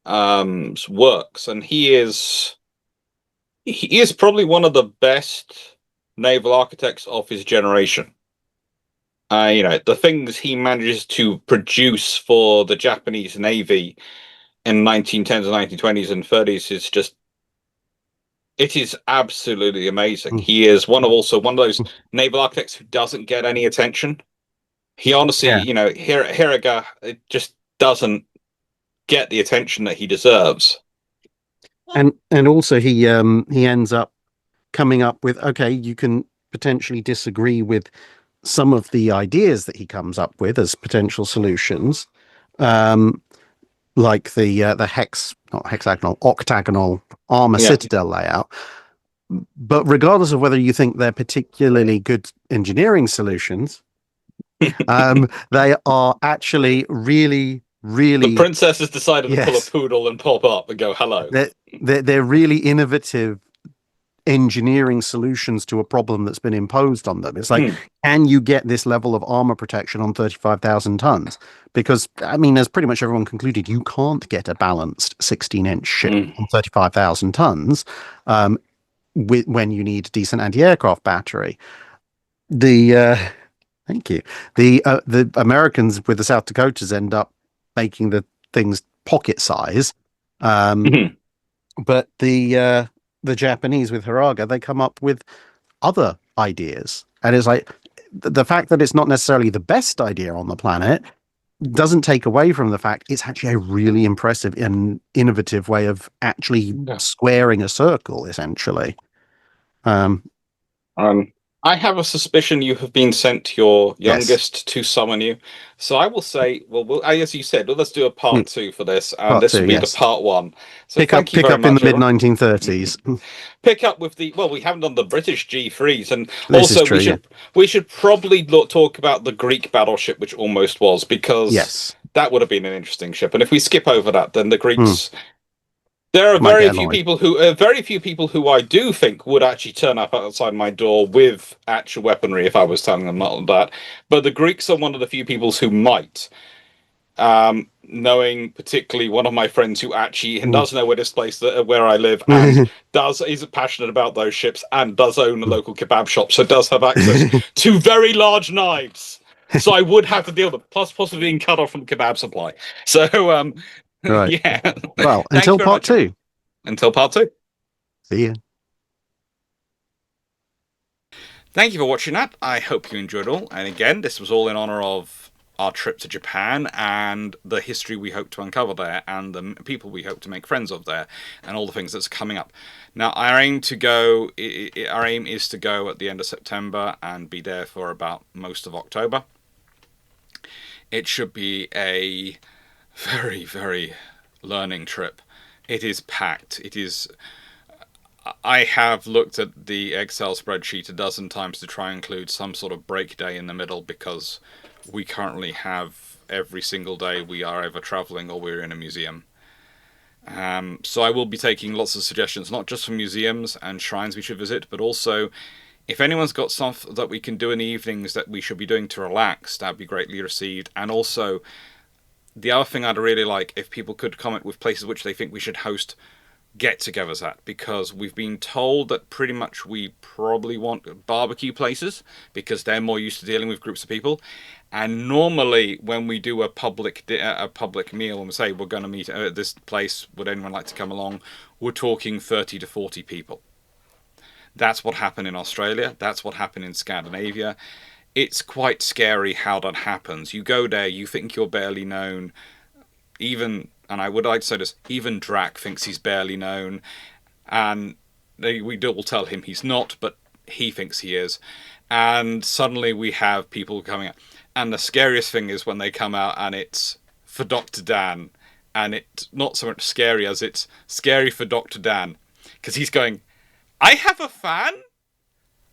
Hiragara's works. And he is probably one of the best naval architects of his generation. The things he manages to produce for the Japanese Navy in 1910s, 1920s, and 30s is just, it is absolutely amazing. He is one of those naval architects who doesn't get any attention. He honestly, Hiraga, it just doesn't get the attention that he deserves. And also he ends up coming up with, okay, you can potentially disagree with some of the ideas that he comes up with as potential solutions, like the octagonal armor citadel layout. But regardless of whether you think they're particularly good engineering solutions, they are actually really, really... The princess has decided to pull a poodle and pop up and go, hello. They're really innovative engineering solutions to a problem that's been imposed on them. It's like, can you get this level of armor protection on 35,000 tons? Because, as pretty much everyone concluded, you can't get a balanced 16-inch ship on 35,000 tons when you need a decent anti-aircraft battery. Thank you. The Americans with the South Dakotas end up making the things pocket size. But the Japanese with Hiraga, they come up with other ideas. And it's like, the fact that it's not necessarily the best idea on the planet doesn't take away from the fact it's actually a really impressive and innovative way of actually squaring a circle, essentially. I have a suspicion you have been sent your youngest to summon you. So I will say, as you said, let's do a part 2 for this. And this will be the part 1. So pick up in the mid-1930s. Pick up with we haven't done the British G3s. And also, we should probably talk about the Greek battleship, which almost was, because that would have been an interesting ship. And if we skip over that, then the Greeks... There are very few people who I do think would actually turn up outside my door with actual weaponry if I was telling them not that. But the Greeks are one of the few people who might. Knowing particularly one of my friends who actually does know where this place where I live and is passionate about those ships and does own a local kebab shop, so does have access to very large knives. So I would have to deal with it, plus possibly being cut off from the kebab supply. So right. Yeah. Well, until part 2. Until part 2. See ya. Thank you for watching that. I hope you enjoyed all. And again, this was all in honor of our trip to Japan and the history we hope to uncover there and the people we hope to make friends of there and all the things that's coming up. Now, our aim is to go at the end of September and be there for about most of October. It should be a very, very learning trip. It is packed. I have looked at the Excel spreadsheet a dozen times to try and include some sort of break day in the middle, because we currently have every single day we are either traveling or we're in a museum. So I will be taking lots of suggestions, not just from museums and shrines we should visit, but also if anyone's got stuff that we can do in the evenings that we should be doing to relax, that'd be greatly received. And also, the other thing I'd really like if people could comment with places which they think we should host get-togethers at, because we've been told that pretty much we probably want barbecue places because they're more used to dealing with groups of people, And normally, when we do a public meal and we say we're going to meet at this place, would anyone like to come along? We're talking 30 to 40 people. That's what happened in Australia. That's what happened in Scandinavia. It's quite scary how that happens. You go there, you think you're barely known. Even, and I would like to say this, even Drac thinks he's barely known. And we will tell him he's not, but he thinks he is. And suddenly we have people coming out. And the scariest thing is when they come out and it's for Dr. Dan. And it's not so much scary as it's scary for Dr. Dan. Because he's going, I have a fan?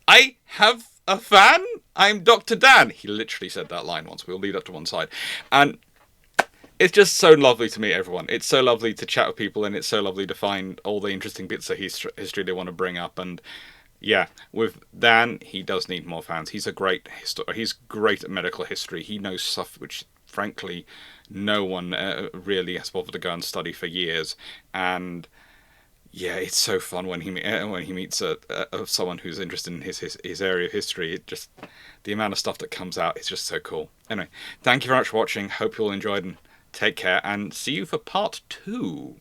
I have a fan? I'm Dr. Dan. He literally said that line once. We'll leave that to one side. And it's just so lovely to meet everyone. It's so lovely to chat with people, and it's so lovely to find all the interesting bits of history they want to bring up. And yeah, with Dan, he does need more fans. He's a great he's great at medical history. He knows stuff which, frankly, no one really has bothered to go and study for years. And yeah, it's so fun when he meets someone who's interested in his area of history. It just, the amount of stuff that comes out is just so cool. Anyway, thank you very much for watching. Hope you all enjoyed, and take care, and see you for part 2.